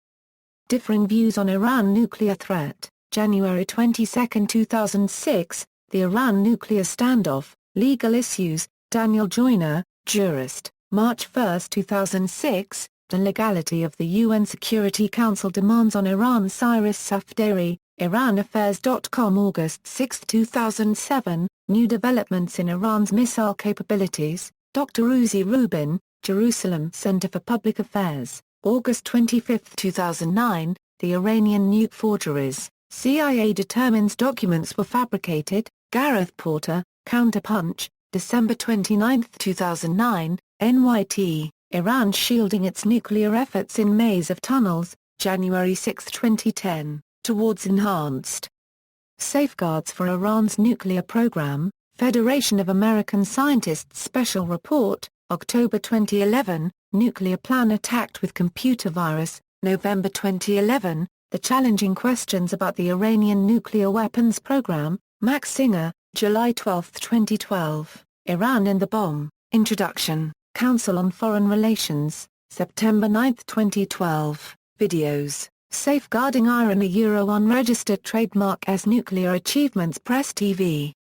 Differing Views on Iran Nuclear Threat, January 22, 2006, The Iran Nuclear Standoff, Legal Issues, Daniel Joyner, Jurist, March 1, 2006, The Legality of the UN Security Council Demands on Iran. Cyrus Safdari, IranAffairs.com August 6, 2007, New Developments in Iran's Missile Capabilities, Dr. Uzi Rubin, Jerusalem Center for Public Affairs, August 25, 2009, The Iranian Nuke Forgeries, CIA Determines Documents Were Fabricated, Gareth Porter, Counterpunch, December 29, 2009, NYT, Iran shielding its nuclear efforts in maze of tunnels, January 6, 2010, towards enhanced safeguards for Iran's nuclear program, Federation of American Scientists Special Report, October 2011, nuclear plan attacked with computer virus, November 2011, the challenging questions about the Iranian nuclear weapons program, Max Singer, July 12, 2012, Iran and the Bomb, Introduction, Council on Foreign Relations, September 9, 2012, videos, Safeguarding Iran Unregistered Trademark as Nuclear Achievements Press TV.